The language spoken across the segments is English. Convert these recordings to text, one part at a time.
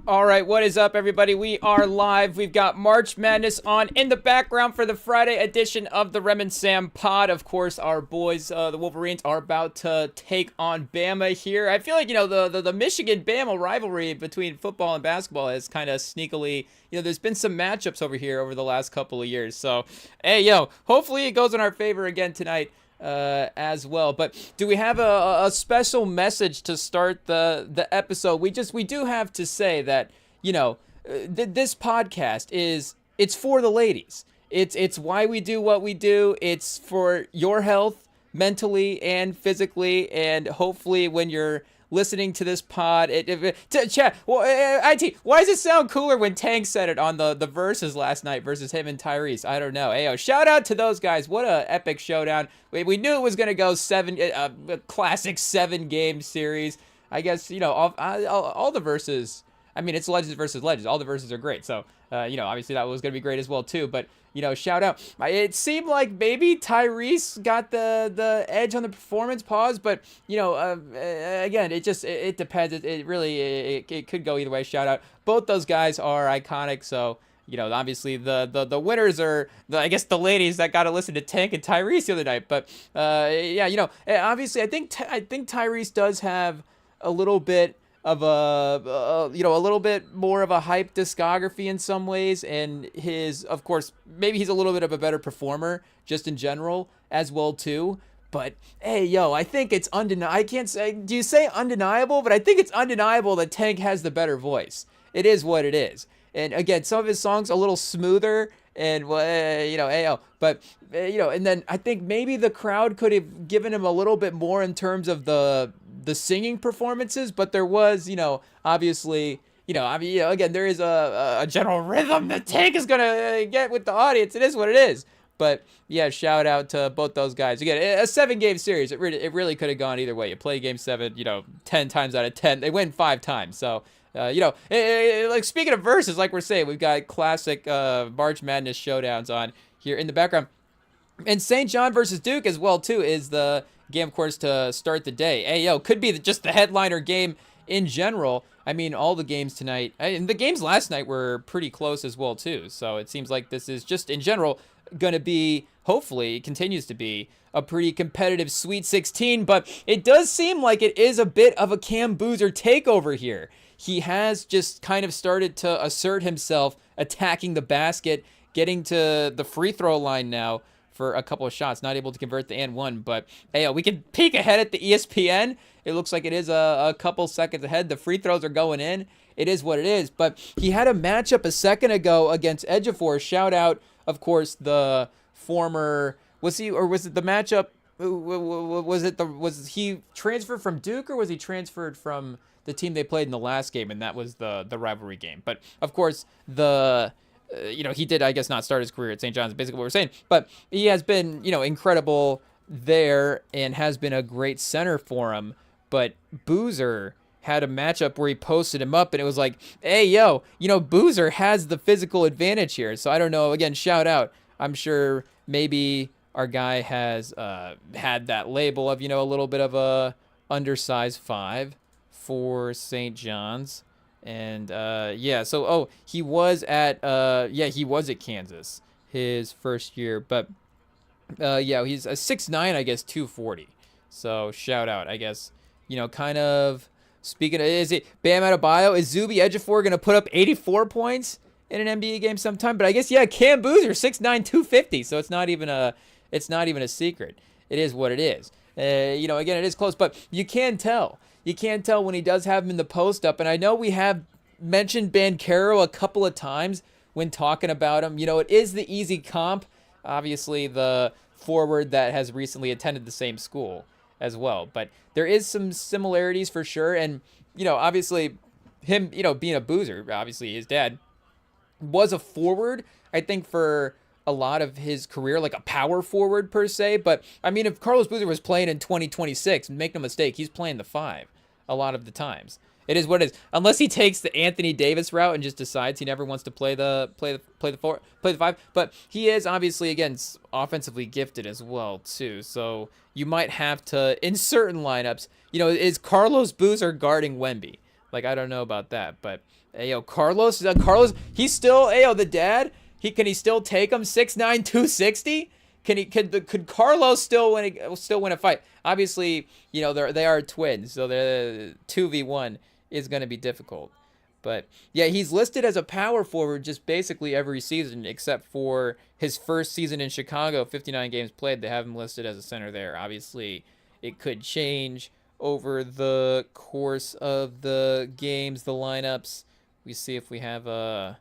All right, what is up, everybody? We are live. We've got March Madness on in the background for the Friday edition of the REMINGTOM pod. Of course, our boys, the Wolverines, are about to take on Bama here. I feel like, the Michigan-Bama rivalry between football and basketball has kind of sneakily, there's been some matchups over here over the last couple of years. So, hey, hopefully it goes in our favor again tonight. As well. But do we have a special message to start the episode? We do have to say that this podcast it's for the ladies. It's why we do what we do. It's for your health mentally and physically, and hopefully when you're listening to this pod, chat. Well, it. Why does it sound cooler when Tank said it on the verses last night versus him and Tyrese? I don't know. Ayo, shout out to those guys. What a epic showdown. We knew it was gonna go a classic 7-game series. I guess all the verses. I mean, it's Legends versus Legends. All the verses are great. So, obviously that was going to be great as well, too. But, shout out. It seemed like maybe Tyrese got the edge on the performance pause. But, again, it depends. It really could go either way. Shout out. Both those guys are iconic. So, obviously the winners are, I guess, the ladies that got to listen to Tank and Tyrese the other night. But, obviously I think Tyrese does have a little bit of a little bit more of a hype discography in some ways, and of course maybe he's a little bit of a better performer just in general as well too. But hey, I think it's undeniable. I can't say, do you say undeniable? But I think it's undeniable that Tank has the better voice. It is what it is. And again, some of his songs a little smoother, and but and then I think maybe the crowd could have given him a little bit more in terms of the singing performances, but there was, obviously, again, there is a general rhythm that Tank is gonna get with the audience. It is what it is. But yeah, shout out to both those guys. Again, a 7-game series. It really could have gone either way. You play game 7, 10 times out of 10, they win 5 times. So. Like speaking of verses, like we're saying, we've got classic March Madness showdowns on here in the background, and St. John versus Duke as well too is the game, of course, to start the day. Hey, could be just the headliner game in general. I mean, all the games tonight, and the games last night were pretty close as well too. So it seems like this is just in general going to be, hopefully, it continues to be a pretty competitive Sweet 16. But it does seem like it is a bit of a Cam Boozer takeover here. He has just kind of started to assert himself, attacking the basket, getting to the free throw line now for a couple of shots, not able to convert the and one. But hey, we can peek ahead at the ESPN. It looks like it is a couple seconds ahead. The free throws are going in. It is what it is. But he had a matchup a second ago against Ejiofor. Shout out, of course, the former, was it the matchup? Was he transferred from Duke, or was he transferred from the team they played in the last game, and that was the rivalry game? But of course, he did, I guess, not start his career at St. John's, basically what we're saying. But he has been, incredible there and has been a great center for him. But Boozer had a matchup where he posted him up, and it was like, hey, Boozer has the physical advantage here. So I don't know. Again, shout out. I'm sure maybe our guy has had that label of, a little bit of a undersized 5 for St. John's. And he was at Kansas his first year. But he's a 6'9", I guess, 240. So shout out, I guess, kind of speaking of, is it Bam Adebayo? Is Zuby Ejiofor going to put up 84 points in an NBA game sometime? But I guess, Cam Boozer, 6'9", 250. So it's not even a secret. It is what it is. Again, it is close, but you can tell. You can tell when he does have him in the post up. And I know we have mentioned Banchero a couple of times when talking about him. It is the easy comp. Obviously, the forward that has recently attended the same school as well. But there is some similarities for sure. And, obviously, him, being a Boozer, obviously his dad was a forward, I think, for a lot of his career, like a power forward per se. But I mean, if Carlos Boozer was playing in 2026, make no mistake, he's playing the 5 a lot of the times. It is what it is. Unless he takes the Anthony Davis route and just decides he never wants to play the 5. But he is obviously, again, offensively gifted as well too. So you might have to, in certain lineups, is Carlos Boozer guarding Wemby? Like, I don't know about that, but hey, yo, Carlos, he's still, hey, yo, the dad, can he still take him 6'9", 260? Could Carlos still win a fight? Obviously, you know, they are twins, so the 2v1 is going to be difficult. But yeah, he's listed as a power forward just basically every season except for his first season in Chicago, 59 games played. They have him listed as a center there. Obviously, it could change over the course of the games, the lineups. We see if we have a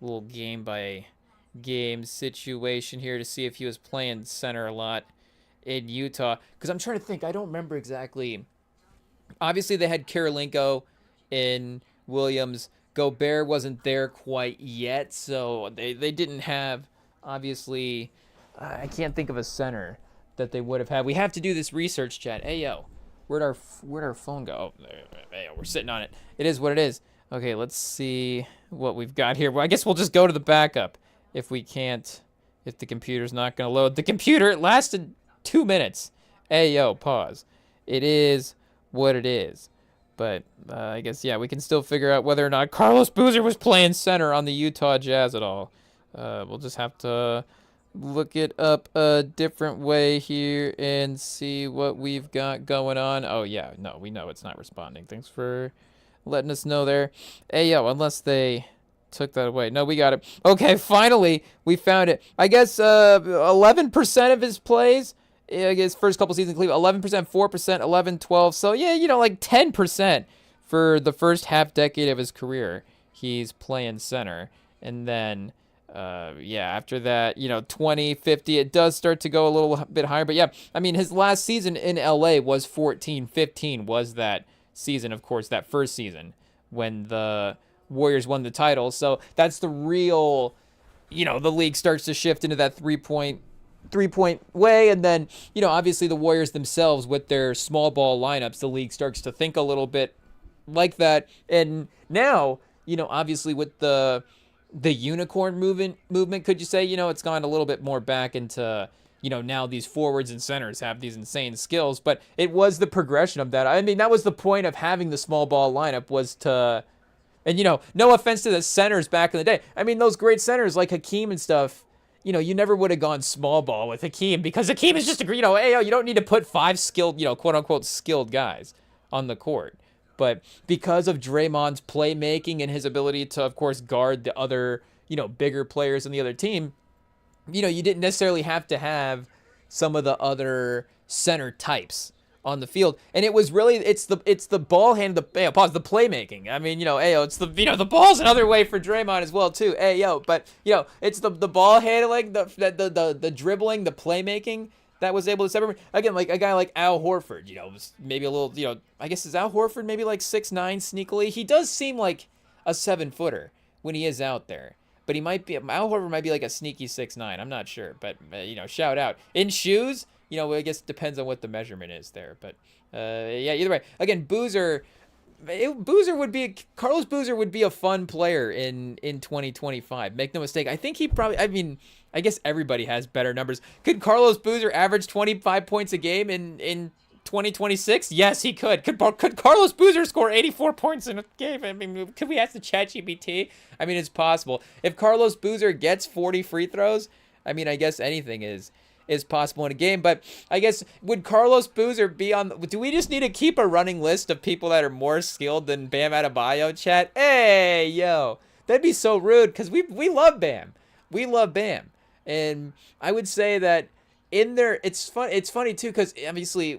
little game by game situation here to see if he was playing center a lot in Utah. Because I'm trying to think. I don't remember exactly. Obviously, they had Kirilenko in Williams. Gobert wasn't there quite yet, so they didn't have, obviously, I can't think of a center that they would have had. We have to do this research, chat. Hey, yo, where'd our phone go? Oh, hey, we're sitting on it. It is what it is. Okay, let's see what we've got here. Well, I guess we'll just go to the backup if we can't, if the computer's not going to load. The computer, it lasted 2 minutes. Hey, yo, pause. It is what it is. But I guess, yeah, we can still figure out whether or not Carlos Boozer was playing center on the Utah Jazz at all. We'll just have to look it up a different way here and see what we've got going on. Oh, yeah, no, we know it's not responding. Thanks for letting us know there. Hey, yo, unless they took that away. No, we got it. Okay, finally, we found it. I guess 11% of his plays, I guess first couple seasons in Cleveland, 11%, 4%, 11, 12. So, yeah, you know, like 10% for the first half decade of his career. He's playing center. And then, yeah, after that, you know, 20, 50, it does start to go a little bit higher. But, yeah, I mean, his last season in L.A. was 14-15 was that season, of course, that first season when the Warriors won the title. So that's the real, you know, the league starts to shift into that three-point way, and then, you know, obviously the Warriors themselves with their small ball lineups, the league starts to think a little bit like that. And now, you know, obviously with the unicorn movement, could you say, you know, it's gone a little bit more back into, you know, now these forwards and centers have these insane skills, but it was the progression of that. I mean, that was the point of having the small ball lineup, was to, and, you know, no offense to the centers back in the day. I mean, those great centers like Hakeem and stuff, you know, you never would have gone small ball with Hakeem because Hakeem is just a, you know, hey, you don't need to put 5 skilled, you know, quote unquote skilled guys on the court. But because of Draymond's playmaking and his ability to, of course, guard the other, you know, bigger players in the other team, you know, you didn't necessarily have to have some of the other center types on the field. And it was really, it's the ball hand, the playmaking. I mean, you know, it's the, you know, the ball's another way for Draymond as well too. But you know, it's the ball handling, the dribbling, the playmaking that was able to separate. Again, like a guy like Al Horford, you know, was maybe a little, you know, I guess is Al Horford maybe like 6'9" sneakily. He does seem like a 7-footer when he is out there. But Al Horford might be like a sneaky 6'9". I'm not sure, but you know, shout out. In shoes, you know, I guess it depends on what the measurement is there. But, yeah, either way. Again, Carlos Boozer would be a fun player in 2025. Make no mistake. I think he probably, I mean, I guess everybody has better numbers. Could Carlos Boozer average 25 points a game in 2026? Yes, he could. Could Carlos Boozer score 84 points in a game? I mean, could we ask the ChatGPT? I mean, it's possible. If Carlos Boozer gets 40 free throws, I mean, I guess anything is possible in a game. But I guess, would Carlos Boozer be on, do we just need to keep a running list of people that are more skilled than Bam Adebayo, chat? Hey, yo, that'd be so rude, because we love Bam. We love Bam. And I would say that in there, it's funny too, because obviously,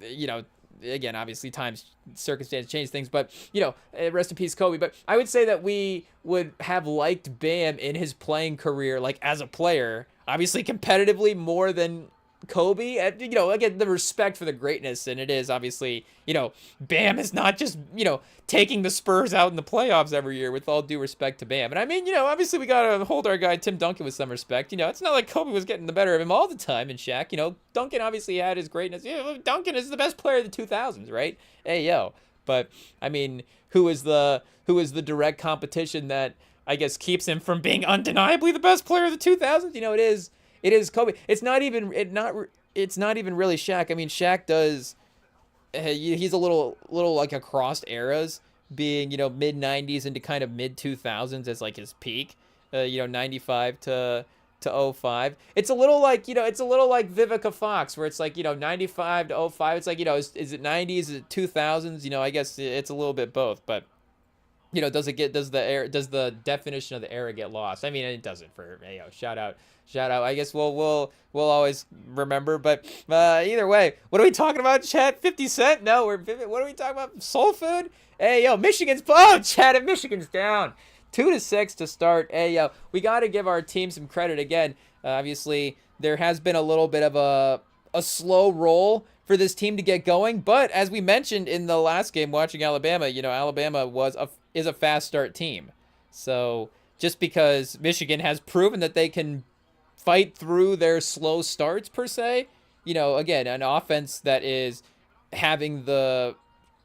you know, again, obviously times, circumstance change things, but, you know, rest in peace, Kobe. But I would say that we would have liked Bam in his playing career, like as a player, obviously competitively more than Kobe. And, you know, again, the respect for the greatness, and it is obviously, you know, Bam is not just, you know, taking the Spurs out in the playoffs every year, with all due respect to Bam. And I mean, you know, obviously we gotta hold our guy Tim Duncan with some respect. You know, it's not like Kobe was getting the better of him all the time, and Shaq. You know, Duncan obviously had his greatness. You know, Duncan is the best player of the 2000s, right? Hey, yo. But I mean, who is the direct competition that I guess keeps him from being undeniably the best player of the 2000s? You know, it is Kobe. It's not even really Shaq. I mean, Shaq does he's a little like across eras, being mid 90s into kind of mid 2000s as like his peak. 95 to '05. It's a little like it's a little like Vivica Fox, where it's like 95 to '05. It's like is it 90s, is it 2000s? I guess it's a little bit both, but does the definition of the era get lost? I mean, it doesn't. For shout out. I guess we'll always remember. But either way, what are we talking about, chat? 50 Cent? No, what are we talking about? Soul Food? Hey yo, Michigan's chat, and Michigan's down 2-6 to start. Hey yo, we got to give our team some credit again. Obviously, there has been a little bit of a slow roll for this team to get going, but as we mentioned in the last game watching Alabama, Alabama is a fast start team. So just because Michigan has proven that they can fight through their slow starts per se, again, an offense that is having the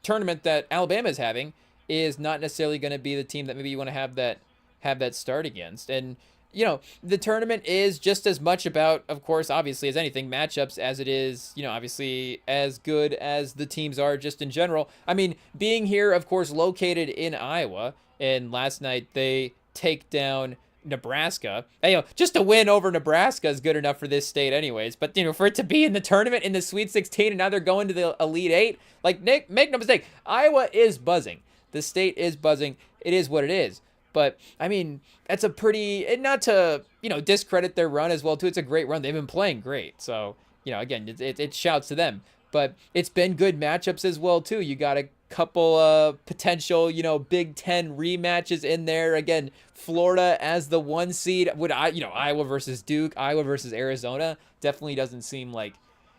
tournament that Alabama is having is not necessarily going to be the team that maybe you want to have that start against. And the tournament is just as much about, of course, obviously, as anything, matchups as it is, obviously, as good as the teams are just in general. I mean, being here, of course, located in Iowa, and last night they take down Nebraska. Hey, just a win over Nebraska is good enough for this state anyways. But, for it to be in the tournament in the Sweet 16 and now they're going to the Elite Eight, like, Nick, make no mistake, Iowa is buzzing. The state is buzzing. It is what it is. But, I mean, that's a pretty, not to, discredit their run as well, too. It's a great run. They've been playing great. So, again, it shouts to them. But it's been good matchups as well, too. You got a couple of potential, Big Ten rematches in there. Again, Florida as the 1 seed. Iowa versus Duke, Iowa versus Arizona definitely doesn't seem like,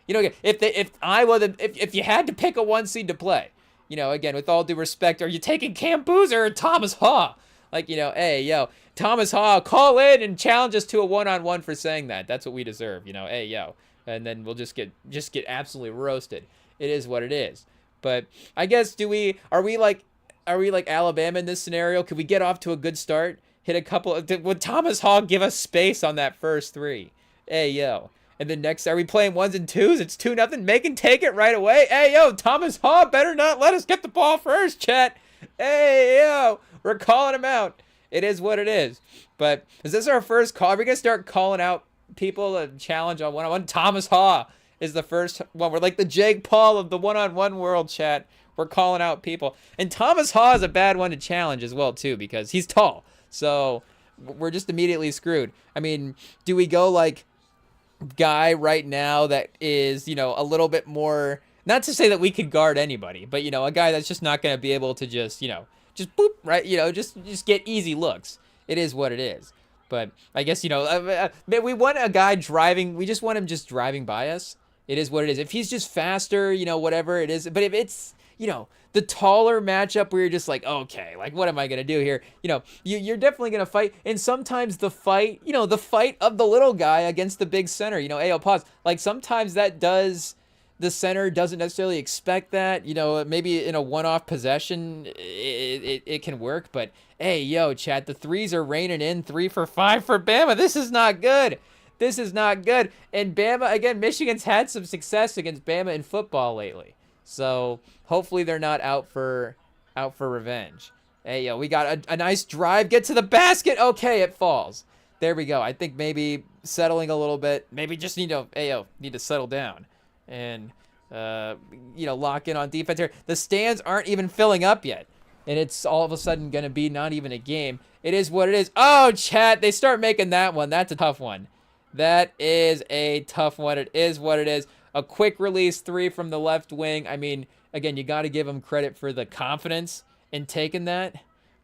if you had to pick a 1 seed to play, again, with all due respect, are you taking Cam Boozer or Thomas Haw? Like, hey, yo, Thomas Haw, call in and challenge us to a one-on-one for saying that. That's what we deserve, hey, yo. And then we'll just get absolutely roasted. It is what it is. But I guess are we like Alabama in this scenario? Could we get off to a good start? Hit a couple, would Thomas Haw give us space on that first 3? Hey, yo. And then next, are we playing 1s and 2s? It's 2-0. Make and take it right away. Hey, yo, Thomas Haw better not let us get the ball first, chat. Hey, yo. We're calling him out. It is what it is. But is this our first call? Are we going to start calling out people to challenge on one-on-one? Thomas Haw is the first one. We're like the Jake Paul of the one-on-one world, chat. We're calling out people. And Thomas Haw is a bad one to challenge as well, too, because he's tall. So we're just immediately screwed. I mean, do we go like guy right now that is, a little bit more, not to say that we could guard anybody, but, a guy that's just not going to be able to just boop, right? Just get easy looks. It is what it is. But I guess, we want a guy driving. We just want him just driving by us. It is what it is. If he's just faster, whatever it is. But if it's, the taller matchup where you're just like, okay, like, what am I going to do here? You're definitely going to fight. And sometimes the fight, the fight of the little guy against the big center, pause. Like, sometimes the center doesn't necessarily expect that, maybe in a one-off possession, it can work. But, hey, yo, chat, the 3s are raining in, 3 for 5 for Bama. This is not good. This is not good. And Bama, again, Michigan's had some success against Bama in football lately. So hopefully they're not out for revenge. Hey, yo, we got a nice drive. Get to the basket. Okay, it falls. There we go. I think maybe settling a little bit. Maybe just need to settle down. And, lock in on defense here. The stands aren't even filling up yet. And it's all of a sudden going to be not even a game. It is what it is. Oh, chat, they start making that one. That's a tough one. That is a tough one. It is what it is. A quick release 3 from the left wing. I mean, again, you got to give them credit for the confidence in taking that.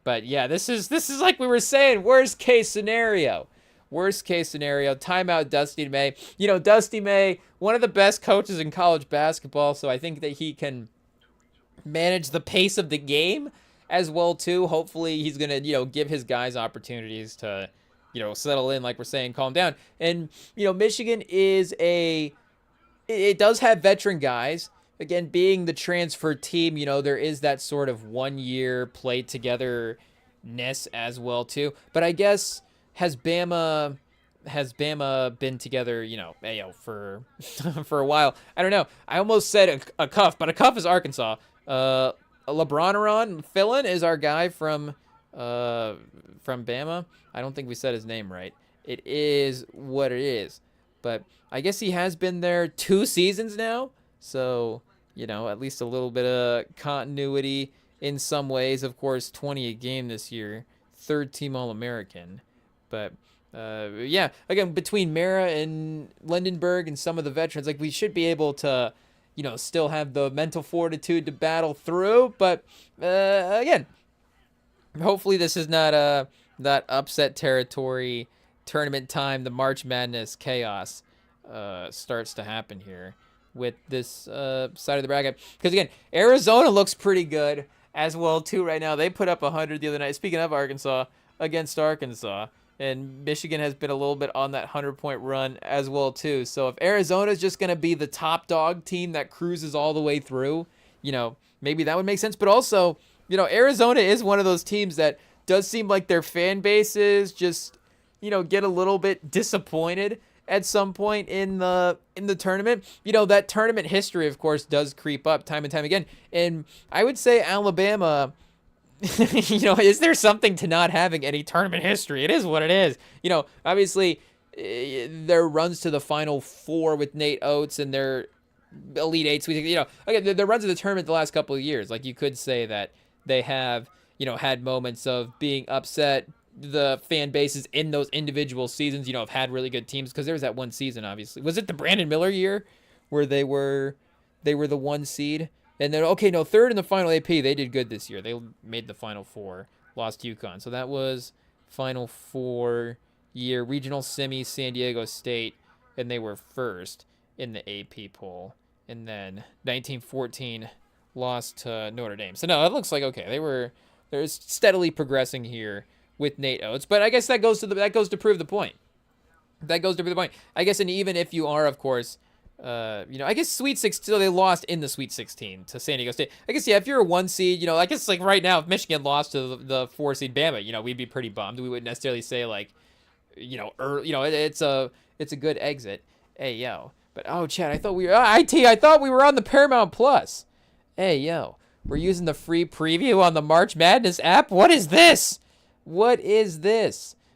But, yeah, this is like we were saying, worst case scenario. Worst case scenario, timeout Dusty May. Dusty May, one of the best coaches in college basketball, so I think that he can manage the pace of the game as well, too. Hopefully he's going to, give his guys opportunities to, settle in, like we're saying, calm down. And, Michigan it does have veteran guys. Again, being the transfer team, there is that sort of 1 year play togetherness as well, too. But I guess, has Bama has Bama been together, for for a while? I don't know. I almost said a cuff, but a cuff is Arkansas. LeBronaron Fillin is our guy from Bama. I don't think we said his name right. It is what it is. But I guess he has been there 2 seasons now. So, at least a little bit of continuity in some ways. Of course, 20 a game this year. 3rd team All-American. But, yeah, again, between Mara and Lindenberg and some of the veterans, we should be able to, still have the mental fortitude to battle through. But, again, hopefully this is not that upset territory tournament time. The March Madness chaos starts to happen here with this side of the bracket. Because, again, Arizona looks pretty good as well, too, right now. They put up 100 the other night. Speaking of Arkansas, against Arkansas. And Michigan has been a little bit on that 100-point run as well, too. So if Arizona is just going to be the top dog team that cruises all the way through, maybe that would make sense. But also, Arizona is one of those teams that does seem like their fan bases just, get a little bit disappointed at some point in the tournament. That tournament history, of course, does creep up time and time again. And I would say Alabama, is there something to not having any tournament history? It is what it is. Obviously, their runs to the Final Four with Nate Oates and their Elite Eights. Again, their runs to the tournament the last couple of years. You could say that they have, had moments of being upset. The fan bases in those individual seasons, have had really good teams, because there was that one season, obviously. Was it the Brandon Miller year where they were the 1 seed? And then, 3rd in the final AP. They did good this year. They made the Final Four, lost to UConn. So that was Final Four year, regional semi, San Diego State, and they were 1st in the AP poll. And then 1914 lost to Notre Dame. So no, it looks like they're steadily progressing here with Nate Oates. But I guess that goes to prove the point. I guess, and even if you are, of course, I guess Sweet 16, so they lost in the Sweet 16 to San Diego State. I guess, yeah, if you're a 1 seed, I guess right now, if Michigan lost to the 4 seed Bama, we'd be pretty bummed. We wouldn't necessarily say it's a good exit. Hey, yo. But, Chad, I thought we were on the Paramount Plus. Hey, yo, we're using the free preview on the March Madness app. What is this?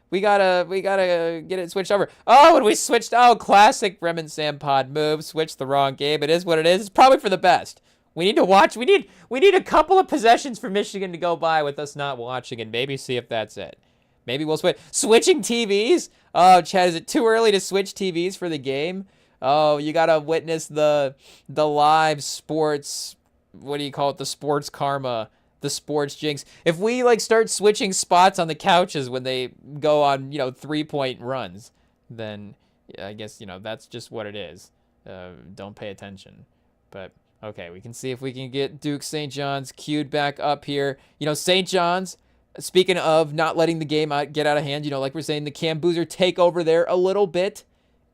We gotta get it switched over. Oh, and we switched. Oh, classic Rem and Sam pod move. Switched the wrong game. It is what it is. It's probably for the best. We need to watch. We need a couple of possessions for Michigan to go by with us not watching, and maybe see if that's it. Maybe we'll switching TVs. Oh, Chad, is it too early to switch TVs for the game? Oh, you gotta witness the live sports. What do you call it? The sports karma. The sports jinx. If we start switching spots on the couches when they go on 3-point runs, then I guess that's just what it is. Don't pay attention. But okay, we can see if we can get Duke St. John's queued back up here. St. John's, speaking of not letting the game get out of hand, like we're saying, the Cam Boozer take over there a little bit,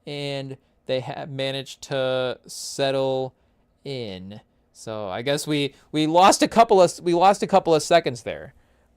and they have managed to settle in. So I guess we lost a couple of seconds there,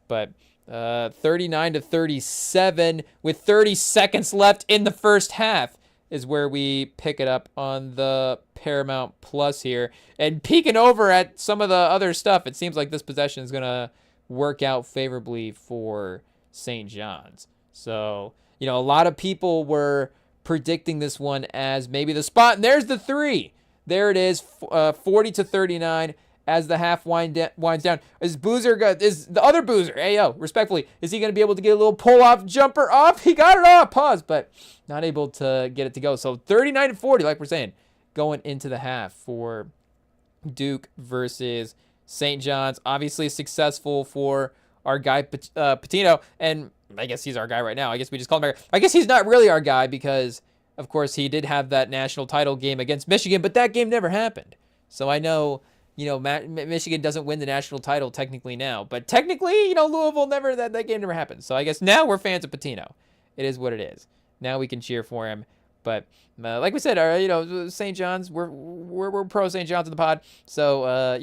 but 39-37 with 30 seconds left in the first half is where we pick it up on the Paramount Plus here. And peeking over at some of the other stuff, it seems like this possession is gonna work out favorably for St. John's. So a lot of people were predicting this one as maybe the spot, and there's the 3. There it is, 40-39 as the half winds down. Is the other Boozer, respectfully, is he going to be able to get a little pull-off jumper off? He got it off, pause, but not able to get it to go. So 39-40, like we're saying, going into the half for Duke versus St. John's. Obviously successful for our guy Patino, and I guess he's our guy right now. I guess we just call him. I guess he's not really our guy because, of course, he did have that national title game against Michigan, but that game never happened. So I know, Michigan doesn't win the national title technically now, but technically, Louisville never, that game never happened. So I guess now we're fans of Patino. It is what it is. Now we can cheer for him. But like we said, St. John's, we're pro St. John's in the pod. So,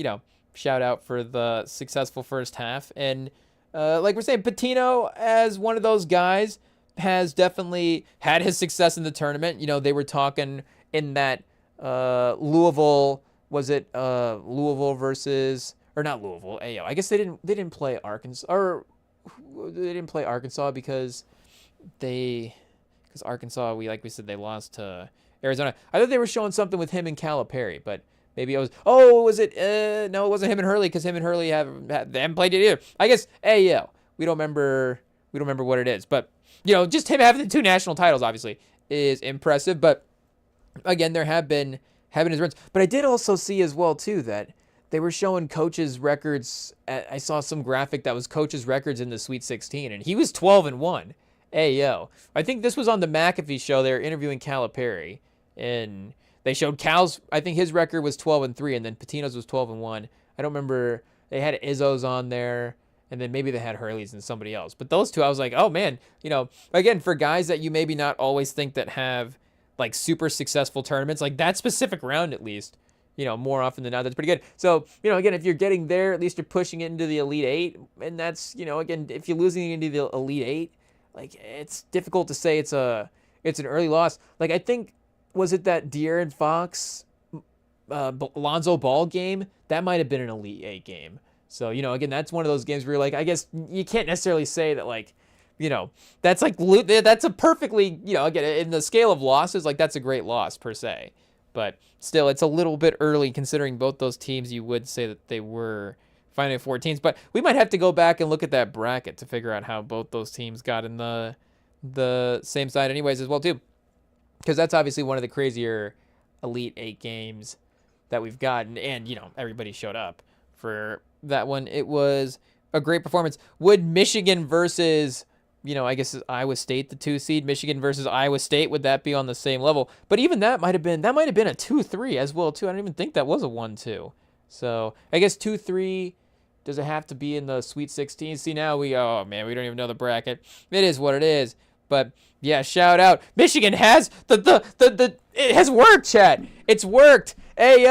shout out for the successful first half. And like we're saying, Patino as one of those guys has definitely had his success in the tournament. You know, they were talking in that Louisville, was it Louisville versus, or not Louisville, I guess they didn't play Arkansas, or they didn't play Arkansas because Arkansas, like we said, they lost to Arizona. I thought they were showing something with him and Calipari, but maybe it was, was it, no, it wasn't him and Hurley, because him and Hurley they haven't played it either. I guess, we don't remember what it is, but, you know, just him having the 2 national titles, obviously, is impressive, but, again, there have been his runs. But I did also see as well, too, that they were showing coaches' records. I saw some graphic that was coaches' records in the Sweet 16, and he was 12-1. I think this was on the McAfee show. They were interviewing Calipari, and they showed Cal's. I think his record was 12-3, and then Patino's was 12-1. I don't remember. They had Izzo's on there, and then maybe they had Hurley's and somebody else. But those 2, I was like, oh man, you know, again, for guys that you maybe not always think that have like super successful tournaments, like that specific round at least, you know, more often than not, that's pretty good. So, you know, again, if you're getting there, at least you're pushing it into the Elite 8, and that's, you know, again, if you're losing into the Elite 8, like, it's difficult to say it's an early loss. Like, I think, was it that De'Aaron Fox, Lonzo Ball game? That might have been an Elite 8 game. So, you know, again, that's one of those games where you're like, I guess you can't necessarily say that, like, you know, that's a perfectly, you know, again, in the scale of losses, like, that's a great loss per se. But still, it's a little bit early considering both those teams, you would say that they were Final Four teams. But we might have to go back and look at that bracket to figure out how both those teams got in the same side anyways as well, too. Because that's obviously one of the crazier Elite 8 games that we've gotten. And, you know, everybody showed up for that one. It was a great performance. Would Michigan versus, you know, I guess Iowa State, the 2 seed, Michigan versus Iowa State, would that be on the same level? But even that might have been a 2-3 as well, too. I don't even think that was a 1-2. So I guess 2-3, does it have to be in the Sweet 16? See, now we don't even know the bracket. It is what it is. But yeah, shout out. Michigan has it has worked, chat. It's worked. Hey,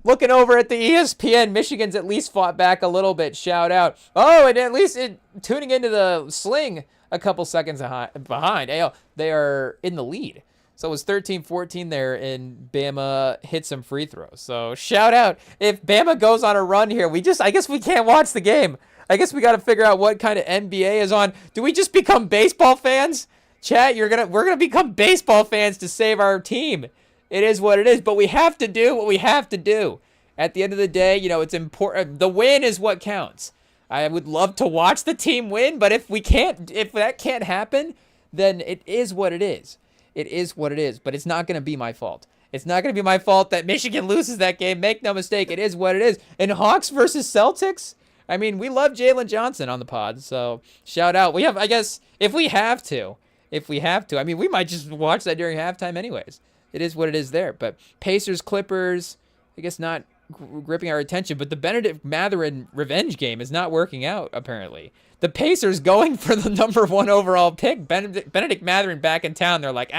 looking over at the ESPN, Michigan's at least fought back a little bit. Shout out. Oh, and at least tuning into the sling a couple seconds behind. Hey, they are in the lead. So it was 13-14 there, and Bama hit some free throws. So shout out. If Bama goes on a run here, I guess we can't watch the game. I guess we got to figure out what kind of NBA is on. Do we just become baseball fans? Chat, we're gonna become baseball fans to save our team. It is what it is, but we have to do what we have to do. At the end of the day, you know, it's important. The win is what counts. I would love to watch the team win, but if that can't happen, then it is what it is. It is what it is, but it's not going to be my fault. It's not going to be my fault that Michigan loses that game. Make no mistake, it is what it is. And Hawks versus Celtics, I mean, we love Jalen Johnson on the pod, so shout out. We have, I guess, if we have to, I mean, we might just watch that during halftime anyways. It is what it is there. But Pacers, Clippers, I guess not gripping our attention, but the Benedict Mathurin revenge game is not working out, apparently. The Pacers going for the number 1 overall pick. Benedict Mathurin back in town. They're like,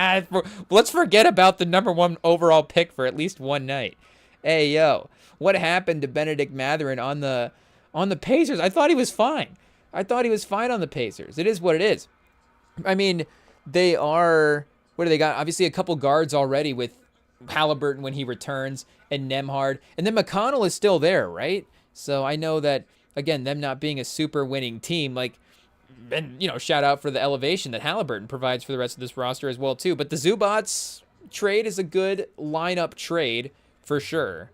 let's forget about the number 1 overall pick for at least one night. Hey, what happened to Benedict Mathurin on the Pacers? I thought he was fine. on the Pacers. It is what it is. I mean, they are, what do they got? Obviously a couple guards already with Halliburton when he returns and Nembhard. And then McConnell is still there, right? So I know that, again, them not being a super winning team, like, and, you know, shout out for the elevation that Halliburton provides for the rest of this roster as well, too. But the Zubats trade is a good lineup trade for sure.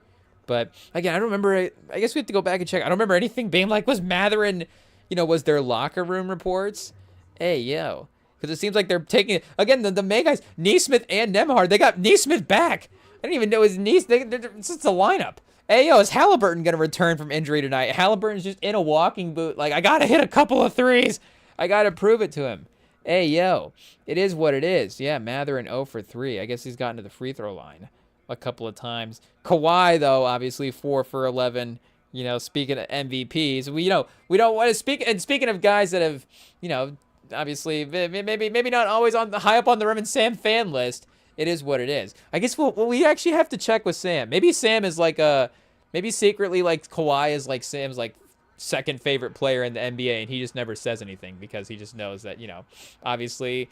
But, again, I don't remember. I guess we have to go back and check. I don't remember anything being like, was Mathurin, you know, was there locker room reports? Hey, yo. Because it seems like they're taking, again, the main guys, Neesmith and Nembhard, they got Neesmith back. I didn't even know his Neesmith. It's just a lineup. Hey, yo, is Halliburton going to return from injury tonight? Halliburton's just in a walking boot. Like, I got to hit a couple of threes. I got to prove it to him. Hey, yo, it is what it is. Yeah, Mathurin 0 for 3. I guess he's gotten to the free throw line a couple of times. Kawhi, though, obviously 4 for 11. You know, speaking of MVPs, we don't want to speak. And speaking of guys that have, you know, obviously maybe not always on the high up on the Rim and Sam fan list. It is what it is. I guess we actually have to check with Sam. Maybe Sam is like maybe secretly like Kawhi is like Sam's like second favorite player in the NBA, and he just never says anything because he just knows that, obviously,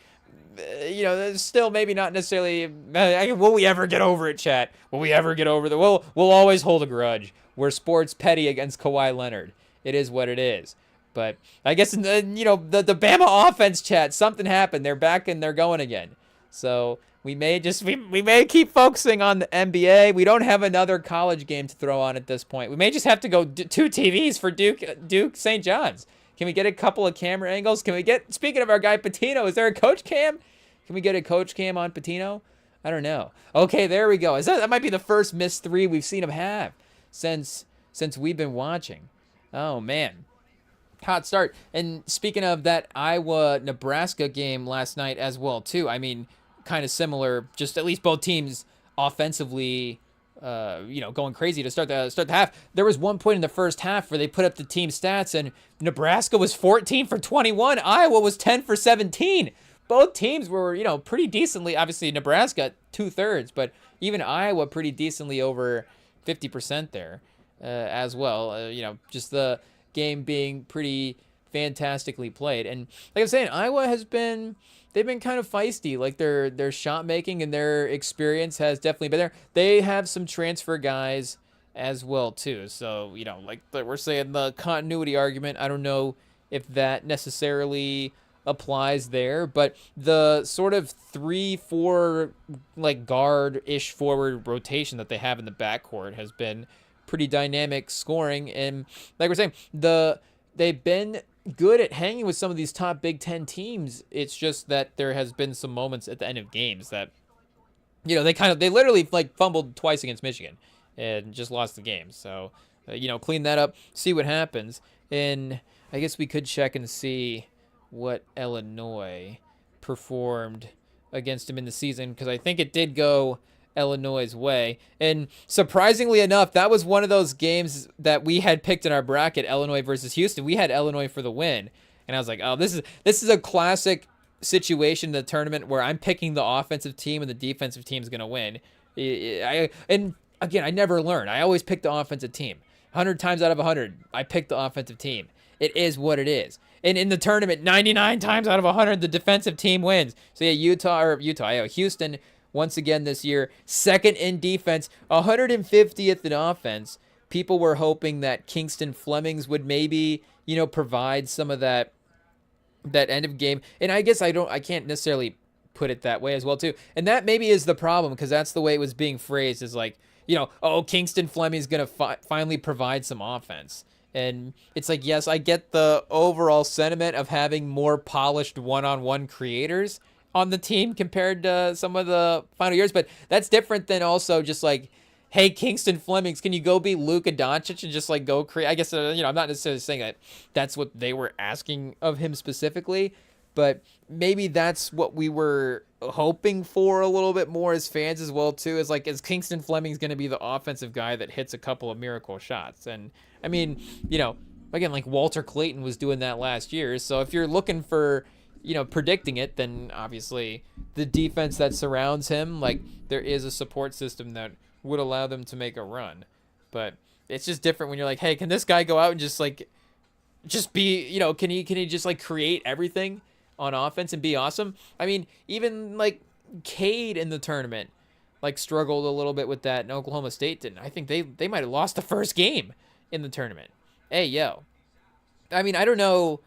there's still maybe not necessarily, will we ever get over it, chat? Will we ever get over we'll always hold a grudge. We're sports petty against Kawhi Leonard. It is what it is. But I guess, the Bama offense, chat, something happened. They're back and they're going again. So we may keep focusing on the NBA. We don't have another college game to throw on at this point. We may just have to go 2 TVs for Duke St. John's. Can we get a couple of camera angles? Speaking of our guy Patino, is there a coach cam? Can we get a coach cam on Patino? I don't know. Okay, there we go. That might be the first missed 3 we've seen him have since we've been watching. Oh, man. Hot start. And speaking of that Iowa-Nebraska game last night as well, too. I mean, kind of similar, just at least both teams offensively going crazy to start the half. There was one point in the first half where they put up the team stats, and Nebraska was 14 for 21. Iowa was 10 for 17. Both teams were, pretty decently. Obviously, Nebraska 2/3, but even Iowa pretty decently over 50% there as well. Just the game being pretty fantastically played. And like I'm saying, Iowa they've been kind of feisty. Like their shot making and their experience has definitely been there. They have some transfer guys as well too. So, like we're saying, the continuity argument, I don't know if that necessarily applies there, but the sort of 3-4 like guard-ish forward rotation that they have in the backcourt has been pretty dynamic scoring. And like we're saying, they've been good at hanging with some of these top Big Ten teams. It's just that there has been some moments at the end of games that, they literally like fumbled twice against Michigan and just lost the game. So, clean that up, see what happens. And I guess we could check and see what Illinois performed against him in the season, because I think it did go Illinois' way. And surprisingly enough, that was one of those games that we had picked in our bracket, Illinois versus Houston. We had Illinois for the win. And I was like, oh, this is a classic situation in the tournament where I'm picking the offensive team and the defensive team is going to win. And again, I never learn. I always pick the offensive team. 100 times out of 100, I pick the offensive team. It is what it is. And in the tournament, 99 times out of 100, the defensive team wins. So yeah, Houston, once again this year, second in defense, 150th in offense. People were hoping that Kingston Flemings would maybe, provide some of that end of game. And I guess I can't necessarily put it that way as well too. And that maybe is the problem, because that's the way it was being phrased, is like, Kingston Fleming's going to finally provide some offense. And it's like, yes, I get the overall sentiment of having more polished one-on-one creators on the team compared to some of the final years, but that's different than also just like, hey, Kingston Flemings, can you go be Luka Doncic and just like go create? I guess, I'm not necessarily saying that that's what they were asking of him specifically, but maybe that's what we were hoping for a little bit more as fans as well too. Is like, is Kingston Fleming's going to be the offensive guy that hits a couple of miracle shots? And I mean, again, like Walter Clayton was doing that last year. So if you're looking for, predicting it, then obviously the defense that surrounds him, like there is a support system that would allow them to make a run. But it's just different when you're like, hey, can this guy go out and just be, can he just like create everything on offense and be awesome? I mean, even like Cade in the tournament, like struggled a little bit with that, and Oklahoma State didn't. I think they might have lost the first game in the tournament. Hey, yo. I mean, I don't know,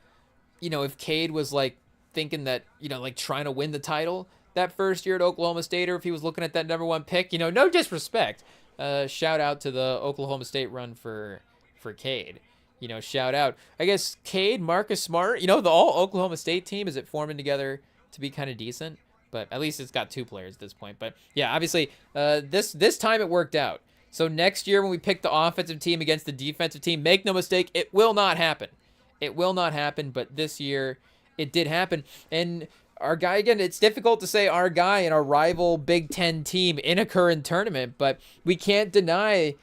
if Cade was like thinking that, like trying to win the title that first year at Oklahoma State, or if he was looking at that number 1 pick, no disrespect. Shout out to the Oklahoma State run for Cade. Shout out. I guess Cade, Marcus Smart, the all Oklahoma State team, is it forming together to be kind of decent? But at least it's got 2 players at this point. But yeah, obviously, this time it worked out. So next year when we pick the offensive team against the defensive team, make no mistake, it will not happen. It will not happen, but this year it did happen. And our guy, again, it's difficult to say our guy in a rival Big Ten team in a current tournament, but we can't deny,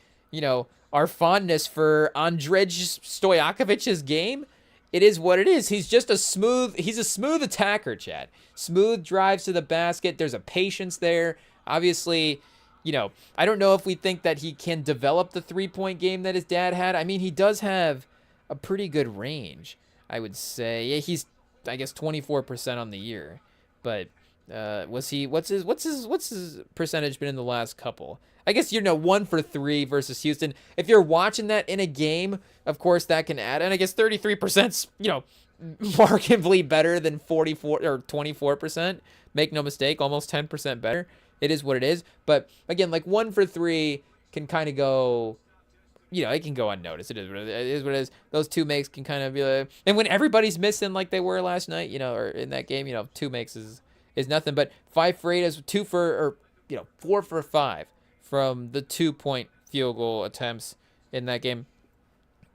our fondness for Andrej Stojakovic's game. It is what it is. He's a smooth attacker, Chad. Smooth drives to the basket. There's a patience there. Obviously, I don't know if we think that he can develop the 3-point game that his dad had. I mean, he does have a pretty good range, I would say. Yeah, he's, I guess, 24% on the year, but what's his percentage been in the last couple? I guess 1 for 3 versus Houston. If you're watching that in a game, of course that can add, and I guess 33%'s markedly better than 44 or 24%. Make no mistake, almost 10% better. It is what it is. But again, like 1 for 3 can kind of go, it can go unnoticed. It is what it is. Those 2 makes can kind of be like, and when everybody's missing like they were last night, or in that game, 2 makes is nothing. But 5 for 8 is 4 for 5 from the 2-point field goal attempts in that game,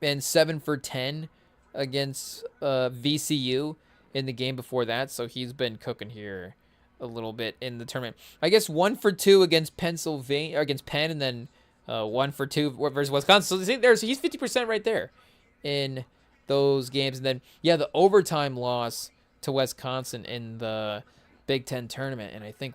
and 7 for 10 against VCU in the game before that. So he's been cooking here a little bit in the tournament. I guess 1 for 2 against Pennsylvania, against Penn, and then 1 for 2 versus Wisconsin. So see, he's 50% right there in those games. And then the overtime loss to Wisconsin in the Big Ten tournament, and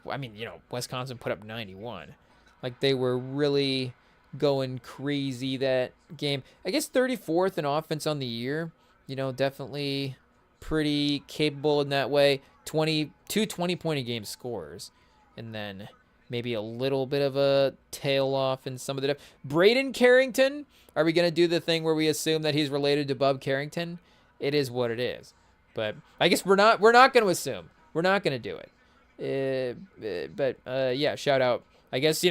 Wisconsin put up 91. Like, they were really going crazy that game. I guess 34th in offense on the year. Definitely pretty capable in that way. 2 20-point a game scores, and then maybe a little bit of a tail off in some of the Braden Carrington. Are we going to do the thing where we assume that he's related to Bub Carrington? It is what it is. But I guess we're not going to assume. We're not going to do it. But shout out. I guess,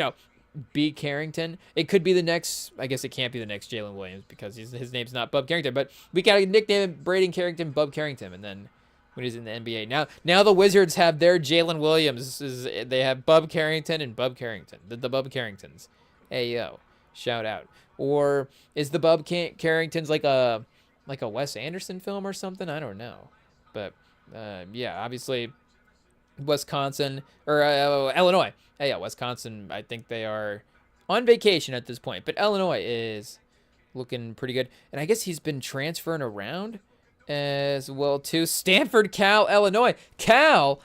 B. Carrington. It could be the next. I guess it can't be the next Jalen Williams because his name's not Bub Carrington. But we got to nickname him Braden Carrington, Bub Carrington, and then when he's in the NBA. Now the Wizards have their Jalen Williams. They have Bub Carrington and Bub Carrington. The Bub Carringtons. Ayo. Shout out. Or is the Bub Carringtons like a Wes Anderson film or something? I don't know. But obviously Wisconsin or Illinois. Wisconsin, I think they are on vacation at this point, but Illinois is looking pretty good. And I guess he's been transferring around as well too. Stanford, Cal, Illinois. Cal,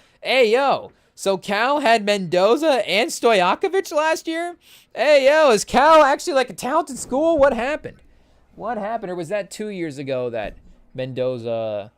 so Cal had Mendoza and Stojakovic last year? Is Cal actually like a talented school? What happened? Or was that 2 years ago that Mendoza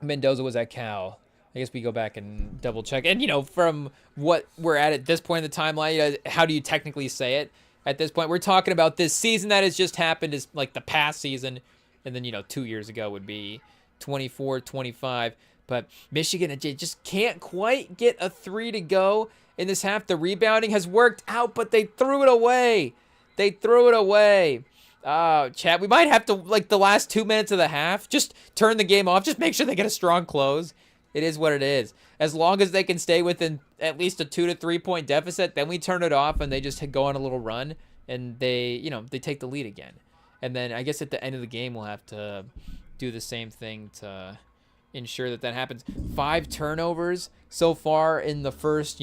was at Cal? I guess we go back and double check. And, from what we're at this point in the timeline, how do you technically say it at this point? We're talking about this season that has just happened is like the past season. And then, 2 years ago would be 24-25. But Michigan just can't quite get a 3 to go in this half. The rebounding has worked out, but they threw it away. Oh, chat, we might have to, like, the last 2 minutes of the half, just turn the game off. Just make sure they get a strong close. It is what it is. As long as they can stay within at least a 2 to 3 point deficit, then we turn it off and they just go on a little run and they take the lead again. And then I guess at the end of the game, we'll have to do the same thing to ensure that happens. 5 turnovers so far in the first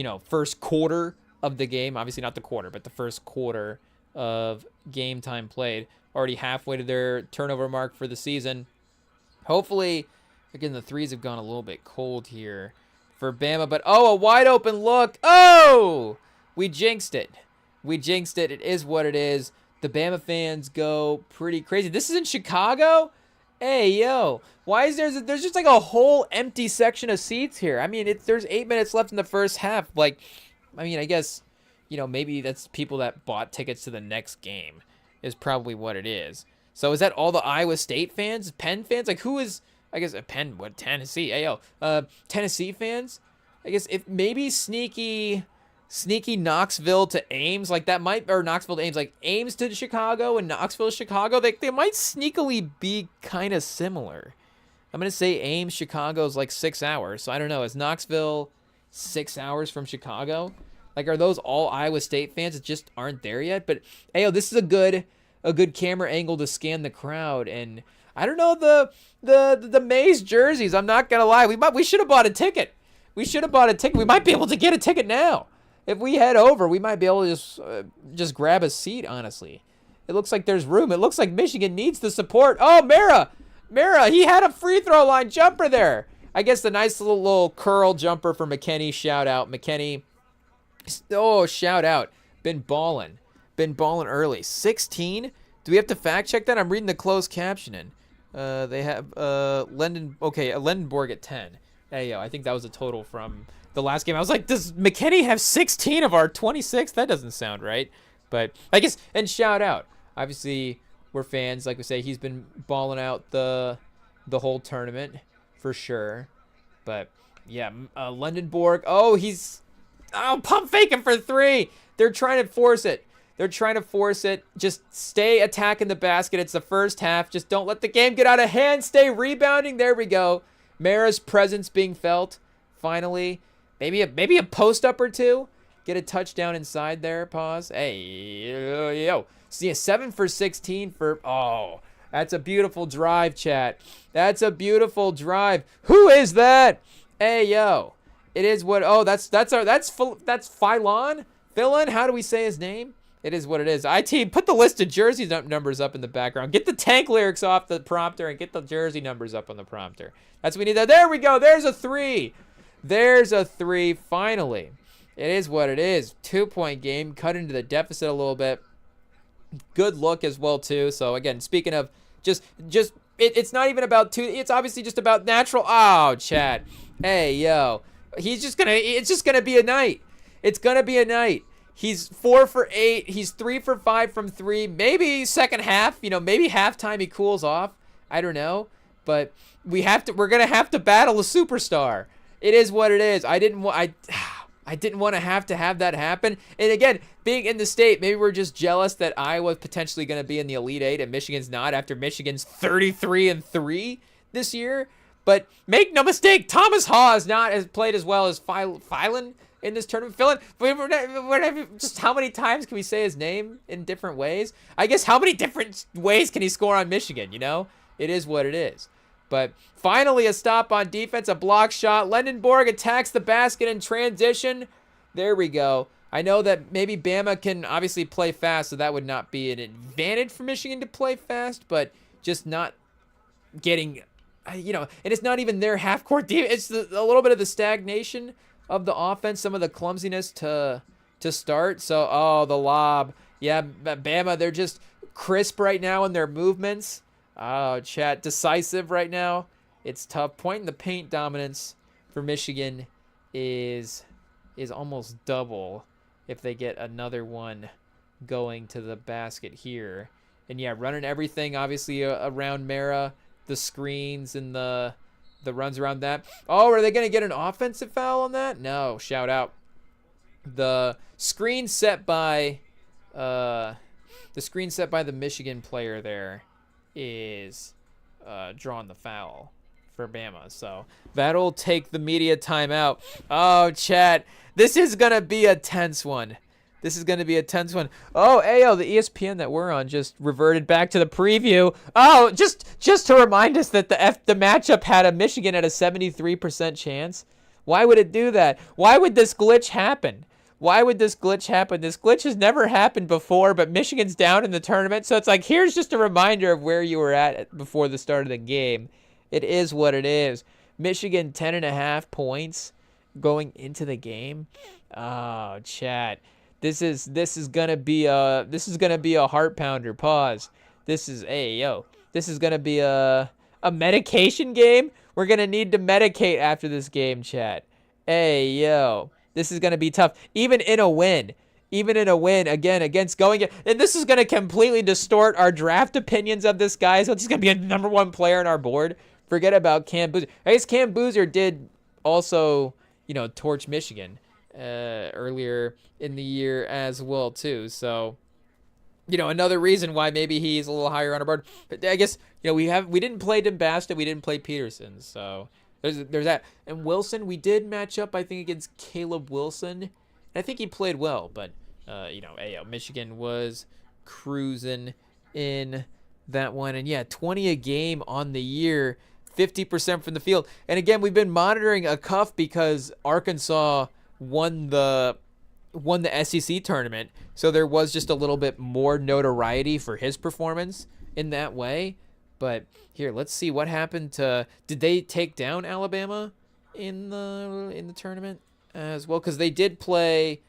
quarter of the game. Obviously not the quarter, but the first quarter of game time played. Already halfway to their turnover mark for the season. Hopefully, again, the threes have gone a little bit cold here for Bama. But, a wide open look. Oh! We jinxed it. It is what it is. The Bama fans go pretty crazy. This is in Chicago? Why is there's just like a whole empty section of seats here? I mean, there's 8 minutes left in the first half. Like, I mean, I guess, maybe that's people that bought tickets to the next game is probably what it is. So is that all the Iowa State fans? Penn fans? Like, who is, I guess, Penn, what, Tennessee? Tennessee fans? I guess if maybe sneaky Knoxville to Ames, like that might, or Knoxville to Ames, like Ames to Chicago and Knoxville to Chicago, they might sneakily be kind of similar. I'm going to say Ames, Chicago is like 6 hours. So I don't know. Is Knoxville 6 hours from Chicago? Like, are those all Iowa State fans that just aren't there yet? But, this is a good camera angle to scan the crowd. And I don't know the Mays jerseys. I'm not going to lie. We should have bought a ticket. We might be able to get a ticket now. If we head over, we might be able to just grab a seat, honestly. It looks like there's room. It looks like Michigan needs the support. Oh, Mara, he had a free throw line jumper there. I guess the nice little curl jumper for McKinney. Shout out, McKinney. Oh, shout out. Been balling early. 16 Do we have to fact check that? I'm reading the closed captioning. They have Lendenborg at 10. Hey, yo, I think that was a total from the last game. I was like, does McKinney have 16 of our 26? That doesn't sound right. But I guess, and shout out. Obviously, we're fans. Like we say, he's been balling out the whole tournament for sure. But yeah, Lendenborg. Oh, pump faking for 3. They're trying to force it. They're trying to force it. Just stay attacking the basket. It's the first half. Just don't let the game get out of hand. Stay rebounding. There we go. Mara's presence being felt. Finally. Maybe a post-up or 2. Get a touchdown inside there. Pause. Hey, yo. See, 7 for 16 for... Oh, that's a beautiful drive, chat. That's a beautiful drive. Who is that? Hey, yo. It is what... Oh, that's Philon? Philon? How do we say his name? It is what it is. IT, put the list of jersey numbers up in the background. Get the tank lyrics off the prompter and get the jersey numbers up on the prompter. That's what we need. There we go. There's a 3. There's a 3. Finally. It is what it is. 2-point game. Cut into the deficit a little bit. Good look as well, too. So, again, speaking of it's not even about 2. It's obviously just about natural. Oh, chat. Hey, yo. It's just going to be a night. It's going to be a night. He's 4 for 8. He's 3 for 5 from 3. Maybe second half, maybe halftime he cools off. I don't know, but we're going to have to battle a superstar. It is what it is. I didn't want to have that happen. And again, being in the state, maybe we're just jealous that Iowa's potentially going to be in the Elite 8 and Michigan's not after Michigan's 33-3 this year. But make no mistake, Thomas Haw has played as well as Philon in this tournament. Just how many times can we say his name in different ways? I guess how many different ways can he score on Michigan, It is what it is. But finally a stop on defense, a block shot. Lendenborg attacks the basket in transition. There we go. I know that maybe Bama can obviously play fast, so that would not be an advantage for Michigan to play fast, but just not getting, and it's not even their half-court defense. It's a little bit of the stagnation of the offense, some of the clumsiness to start. So, the lob. Yeah, Bama, they're just crisp right now in their movements. Oh, chat, decisive right now. It's tough. Point in the paint dominance for Michigan is almost double if they get another one going to the basket here. And yeah, running everything obviously around Mara, the screens and the runs around that. Oh, are they going to get an offensive foul on that? No, shout out. The screen set by the Michigan player there is drawing the foul for Bama. So that'll take the media timeout. Oh, chat, this is going to be a tense one. Oh, Ayo, the ESPN that we're on just reverted back to the preview. Oh, just to remind us that the matchup had a Michigan at a 73% chance. Why would it do that? Why would this glitch happen? This glitch has never happened before, but Michigan's down in the tournament. So it's like, here's just a reminder of where you were at before the start of the game. It is what it is. Michigan 10.5 points going into the game. Oh, chat. This is gonna be a heart pounder. Pause. This is gonna be a medication game. We're gonna need to medicate after this game, chat. This is gonna be tough. Even in a win, again against going, and this is gonna completely distort our draft opinions of this guy. So he's gonna be a number 1 player on our board. Forget about Cam Boozer. I guess Cam Boozer did also, torch Michigan earlier in the year as well too. So, another reason why maybe he's a little higher on our board. But I guess, we didn't play Dembasta, we didn't play Peterson. So there's that. And Wilson, we did match up, I think, against Caleb Wilson. And I think he played well, but Michigan was cruising in that one. And yeah, 20 a game on the year, 50% from the field. And again, we've been monitoring a cuff because Arkansas won the SEC tournament, so there was just a little bit more notoriety for his performance in that way. But here, let's see what happened to. Did they take down Alabama in the tournament as well? Because they did play,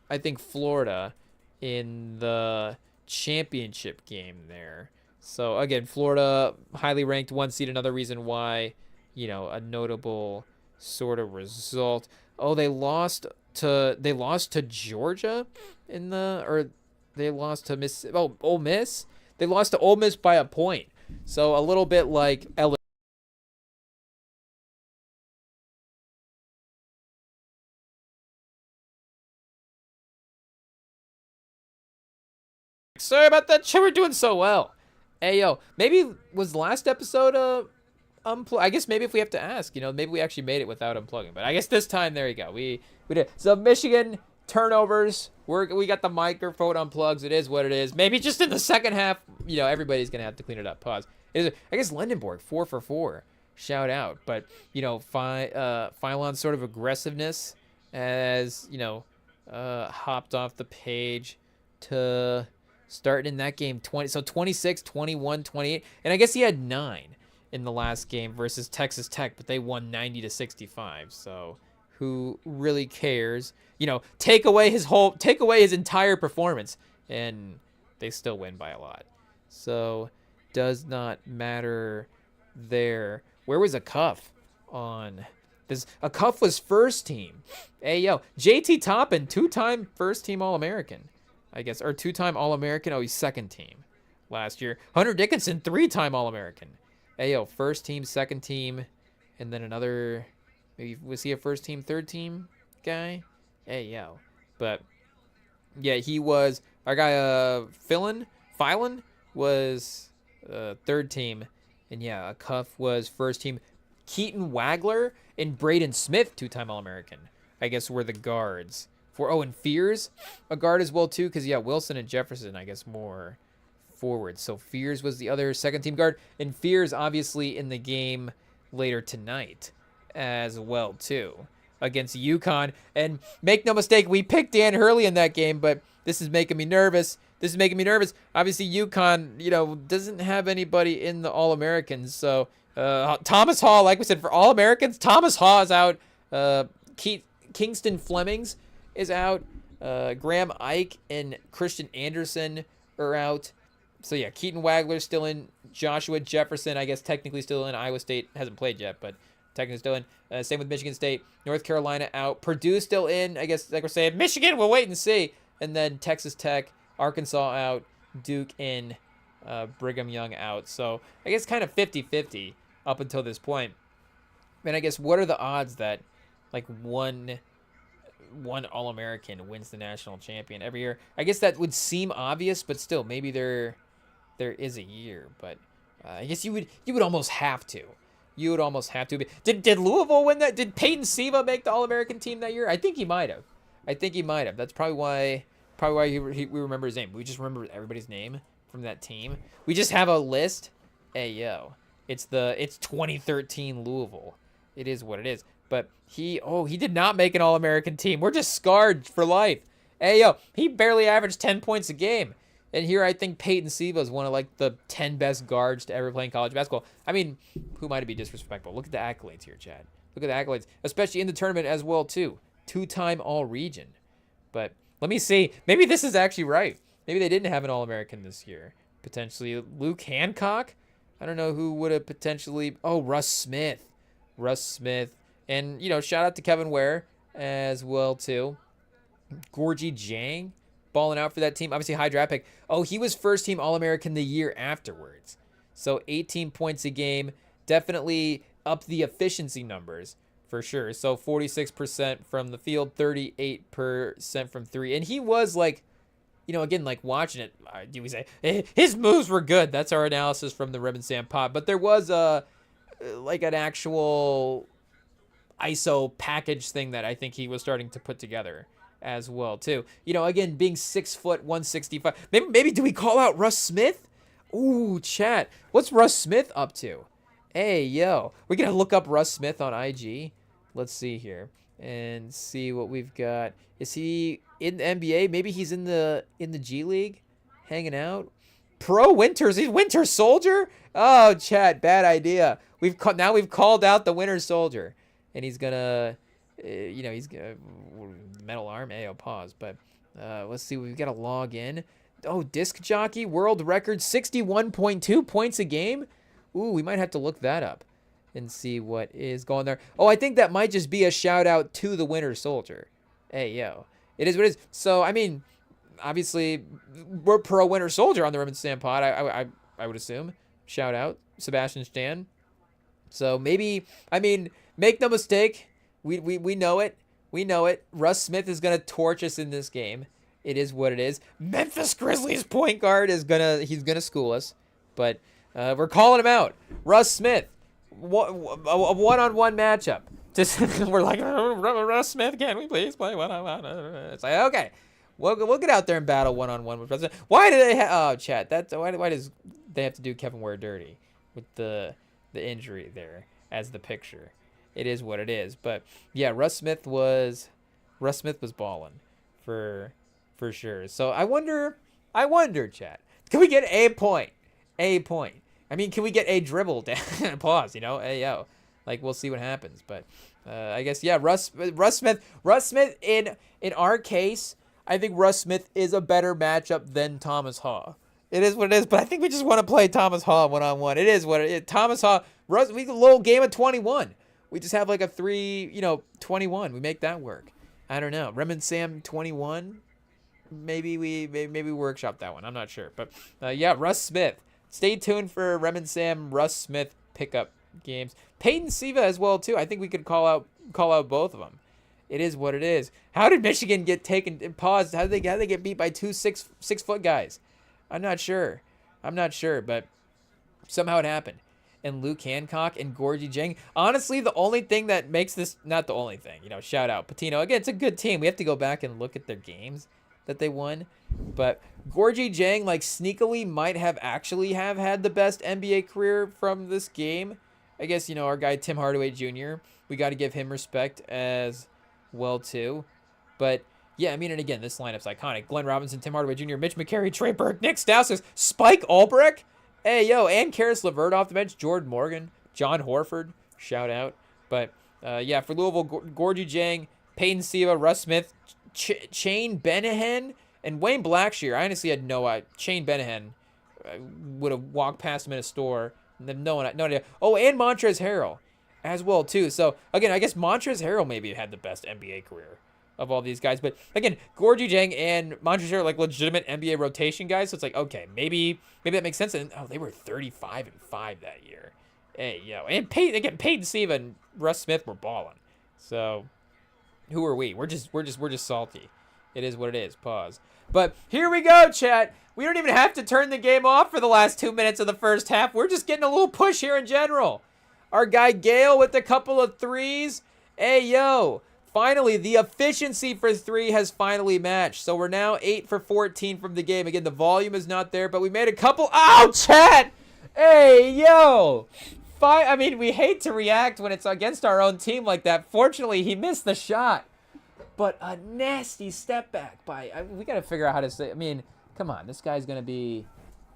I think, Florida in the championship game there. So again, Florida highly ranked, 1 seed. Another reason why, a notable sort of result. Oh, they lost to Georgia or they lost to Ole Miss. They lost to Ole Miss by a point. So a little bit like LSU. Sorry about that. We're doing so well. Hey yo, maybe was last episode I guess maybe if we have to ask, maybe we actually made it without unplugging. But I guess this time, there you go. We did. So Michigan turnovers. We got the microphone unplugs. It is what it is. Maybe just in the second half, everybody's gonna have to clean it up. Pause. I guess Lindenborg 4 for 4. Shout out. But Phylon's sort of aggressiveness as hopped off the page to start in that game 26, 21, 28, and I guess he had 9 in the last game versus Texas Tech, but they won 90-65. So who really cares? Take away his entire performance, and they still win by a lot. So does not matter there. Where was a cuff on this? A cuff was first team. Hey yo, JT Toppin, 2-time first team All-American, I guess, or 2-time All-American. Oh, he's second team last year. Hunter Dickinson, 3-time All-American. Hey yo, first team, second team, and then another. Maybe was he a first team, third team guy? Hey yo, but yeah, he was our guy. Phylon was third team, and yeah, a cuff was first team. Keaton Wagler and Braden Smith, 2-time All-American, I guess, were the guards. And Fears, a guard as well too, because Wilson and Jefferson, I guess, more forward. So Fears was the other second team guard, and Fears obviously in the game later tonight as well too against UConn. And make no mistake, we picked Dan Hurley in that game, but this is making me nervous. Obviously UConn, doesn't have anybody in the All-Americans. So Thomas Hall, like we said, for All-Americans, Thomas Hall is out. Kingston Flemings is out. Graham Ike and Christian Anderson are out. So yeah, Keaton Wagler's still in. Joshua Jefferson, I guess, technically still in. Iowa State hasn't played yet, but technically still in. Same with Michigan State. North Carolina out. Purdue still in. I guess, like we're saying, Michigan, we'll wait and see. And then Texas Tech, Arkansas out, Duke in, Brigham Young out. So I guess kind of 50-50 up until this point. And I guess what are the odds that like one All-American wins the national champion every year? I guess that would seem obvious, but still, maybe there is a year. But I guess you would almost have to. You would almost have to. Did Louisville win that? Did Peyton Siva make the All-American team that year? I think he might have. That's probably why we remember his name. We just remember everybody's name from that team. We just have a list. Hey yo, it's 2013 Louisville. It is what it is. But he did not make an All-American team. We're just scarred for life. Hey yo, he barely averaged 10 points a game. And here I think Peyton Siva is one of like the 10 best guards to ever play in college basketball. I mean, who might be disrespectful? Look at the accolades here, Chad. Look at the accolades, especially in the tournament as well too. 2-time All-Region. But let me see. Maybe this is actually right. Maybe they didn't have an All-American this year. Potentially Luke Hancock. I don't know who would have potentially. Oh, Russ Smith. And shout out to Kevin Ware as well too. Gorgie Jang balling out for that team. Obviously high draft pick. Oh, he was first team All-American the year afterwards. So 18 points a game. Definitely up the efficiency numbers for sure. So 46% from the field, 38% from three. And he was like, again, like watching it, do we say his moves were good. That's our analysis from the Rem and Sam pod. But there was like an actual ISO package thing that I think he was starting to put together as well too. Again, being 6 foot 165. Maybe do we call out Russ Smith? Ooh, chat. What's Russ Smith up to? Hey, yo. We're gonna look up Russ Smith on IG. Let's see here and see what we've got. Is he in the NBA? Maybe he's in the G League hanging out. Pro Winters. He's Winter Soldier? Oh, chat, bad idea. We've called out the Winter Soldier. And he's gonna he's gonna metal arm. Pause. But let's see. We've got to log in. Oh, disc jockey world record 61.2 points a game. Ooh, we might have to look that up and see what is going there. Oh, I think that might just be a shout out to the Winter Soldier. Hey, yo. It is what it is. So, I mean, obviously, we're pro Winter Soldier on the REMINGTOM pod, I would assume. Shout out, Sebastian Stan. So maybe, I mean, make no mistake, we know it. We know it. Russ Smith is going to torch us in this game. It is what it is. Memphis Grizzlies point guard he's gonna school us, but we're calling him out. Russ Smith, a one-on-one matchup. Just we're like, Russ Smith, can we please play one-on-one? It's like, okay, we'll get out there and battle one-on-one with Russ Smith. Why do they chat? Why does they have to do Kevin Ware dirty with the injury there as the picture? It is what it is. But yeah, Russ Smith was balling for sure. So I wonder, chat. Can we get a point? A point. I mean, can we get a dribble down? Pause, Hey, yo. Like, we'll see what happens. But I guess, yeah, Russ Smith, in our case, I think Russ Smith is a better matchup than Thomas Haw. It is what it is, but I think we just want to play Thomas Haw one-on-one. It is what it is. Thomas Haw, Russ, we a little game of 21. We just have like a 21. We make that work. I don't know. REMINGTOM 21. Maybe we workshop that one. I'm not sure. But yeah, Russ Smith. Stay tuned for REMINGTOM Russ Smith pickup games. Peyton Siva as well too. I think we could call out both of them. It is what it is. How did Michigan get taken and paused? How did they get beat by two 6-foot guys? I'm not sure, but somehow it happened. And Luke Hancock and Gorgie Jang. Honestly, the only thing that makes this, not the only thing, shout out Patino. Again, it's a good team. We have to go back and look at their games that they won. But Gorgie Jang, like, sneakily might have had the best NBA career from this game. I guess, our guy Tim Hardaway Jr., we got to give him respect as well, too. But, yeah, I mean, and again, this lineup's iconic. Glenn Robinson, Tim Hardaway Jr., Mitch McCary, Trey Burke, Nick Stauskas, Spike Ulbrich. Hey, yo, and Karis LeVert off the bench. Jordan Morgan, John Horford, shout out. But, yeah, for Louisville, Gorgie Jang, Peyton Siva, Russ Smith, Shane Benahan, and Wayne Blackshear. I honestly had no idea. Shane Benahan would have walked past him in a store. No idea. Oh, and Montrezl Harrell as well, too. So, again, I guess Montrezl Harrell maybe had the best NBA career of all these guys. But, again, Gorgie Jang and Montrezl Harrell, like, legitimate NBA rotation guys. So, it's like, okay, maybe that makes sense. And, they were 35-5 that year. Hey, yo. And, Peyton Siva and Russ Smith were balling. So, who are we? We're just salty. It is what it is. Pause. But here we go, chat. We don't even have to turn the game off for the last 2 minutes of the first half. We're just getting a little push here in general. Our guy Gale with a couple of threes. Hey, yo. Finally, the efficiency for three has finally matched. So we're now 8 for 14 from the game. Again, the volume is not there, but we made a couple. Oh, chat. Hey, yo. I mean, we hate to react when it's against our own team like that. Fortunately, he missed the shot. But a nasty step back we got to figure out how to say. I mean, come on, this guy's gonna be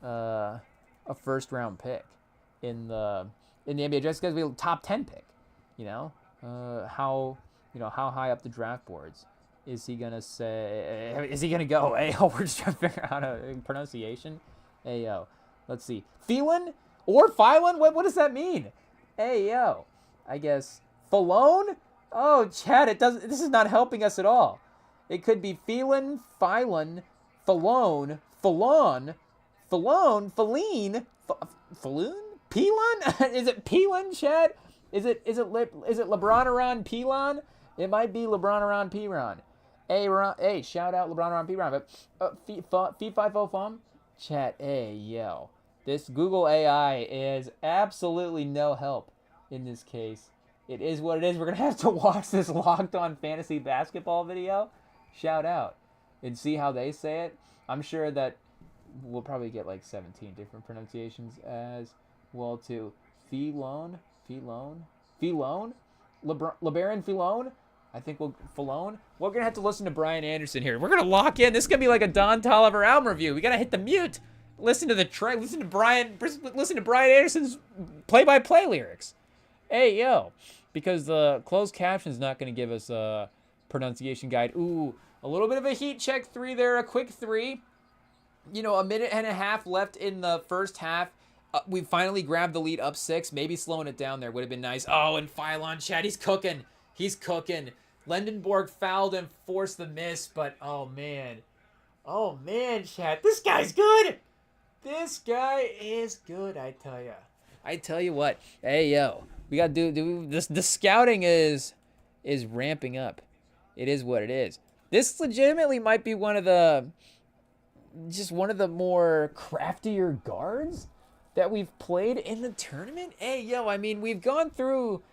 a first-round pick in the NBA draft. This guy's gonna be a top 10 pick. How high up the draft boards is he gonna say? Is he gonna go? Hey, we're just trying to figure out a pronunciation. Hey, yo, let's see, Phelan or Phylon? What does that mean? Hey, yo, I guess Falone. Oh, Chad, this is not helping us at all. It could be Phelan, Phylon, Falone, Falon, Feline, Falloon, Pelon? Is it Pelon, Chad? Is it LeBron around Pelon? It might be LeBron around Piron. Hey, shout out LeBron around Piron. But Fee-Fi-Fo-Fum? Chat, hey, yo. This Google AI is absolutely no help in this case. It is what it is. We're going to have to watch this Locked On Fantasy Basketball video. Shout out. And see how they say it. I'm sure that we'll probably get like 17 different pronunciations as well too. LeBaron Filone. I think Filone. We're going to have to listen to Brian Anderson here. We're going to lock in. This is going to be like a Don Toliver album review. We got to hit the mute. Listen to Brian Anderson's play-by-play lyrics. Hey, yo. Because the closed caption is not going to give us a pronunciation guide. Ooh, a little bit of a heat check three there, a quick three. a minute and a half left in the first half. We finally grabbed the lead up 6. Maybe slowing it down there would have been nice. Oh, and Phylon, Chad, he's cooking. He's cooking. Lendenborg fouled and forced the miss, but oh man. Oh man, Chad, this guy's good. This guy is good, I tell ya. I tell you what. Hey, yo. We got to do this. The scouting is ramping up. It is what it is. This legitimately might be one of the more craftier guards that we've played in the tournament. Hey, yo, I mean, we've gone through,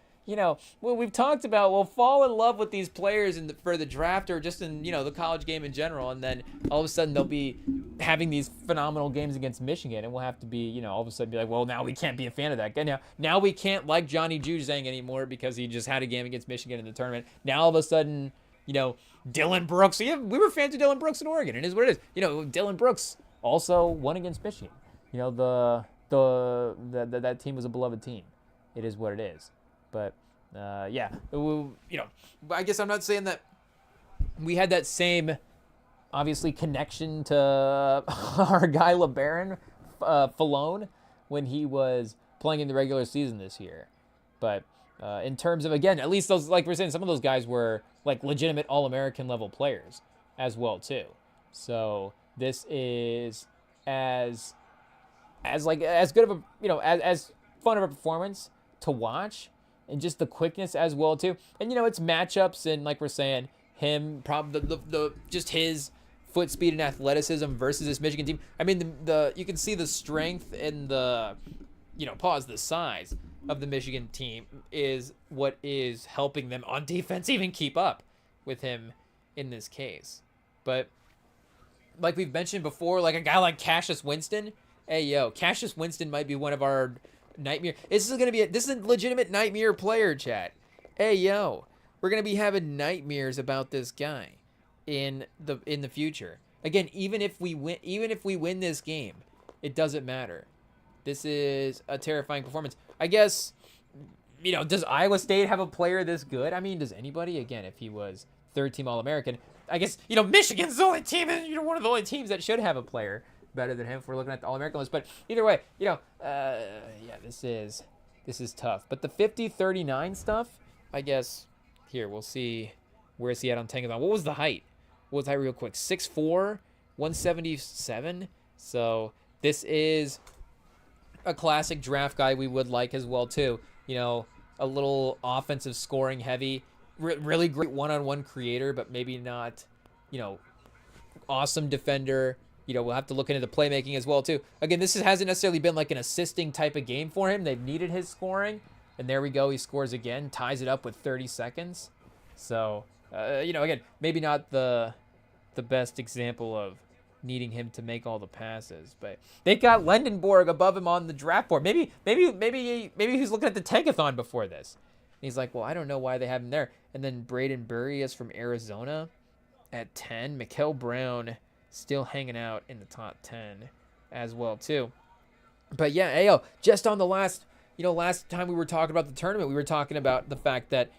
we've talked about, we'll fall in love with these players for the draft or just in, the college game in general, and then all of a sudden they'll be having these phenomenal games against Michigan, and we'll have to be, all of a sudden be like, well, now we can't be a fan of that guy. Now we can't Johnny Juzang anymore because he just had a game against Michigan in the tournament. Now all of a sudden, Dylan Brooks. Yeah, we were fans of Dylan Brooks in Oregon. It is what it is. Dylan Brooks also won against Michigan. That team was a beloved team. It is what it is. But yeah, I guess I'm not saying that we had that same, obviously, connection to our guy LeBaron Falone when he was playing in the regular season this year. But in terms of, again, at least those, like we're saying, some of those guys were like legitimate All-American level players as well too. So this is as good of a, as fun of a performance to watch, and just the quickness as well too. And it's matchups, and like we're saying, him probably the just his foot speed and athleticism versus this Michigan team. I mean, the you can see the strength and the the size of the Michigan team is what is helping them on defense even keep up with him in this case. But like we've mentioned before, like a guy like Cassius Winston, hey yo, Cassius Winston might be one of our nightmare. This is a legitimate nightmare player, chat. Hey yo, we're gonna be having nightmares about this guy in the future. Again, even if we win this game, it doesn't matter. This is a terrifying performance. I guess, does Iowa State have a player this good? I mean, does anybody? Again, if he was third-team All-American, I guess, Michigan's the only team, and one of the only teams that should have a player better than him if we're looking at the All-American list. But either way, yeah, this is tough. But the 50-39 stuff, I guess, here, we'll see, where is he at on Tankathon? What was the height? What was the height real quick? 6'4", 177. So this is a classic draft guy we would like as well too. A little offensive scoring heavy, really great one-on-one creator, but maybe not, awesome defender. We'll have to look into the playmaking as well too. Again, this hasn't necessarily been like an assisting type of game for him. They've needed his scoring, and there we go. He scores again, ties it up with 30 seconds. So, again, maybe not the best example of needing him to make all the passes, but they got Lendenborg above him on the draft board. Maybe he's looking at the Tankathon before this. And he's like, well, I don't know why they have him there. And then Braden Burry is from Arizona at 10. Mikkel Brown still hanging out in the top 10 as well too. But yeah, Ayo, just on the last time we were talking about the tournament, we were talking about the fact that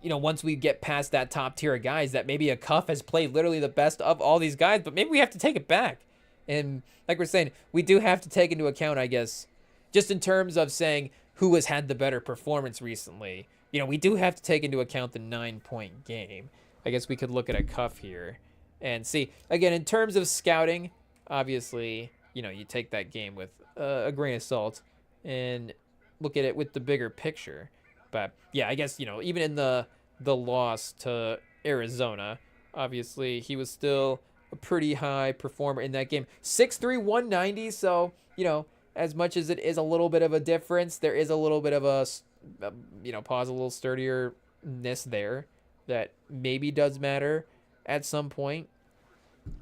once we get past that top tier of guys, that maybe a Cuff has played literally the best of all these guys, but maybe we have to take it back. And like we're saying, we do have to take into account, I guess, just in terms of saying who has had the better performance recently, we do have to take into account the 9-point game. I guess we could look at a Cuff here and see. Again, in terms of scouting, obviously, you take that game with a grain of salt and look at it with the bigger picture. But yeah, I guess, even in the loss to Arizona, obviously he was still a pretty high performer in that game. 6'3", 190. So, as much as it is a little bit of a difference, there is a little bit of a pause, a little sturdiness there that maybe does matter at some point.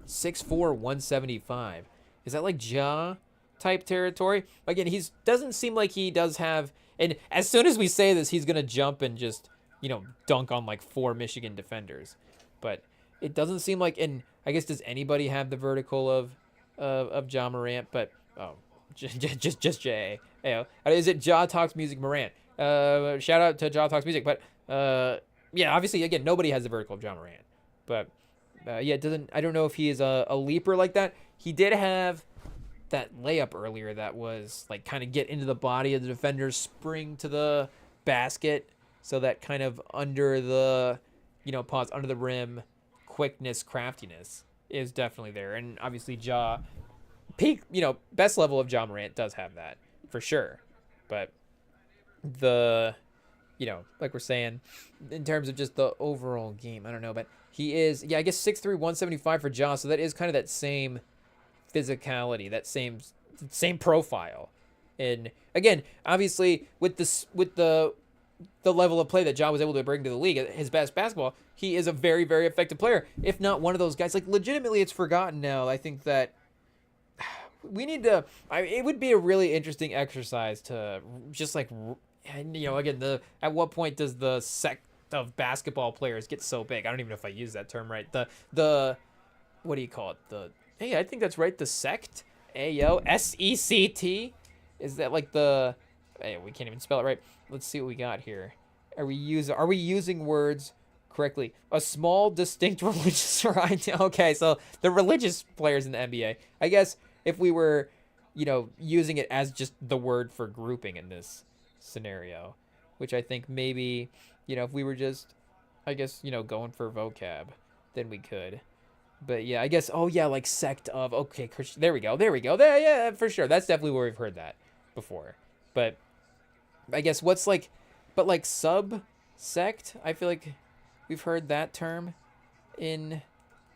6'4", 175. Is that like Ja type territory? Again, doesn't seem like he does have. And as soon as we say this, he's going to jump and just, dunk on like 4 Michigan defenders. But it doesn't seem like, and I guess, does anybody have the vertical of Ja Morant? But, just J. Is it Ja Talks Music Morant? Shout out to Ja Talks Music. But, yeah, obviously, again, nobody has the vertical of Ja Morant. But, yeah, I don't know if he is a leaper like that. he did have that layup earlier that was like kind of get into the body of the defender, spring to the basket. So that kind of under the, pause, under the rim, quickness, craftiness is definitely there. And obviously peak, best level of Ja Morant does have that for sure. But like we're saying, in terms of just the overall game, I don't know, but he is, I guess 6'3", 175 for Ja, so that is kind of that same physicality, that same profile. And again, obviously with the level of play that Ja was able to bring to the league, his best basketball, he is a very, very effective player, if not one of those guys. Like, legitimately, it's forgotten now. I think that we need to, it would be a really interesting exercise to just like, again, at what point does the sect of basketball players get so big? I don't even know if I use that term right. The what do you call it? Hey, I think that's right. The sect, SECT, is that like hey, we can't even spell it right. Let's see what we got here. Are we using words correctly? A small, distinct religious variety. Okay, so the religious players in the NBA. I guess if we were, using it as just the word for grouping in this scenario, which I think maybe, if we were just, I guess, going for vocab, then we could. But yeah, I guess, like sect of, okay, Christian, there we go. There, yeah, for sure. That's definitely where we've heard that before. But I guess sub-sect, I feel like we've heard that term in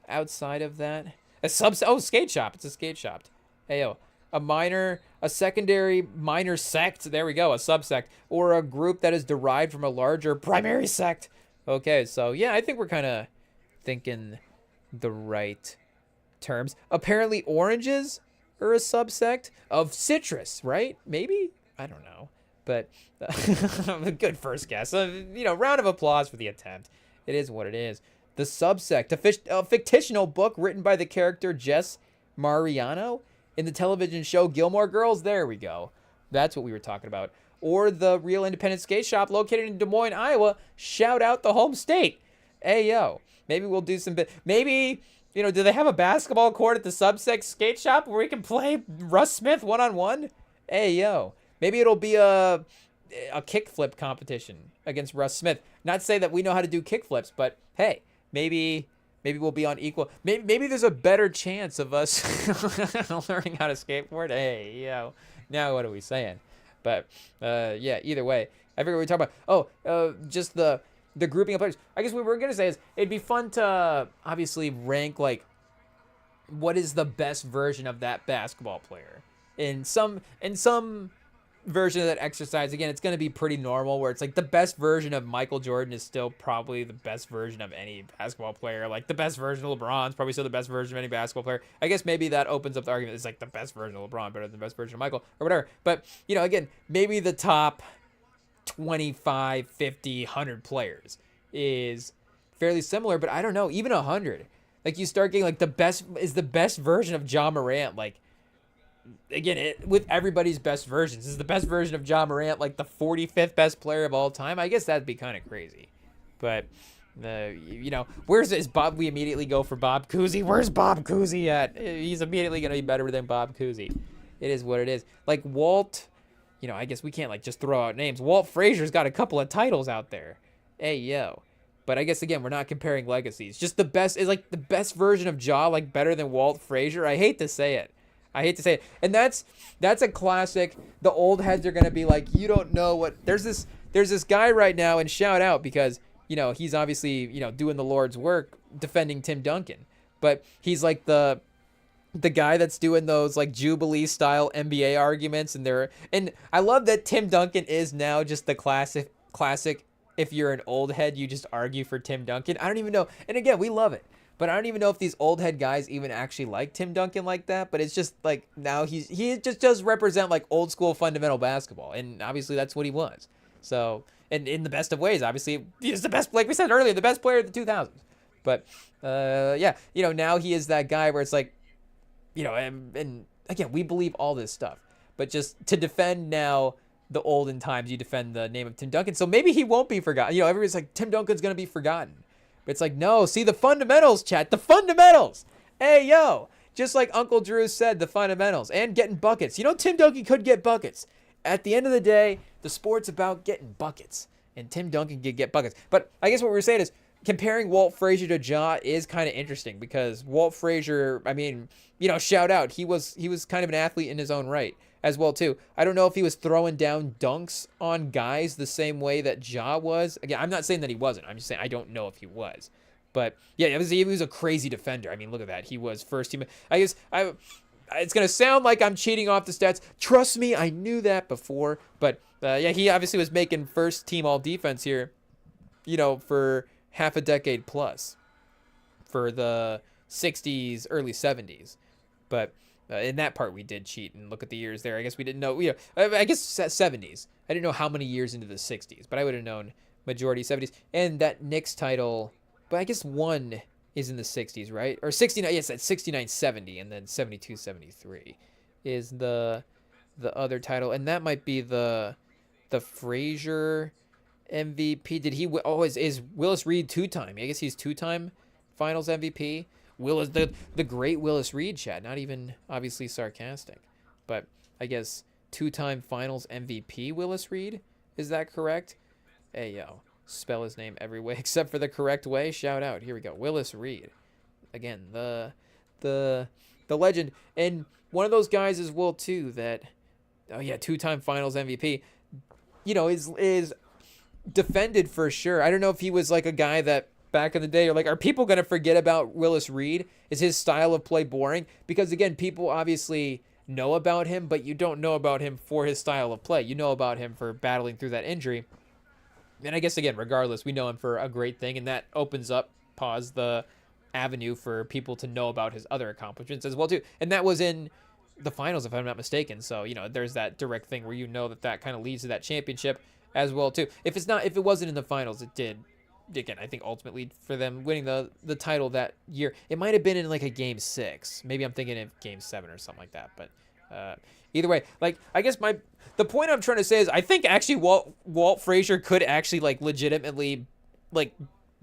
outside of that. Skate shop. It's a skate shop. A secondary minor sect. There we go. A subsect or a group that is derived from a larger primary sect. Okay, so yeah, I think we're kind of thinking the right terms. Apparently, oranges are a subsect of citrus, right? Maybe? I don't know. But a good first guess. Round of applause for the attempt. It is what it is. The subsect, a fictional book written by the character Jess Mariano in the television show Gilmore Girls. There we go. That's what we were talking about. Or the real independent skate shop located in Des Moines, Iowa. Shout out the home state. Hey, yo. Maybe we'll do some maybe, do they have a basketball court at the subsect skate shop where we can play Russ Smith one-on-one? Hey, yo. Maybe it'll be a kickflip competition against Russ Smith. Not to say that we know how to do kickflips, but hey, maybe we'll be on equal. Maybe there's a better chance of us learning how to skateboard. Hey, yo. Now what are we saying? But yeah, either way, I figure we talk about just the grouping of players. I guess what we're gonna say is it'd be fun to obviously rank like what is the best version of that basketball player in some version of that exercise. Again, it's going to be pretty normal where it's like the best version of Michael Jordan is still probably the best version of any basketball player. Like the best version of LeBron is probably still the best version of any basketball player. I guess maybe that opens up the argument. It's like the best version of LeBron better than the best version of Michael or whatever. But, again, maybe the top 25, 50, 100 players is fairly similar, but I don't know, even 100. Like you start getting like the best version of Ja Morant, like, again, with everybody's best versions. Is the best version of Ja Morant like the 45th best player of all time? I guess that'd be kind of crazy. But, where's Bob? We immediately go for Bob Cousy. Where's Bob Cousy at? He's immediately going to be better than Bob Cousy. It is what it is. Like Walt, I guess we can't like just throw out names. Walt Frazier's got a couple of titles out there. Hey, yo. But I guess, again, we're not comparing legacies. Just the best is like the best version of Ja, like better than Walt Frazier. I hate to say it. And that's a classic. The old heads are going to be like, you don't know what, there's this guy right now, and shout out because, he's obviously, doing the Lord's work defending Tim Duncan, but he's like the guy that's doing those like Jubilee style NBA arguments. And I love that Tim Duncan is now just the classic. If you're an old head, you just argue for Tim Duncan. I don't even know. And again, we love it. But I don't even know if these old head guys even actually like Tim Duncan like that. But it's just like now he just does represent like old school fundamental basketball. And obviously that's what he was. So, and in the best of ways, obviously he's the best, like we said earlier, the best player of the 2000s. But yeah, now he is that guy where it's like, and again, we believe all this stuff. But just to defend now the olden times, you defend the name of Tim Duncan. So maybe he won't be forgotten. Everybody's like, Tim Duncan's going to be forgotten. But it's like, no, see the fundamentals, chat. The fundamentals. Hey, yo. just like Uncle Drew said, the fundamentals and getting buckets. Tim Duncan could get buckets. At the end of the day, the sport's about getting buckets, and Tim Duncan could get buckets. But I guess what we were saying is comparing Walt Frazier to Ja is kind of interesting because Walt Frazier, I mean, shout out, he was kind of an athlete in his own right as well too. I don't know if he was throwing down dunks on guys the same way that Ja was. Again, I'm not saying that he wasn't. I'm just saying I don't know if he was. But yeah, he was a crazy defender. I mean, look at that. He was first team. I guess it's going to sound like I'm cheating off the stats. Trust me, I knew that before. But yeah, he obviously was making first team all defense here, for half a decade plus for the 60s, early 70s. But in that part, we did cheat and look at the years there. I guess we didn't know. I guess 70s. I didn't know how many years into the 60s, but I would have known majority 70s. And that Knicks title, but I guess one is in the 60s, right? Or 69. Yes, that's 69-70, and then 72-73 is the other title, and that might be the Frazier MVP. Did he? Oh, is Willis Reed two-time? I guess he's two-time Finals MVP. Willis, the great Willis Reed, chat. Not even obviously sarcastic, but I guess two-time Finals MVP Willis Reed. Is that correct? Hey yo, spell his name every way except for the correct way. Shout out. Here we go. Willis Reed. Again, the legend, and one of those guys as well too that, oh yeah, two-time Finals MVP. Is defended for sure. I don't know if he was like a guy that back in the day, or like, are people going to forget about Willis Reed? Is his style of play boring? Because again, people obviously know about him, but you don't know about him for his style of play. You know about him for battling through that injury. And I guess again, regardless, we know him for a great thing, and that opens up, the avenue for people to know about his other accomplishments as well too. And that was in the finals, if I'm not mistaken. So there's that direct thing where that kind of leads to that championship as well too. If it wasn't in the finals, it did. Again, I think ultimately for them winning the title that year, it might have been in like a game 6. Maybe I'm thinking of game 7 or something like that. But either way, like, I guess the point I'm trying to say is I think actually Walt Frazier could actually like legitimately like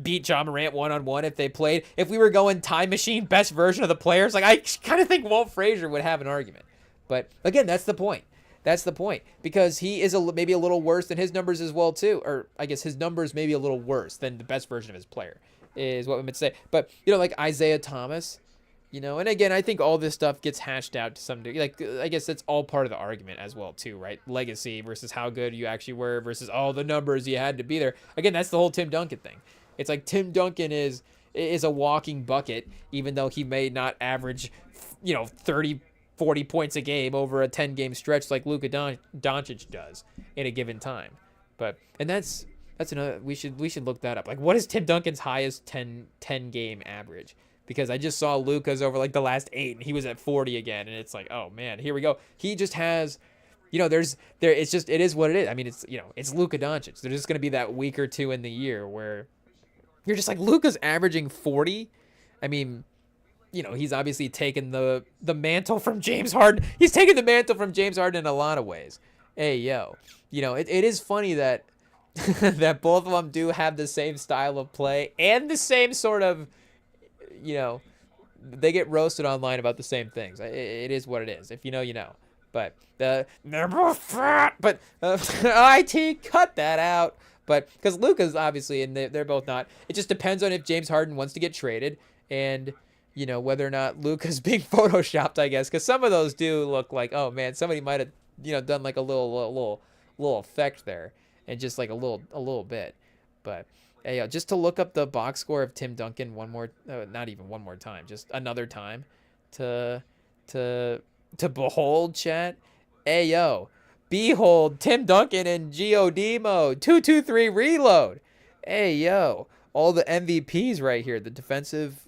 beat John Morant one-on-one if they played. If we were going time machine best version of the players, like I kind of think Walt Frazier would have an argument. But again, that's the point. That's the point, because he is maybe a little worse than his numbers as well too, or I guess his numbers may be a little worse than the best version of his player is what we would say. But like Isaiah Thomas, and again, I think all this stuff gets hashed out to some degree. Like, I guess that's all part of the argument as well too, right? Legacy versus how good you actually were versus all the numbers you had to be there. Again, that's the whole Tim Duncan thing. It's like Tim Duncan is a walking bucket, even though he may not average 30 40 points a game over a 10-game stretch like Luka Doncic does in a given time. And that's another, we should look that up. Like, what is Tim Duncan's highest 10 game average? Because I just saw Luka's over like the last 8 and he was at 40 again, and it's like, oh man, here we go. He just has, it is what it is. I mean, it's Luka Doncic. There's just going to be that week or two in the year where you're just like, Luka's averaging 40. I mean, he's obviously taken the mantle from James Harden. He's taken the mantle from James Harden in a lot of ways. Hey, yo. It is funny that that both of them do have the same style of play and the same sort of, they get roasted online about the same things. It is what it is. If you know, you know. But they're both fat. But IT, cut that out. But because Luka's obviously, and they're both not. It just depends on if James Harden wants to get traded and whether or not Luka's being photoshopped, I guess, because some of those do look like, oh man, somebody might have done like a little effect there, and just like a little bit. But hey, just to look up the box score of Tim Duncan not even one more time, just another time to behold, chat. Hey yo, behold Tim Duncan in God mode, 223 reload. Hey yo, all the MVPs right here, the defensive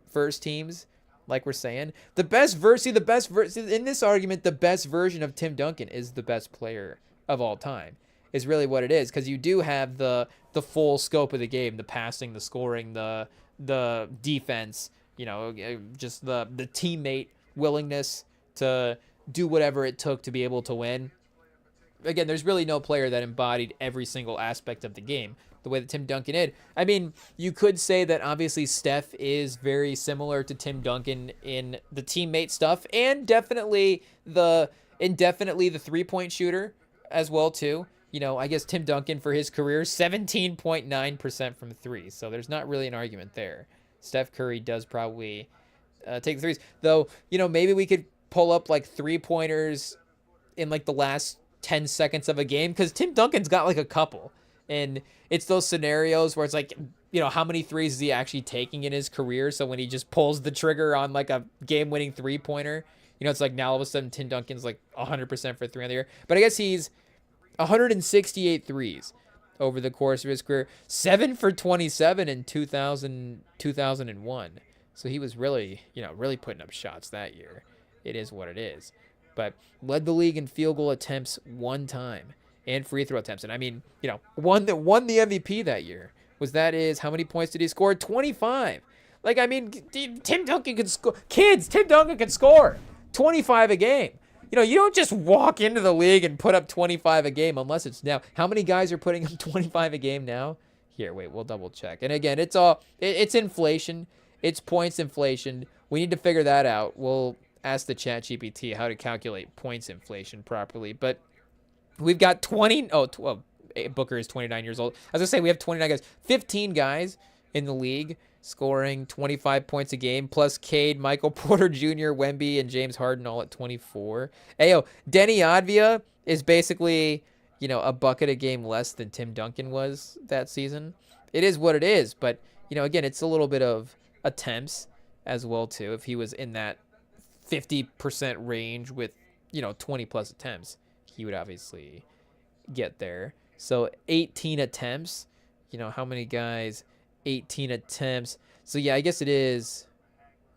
first teams, like we're saying. In this argument, the best version of Tim Duncan is the best player of all time, is really what it is, because you do have the full scope of the game, the passing, the scoring, the defense, just the teammate willingness to do whatever it took to be able to win. again, there's really no player that embodied every single aspect of the game the way that Tim Duncan did. I mean, you could say that obviously Steph is very similar to Tim Duncan in the teammate stuff, and definitely the 3-point shooter as well too. You know, I guess Tim Duncan for his career, 17.9% from three. So there's not really an argument there. Steph Curry does probably take the threes, though. You know, maybe we could pull up like 3-pointers in like the last 10 seconds of a game, because Tim Duncan's got like a couple. And it's those scenarios where it's like, you know, how many threes is he actually taking in his career? So when he just pulls the trigger on like a game-winning 3-pointer, you know, it's like now all of a sudden Tim Duncan's like 100% for 3 on the year. But I guess he's 168 threes over the course of his career, 7 for 27 in 2001. So he was really, you know, really putting up shots that year. It is what it is. But led the league in field goal attempts 1 time. And free throw attempts. And I mean, you know, won the MVP that year. How many points did he score? 25. Like, I mean, Tim Duncan could score. Kids, Tim Duncan could score 25 a game. You know, you don't just walk into the league and put up 25 a game unless it's now. How many guys are putting up 25 a game now? Here, wait, we'll double check. And again, it's inflation. It's points inflation. We need to figure that out. We'll ask the ChatGPT how to calculate points inflation properly. But we've got Booker is 29 years old. I was going to say we have 29 guys. 15 guys in the league scoring 25 points a game, plus Cade, Michael Porter Jr., Wemby, and James Harden all at 24. Ayo, Denny Advia is basically, you know, a bucket a game less than Tim Duncan was that season. It is what it is, but, you know, again, it's a little bit of attempts as well, too. If he was in that 50% range with, you know, 20-plus attempts, he would obviously get there. So 18 attempts. You know, how many guys? 18 attempts. So, yeah, I guess it is.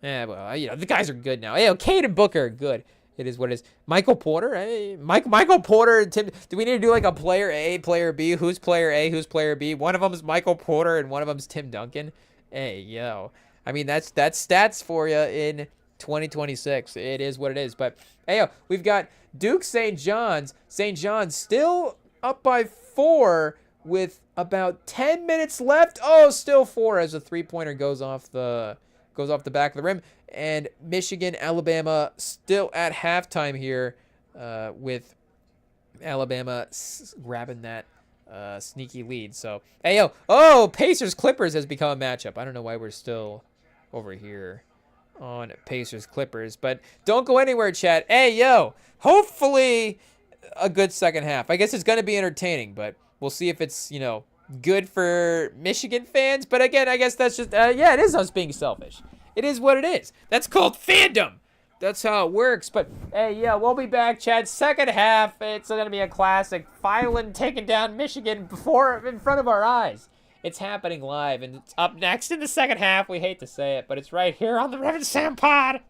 Well, you know, the guys are good now. Hey, Cade and Booker are good. It is what it is. Michael Porter. Hey, Michael Porter and Tim. Do we need to do like a player A, player B? Who's player A? Who's player B? One of them is Michael Porter and one of them is Tim Duncan. Hey, yo. I mean, that's stats for you in 2026. It is what it is. But, hey, we've got Duke St. John's. St. John's still up by 4 with about 10 minutes left. Oh, still 4 as a 3-pointer goes off the back of the rim. And Michigan, Alabama still at halftime here with Alabama grabbing that sneaky lead. So, hey, Pacers Clippers has become a matchup. I don't know why we're still over here on Pacers Clippers, but don't go anywhere, chat. Hey, hopefully a good second half. I guess it's going to be entertaining, but we'll see if it's, you know, good for Michigan fans. But again, I guess that's just, it is us being selfish. It is what it is. That's called fandom. That's how it works. But, hey, we'll be back, Chad. Second half, it's going to be a classic. Filing taking down Michigan in front of our eyes. It's happening live, and it's up next in the second half. We hate to say it, but it's right here on the REMINGTOM Pod.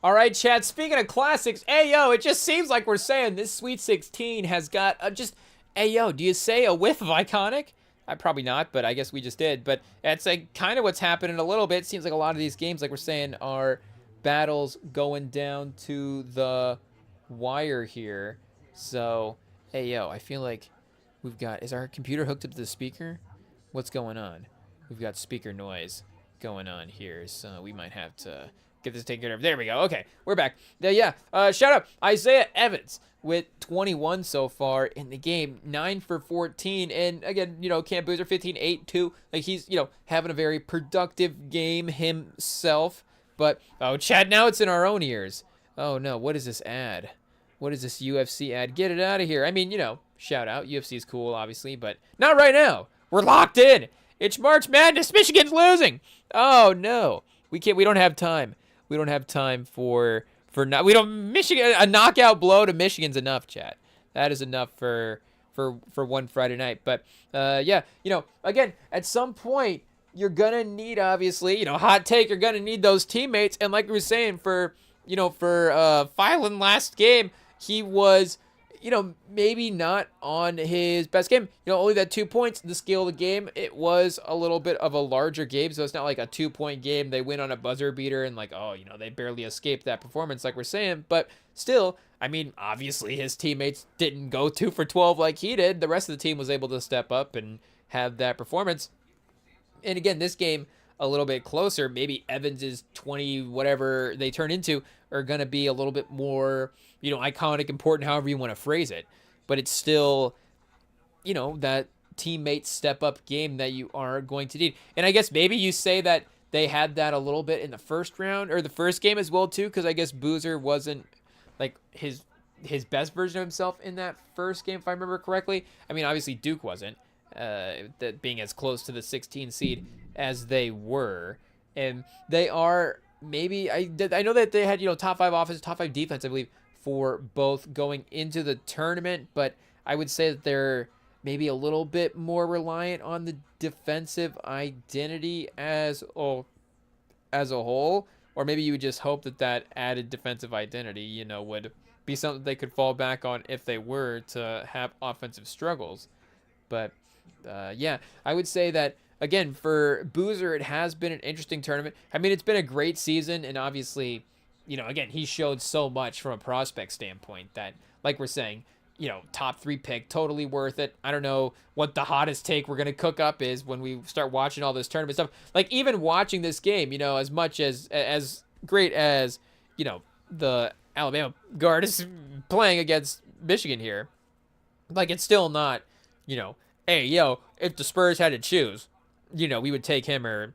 All right, Chad, speaking of classics, hey, yo, it just seems like we're saying this Sweet 16 has got just, hey, yo, do you say a whiff of iconic? Probably not, but I guess we just did. But that's like kind of what's happening a little bit. It seems like a lot of these games, like we're saying, are battles going down to the wire here. So, hey, yo, I feel like we've got, is our computer hooked up to the speaker? What's going on? We've got speaker noise going on here, so we might have to get this taken care of. There we go. Okay, we're back. Yeah, shout out Isaiah Evans with 21 so far in the game, 9 for 14. And again, you know, Cam Boozer 15, 8, 2. Like he's, you know, having a very productive game himself. But, oh, Chad, now it's in our own ears. Oh, no, what is this ad? What is this UFC ad? Get it out of here. I mean, you know, shout out. UFC is cool, obviously, but not right now. We're locked in. It's March Madness. Michigan's losing. Oh, no. We don't have time. We don't have time for Michigan. A knockout blow to Michigan's enough, chat. That is enough for one Friday night. But yeah, you know, again, at some point you're gonna need, obviously, you know, hot take, you're gonna need those teammates. And like we were saying, for Phylan last game, he was, you know, maybe not on his best game. You know, only that 2 points in the scale of the game. It was a little bit of a larger game, so it's not like a 2-point game. They win on a buzzer beater and like, oh, you know, they barely escaped that performance like we're saying. But still, I mean, obviously his teammates didn't go 2 for 12 like he did. The rest of the team was able to step up and have that performance. And again, this game a little bit closer. Maybe Evans's 20, whatever they turn into, are going to be a little bit more, you know, iconic, important, however you want to phrase it. But it's still, you know, that teammate step-up game that you are going to need. And I guess maybe you say that they had that a little bit in the first round, or the first game as well, too, because I guess Boozer wasn't, like, his best version of himself in that first game, if I remember correctly. I mean, obviously Duke wasn't, that being as close to the 16 seed as they were. And they are maybe, I know that they had, you know, top 5 offense, top 5 defense, I believe, for both going into the tournament, but I would say that they're maybe a little bit more reliant on the defensive identity as a whole, or maybe you would just hope that that added defensive identity, you know, would be something they could fall back on if they were to have offensive struggles. But yeah, I would say that, again, for Boozer, it has been an interesting tournament. I mean, it's been a great season, and obviously, you know, again, he showed so much from a prospect standpoint that, like we're saying, you know, top 3 pick, totally worth it. I don't know what the hottest take we're going to cook up is when we start watching all this tournament stuff. Like, even watching this game, you know, as much as great as, you know, the Alabama guard is playing against Michigan here, like, it's still not, you know, hey, yo, if the Spurs had to choose, you know, we would take him or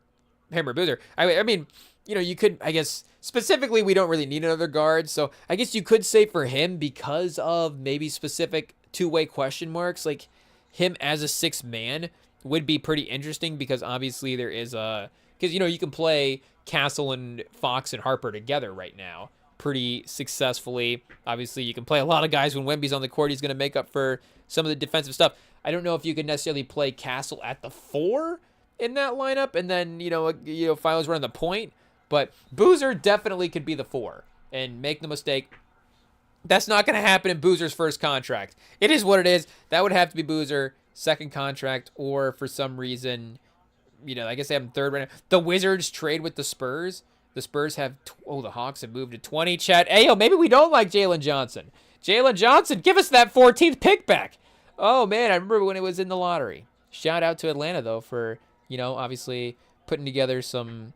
Boozer. I mean, you know, you could, I guess, specifically, we don't really need another guard. So I guess you could say for him, because of maybe specific two-way question marks, like him as a 6th man would be pretty interesting, because obviously there is because, you know, you can play Castle and Fox and Harper together right now pretty successfully. Obviously, you can play a lot of guys when Wemby's on the court. He's going to make up for some of the defensive stuff. I don't know if you could necessarily play Castle at the 4 in that lineup, and then, you know, Philo's running the point. But Boozer definitely could be the 4. And make no mistake, that's not going to happen in Boozer's first contract. It is what it is. That would have to be Boozer, second contract, or for some reason, you know, I guess they have him 3rd right now. The Wizards trade with the Spurs. The Spurs have, the Hawks have moved to 20. Chat, hey, yo, maybe we don't like Jalen Johnson. Jalen Johnson, give us that 14th pick back. Oh, man, I remember when it was in the lottery. Shout out to Atlanta, though, for, you know, obviously putting together some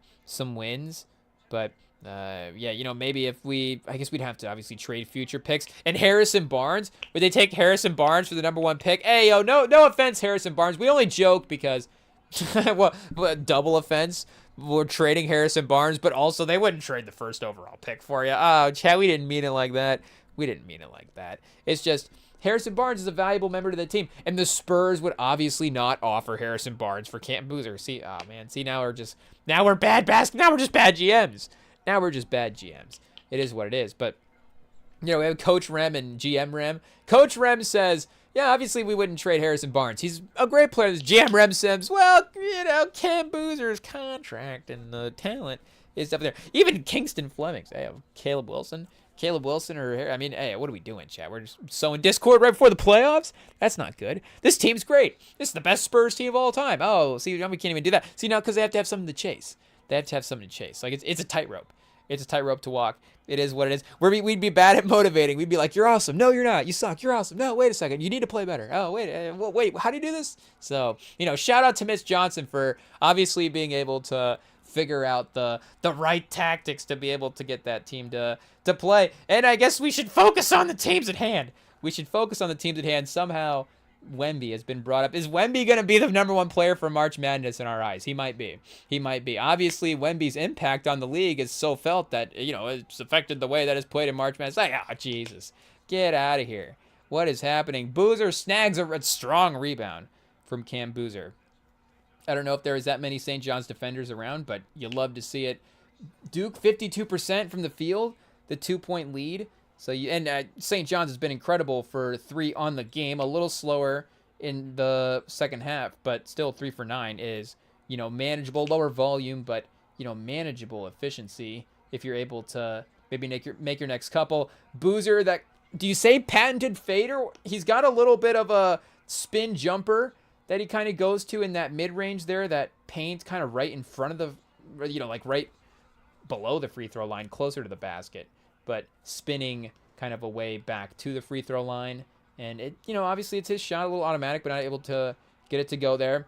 wins. But yeah, you know, maybe I guess we'd have to obviously trade future picks. And Harrison Barnes, would they take Harrison Barnes for the number 1 pick? Hey, yo, no offense, Harrison Barnes. We only joke because, well, double offense, we're trading Harrison Barnes, but also they wouldn't trade the 1st overall pick for you. Oh, Chad, we didn't mean it like that. It's just, Harrison Barnes is a valuable member to the team, and the Spurs would obviously not offer Harrison Barnes for Cam Boozer. See, oh man, now we're just bad GMs. It is what it is. But, you know, we have Coach Rem and GM Rem. Coach Rem says Yeah, obviously we wouldn't trade Harrison Barnes. He's a great player. This GM Rem Sims, well, Cam Boozer's contract and the talent is up there. Even Kingston Flemings. Hey, Caleb Wilson. Hey, what are we doing, Chad? We're just sowing discord right before the playoffs? That's not good. This team's great. This is the best Spurs team of all time. Oh, see, we can't even do that. See, now, because they have to have something to chase. Like, it's a tightrope. It's a tightrope to walk. It is what it is. We'd be bad at motivating. We'd be like, you're awesome. No, you're not. You suck. You're awesome. No, wait a second. You need to play better. Oh, wait. How do you do this? So, shout out to Miss Johnson for obvious't being able to figure out the right tactics to be able to get that team to play. And I guess we should focus on the teams at hand. Somehow Wemby has been brought up. Is Wemby going to be the number one player for March Madness in our eyes? He might be. Obviously, Wemby's impact on the league is so felt that, it's affected the way that it's played in March Madness. Like, Jesus. Get out of here. What is happening? Boozer snags a strong rebound from Cam Boozer. I don't know if there is that many St. John's defenders around, but you love to see it. Duke, 52% from the field, the 2-point lead. So St. John's has been incredible for 3 on the game. A little slower in the second half, but still 3 for 9 is, manageable. Lower volume, but, manageable efficiency if you're able to maybe make your next couple. Boozer, do you say patented fader? He's got a little bit of a spin jumper that he kind of goes to in that mid-range there, that paint kind of right in front of the, like right below the free throw line, closer to the basket, but spinning kind of away back to the free throw line. And it, obviously it's his shot, a little automatic, but not able to get it to go there.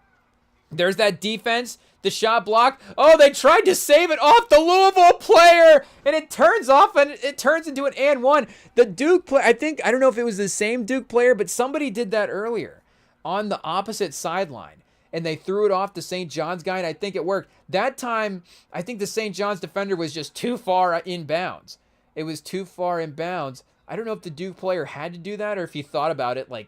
There's that defense, the shot block. Oh, they tried to save it off the Louisville player, and it turns off, and it turns into an and one. The Duke player, I don't know if it was the same Duke player, but somebody did that earlier on the opposite sideline, and they threw it off the St. John's guy, and I think it worked. That time, I think the St. John's defender was just too far inbounds. It was too far inbounds. I don't know if the Duke player had to do that or if he thought about it like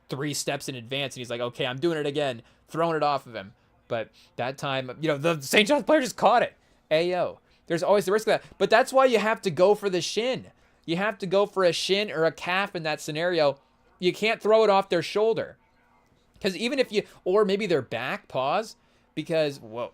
3 steps in advance, and he's like, okay, I'm doing it again, throwing it off of him. But that time, the St. John's player just caught it. Ayo. There's always the risk of that. But that's why you have to go for the shin. You have to go for a shin or a calf in that scenario. You can't throw it off their shoulder. Because even if or maybe their back, pause, because, whoa.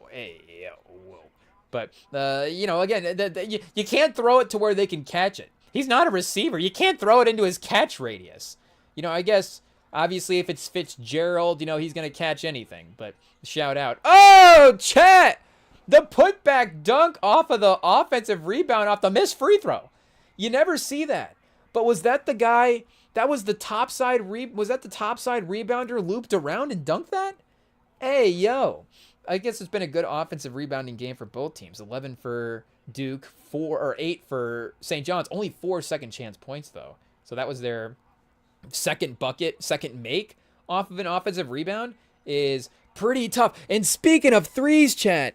But, again, you can't throw it to where they can catch it. He's not a receiver. You can't throw it into his catch radius. I guess, obviously, if it's Fitzgerald, he's going to catch anything. But shout out. Oh, chat! The putback dunk off of the offensive rebound off the missed free throw. You never see that. But was that the guy... That was the topside was that the topside rebounder looped around and dunked that? Hey, yo. I guess it's been a good offensive rebounding game for both teams. 11 for Duke, 8 for St. John's. Only 4 second chance points, though. So that was their second make off of an offensive rebound. Is pretty tough. And speaking of threes, chat.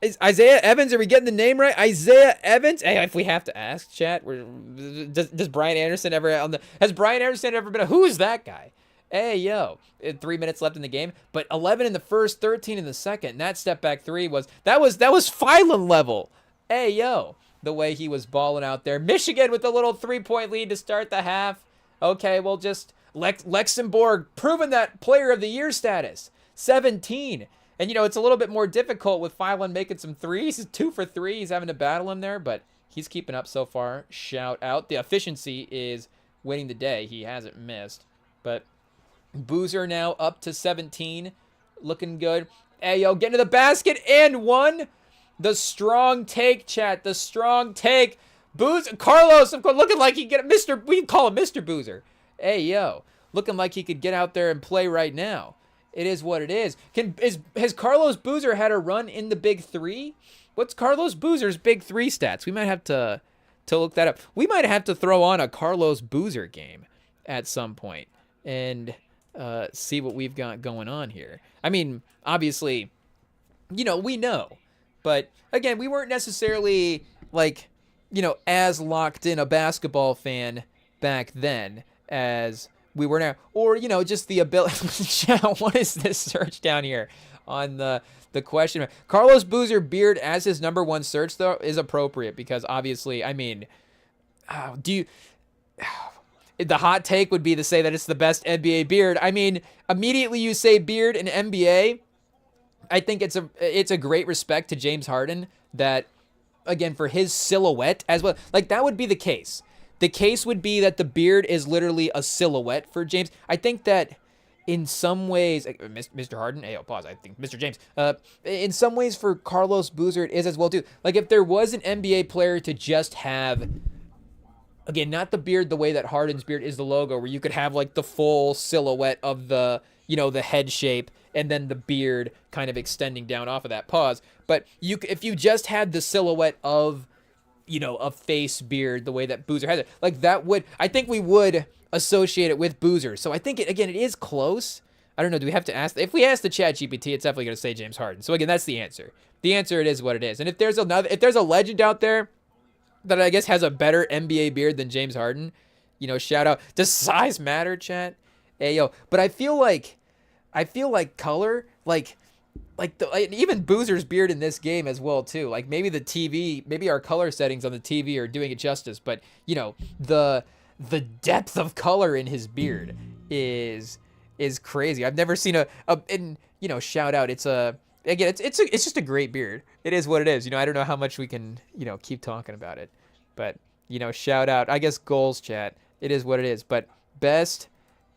Is Isaiah Evans, are we getting the name right? Isaiah Evans? Hey, if we have to ask, chat, does Brian Anderson has Brian Anderson ever been who is that guy? Hey, yo, 3 minutes left in the game, but 11 in the first, 13 in the second, and that step back 3 was Phylon level. Hey, yo, the way he was balling out there. Michigan with a little 3-point lead to start the half. Okay, well, just Luxembourg proving that player of the year status. 17. And, it's a little bit more difficult with Phylon making some threes. He's 2 for 3. He's having to battle him there, but he's keeping up so far. Shout out. The efficiency is winning the day. He hasn't missed. But Boozer now up to 17. Looking good. Hey, yo, getting to the basket and one. The strong take, chat. The strong take. Boozer. Carlos, of course, looking like he get we can call him Mr. Boozer. Hey, yo. Looking like he could get out there and play right now. It is what it is. Has Carlos Boozer had a run in the Big 3? What's Carlos Boozer's Big 3 stats? We might have to look that up. We might have to throw on a Carlos Boozer game at some point and see what we've got going on here. I mean, obviously, we know. But, again, we weren't necessarily, as locked in a basketball fan back then as we were now, or, just the ability. What is this search down here on the question? Carlos Boozer beard as his number 1 search, though, is appropriate because obviously, I mean, the hot take would be to say that it's the best NBA beard. I mean, immediately you say beard in NBA, I think it's a great respect to James Harden that, again, for his silhouette as well. Like, that would be the case. The case would be that the beard is literally a silhouette for James. I think that in some ways, Mr. Harden, hey, pause. I think Mr. James. In some ways, for Carlos Boozer, it is as well too. Like, if there was an NBA player to just have, again, not the beard the way that Harden's beard is the logo, where you could have like the full silhouette of the, the head shape and then the beard kind of extending down off of that. Pause. But if you just had the silhouette of, a face beard the way that Boozer has it, like that would, I think we would associate it with Boozer. So I think it is close. I don't know. Do we have to ask? If we ask the Chat GPT, it's definitely going to say James Harden. So again, that's the answer. The answer, it is what it is. And if there's a legend out there that I guess has a better NBA beard than James Harden, shout out. Does size matter, chat? Hey, yo. But I feel like color, even Boozer's beard in this game as well too. Like maybe our color settings on the TV are doing it justice, but the depth of color in his beard is crazy. I've never seen shout out. It's just a great beard. It is what it is. I don't know how much we can, keep talking about it, but shout out. I guess goals, chat. It is what it is. But best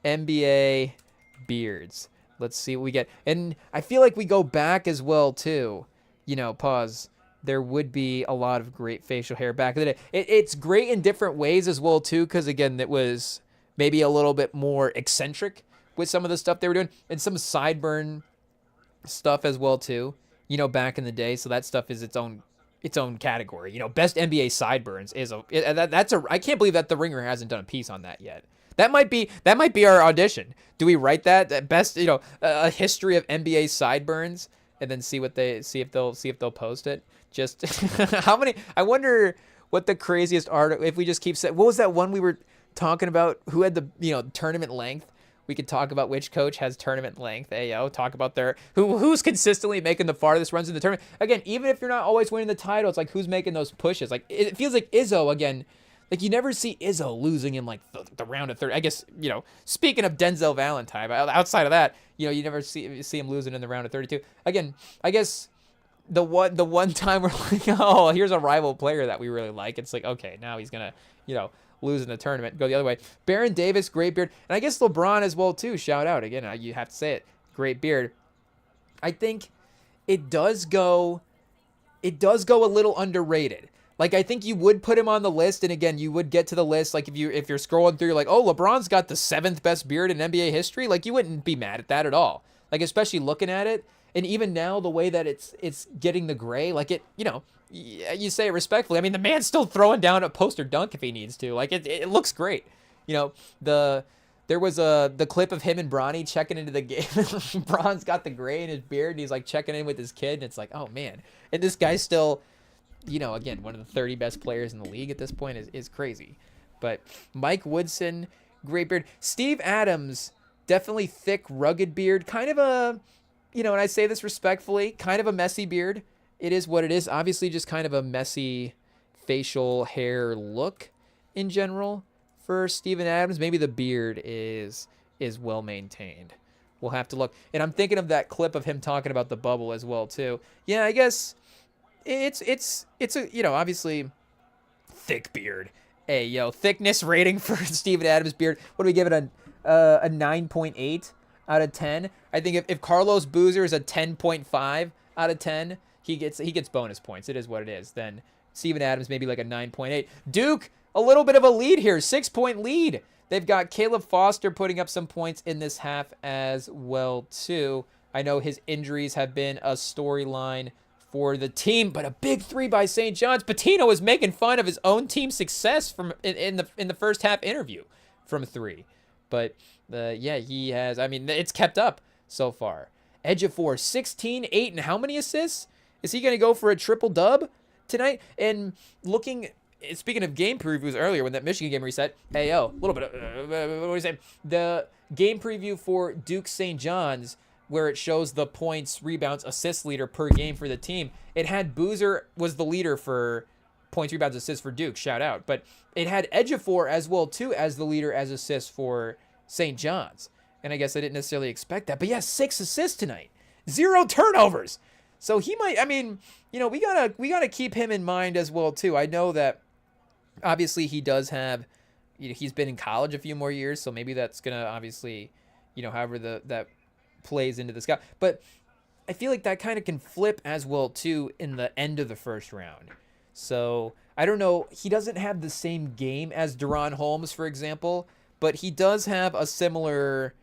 NBA beards. Let's see what we get. And I feel like we go back as well too. Pause. There would be a lot of great facial hair back in the day. It's great in different ways as well too, because again, it was maybe a little bit more eccentric with some of the stuff they were doing, and some sideburn stuff as well too. Back in the day. So that stuff is its own category. Best NBA sideburns is I can't believe that the Ringer hasn't done a piece on that yet. That might be our audition. Do we write that best, a history of NBA sideburns, and then see if they'll post it? Just how many? I wonder what the craziest art. If we just keep saying, what was that one we were talking about? Who had the tournament length? We could talk about which coach has tournament length. Ayo, talk about who's consistently making the farthest runs in the tournament. Again, even if you're not always winning the title, it's like who's making those pushes. Like it feels like Izzo again. Like, you never see Izzo losing in, like, the round of 30. I guess, speaking of Denzel Valentine, outside of that, you never see him losing in the round of 32. Again, I guess the one time we're like, oh, here's a rival player that we really like. It's like, okay, now he's going to, lose in the tournament. Go the other way. Baron Davis, great beard. And I guess LeBron as well, too. Shout out. Again, you have to say it. Great beard. I think it does go a little underrated. Like, I think you would put him on the list, and again, you would get to the list. Like, if you're scrolling through, you're like, oh, LeBron's got the 7th best beard in NBA history. Like, you wouldn't be mad at that at all. Like, especially looking at it, and even now, the way that it's getting the gray, like it, you say it respectfully. I mean, the man's still throwing down a poster dunk if he needs to. Like, it looks great. There was the clip of him and Bronny checking into the game. Bron's got the gray in his beard, and he's like checking in with his kid, and it's like, oh man, and this guy's still. Again, one of the 30 best players in the league at this point is crazy. But Mike Woodson, great beard. Steve Adams, definitely thick, rugged beard. Kind of a, and I say this respectfully, kind of a messy beard. It is what it is. Obviously, just kind of a messy facial hair look in general for Steven Adams. Maybe the beard is well maintained. We'll have to look. And I'm thinking of that clip of him talking about the bubble as well, too. Yeah, I guess... It's a, obviously thick beard. Hey, thickness rating for Steven Adams' beard. What do we give it, a 9.8 out of 10? I think if Carlos Boozer is a 10.5 out of 10, he gets bonus points. It is what it is. Then Steven Adams maybe like a 9.8. Duke, a little bit of a lead here, 6-point lead. They've got Caleb Foster putting up some points in this half as well too. I know his injuries have been a storyline for the team, but a big 3 by St. John's. Patino is making fun of his own team's success from in the first half interview from 3. But yeah, he has. I mean, it's kept up so far. Edge of 4, 16, 8, and how many assists? Is he going to go for a triple dub tonight? And speaking of game previews earlier, when that Michigan game reset, hey yo, a little bit of what do you say? The game preview for Duke St. John's, where it shows the points, rebounds, assists leader per game for the team. It had Boozer was the leader for points, rebounds, assists for Duke. Shout out. But it had Ejiofor as well, too, as the leader as assists for St. John's. And I guess I didn't necessarily expect that. But yeah, 6 assists tonight. 0 turnovers. So he might, I mean, you know, we gotta keep him in mind as well, too. I know that obviously he does have, you know, he's been in college a few more years. So maybe that's going to obviously, you know, however that plays into the sky. But I feel like that kind of can flip as well, too, in the end of the first round. So I don't know. He doesn't have the same game as Deron Holmes, for example, but he does have a similar,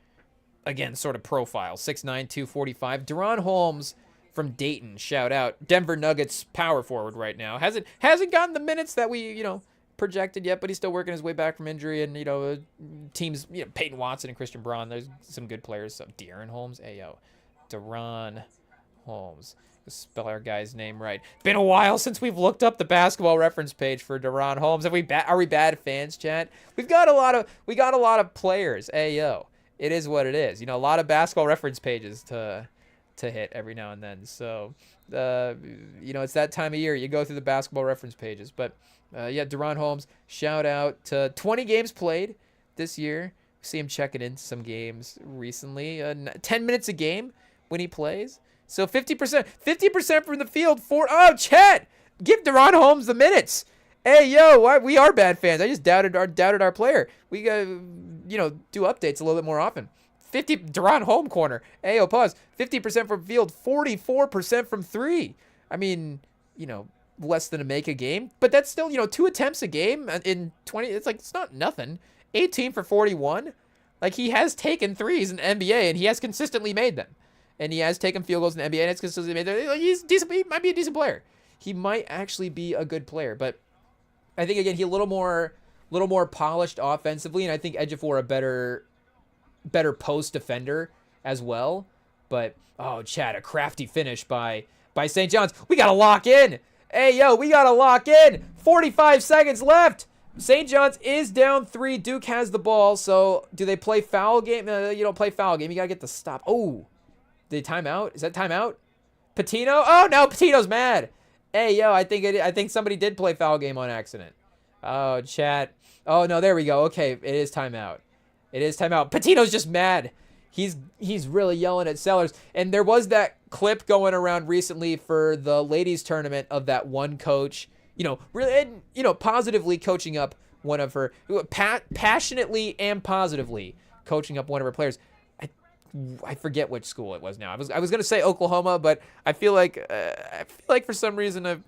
again, sort of profile, 6'9", 245. Deron Holmes from Dayton, shout out. Denver Nuggets power forward right now. Hasn't gotten the minutes that we, you know, projected yet, but he's still working his way back from injury. And, you know, teams, you know, Peyton Watson and Christian Braun, there's some good players. So De'Aaron Holmes, ayo. Deron Holmes. Let's spell our guy's name right. Been a while since we've looked up the basketball reference page for Deron Holmes. Are we bad fans, chat? We got a lot of players. Ayo. It is what it is. You know, a lot of basketball reference pages to hit every now and then. So, you know, it's that time of year. You go through the basketball reference pages. But, yeah, Deron Holmes, shout out to 20 games played this year. See him checking in some games recently. 10 minutes a game when he plays. So 50% from the field. Chet, give Deron Holmes the minutes. Hey, yo, we are bad fans. I just doubted our player. We got, you know, do updates a little bit more often. Deron Holmes corner. Hey, yo, pause. 50% from field, 44% from 3. I mean, you know, less than a make a game, but that's still, you know, 2 attempts a game in 20. It's like, it's not nothing. 18 for 41. Like, he has taken threes in the NBA, and he has consistently made them. And he has taken field goals in the NBA, and it's consistently made them. He's decent. He might be a decent player. He might actually be a good player. But I think, again, he's a little more polished offensively, and I think Ejiofor a better post defender as well. But, oh, Chad, a crafty finish by St. John's. We got to lock in. Hey, yo, we got to lock in. 45 seconds left. St. John's is down 3. Duke has the ball. So do they play foul game? You don't play foul game. You got to get the stop. Oh, did timeout? Is that timeout? Patino? Oh, no, Patino's mad. Hey, yo, I think somebody did play foul game on accident. Oh, chat. Oh, no, there we go. Okay, it is timeout. It is timeout. Patino's just mad. He's really yelling at Sellers. And there was that clip going around recently for the ladies tournament of that one coach, you know, really, you know, positively coaching up one of her, passionately and positively coaching up one of her players. I forget which school it was now. I was going to say Oklahoma, but I feel like for some reason I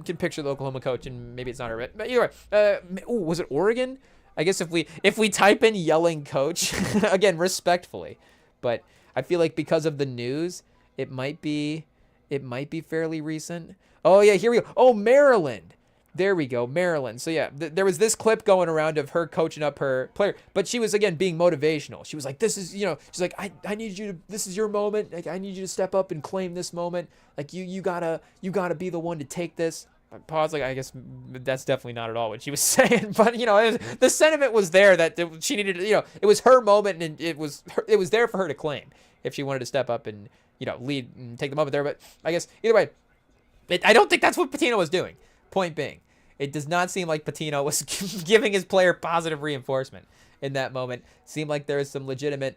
can picture the Oklahoma coach, and maybe it's not her. But either way, was it Oregon? I guess if we type in yelling coach, again, respectfully, but I feel like because of the news, it might be fairly recent. Oh yeah, here we go. Oh, Maryland. There we go, Maryland. So yeah, there was this clip going around of her coaching up her player, but she was, again, being motivational. She was like, this is, you know, she's like, I need you to, this is your moment. Like, I need you to step up and claim this moment. Like, you gotta be the one to take this. I paused, like, I guess that's definitely not at all what she was saying, but, you know, the sentiment was there that she needed, you know, it was her moment, and it was there for her to claim if she wanted to step up and, you know, lead and take the moment there. But I guess either way, I don't think that's what Patino was doing. Point being, it does not seem like Patino was giving his player positive reinforcement in that moment. Seemed like there was some legitimate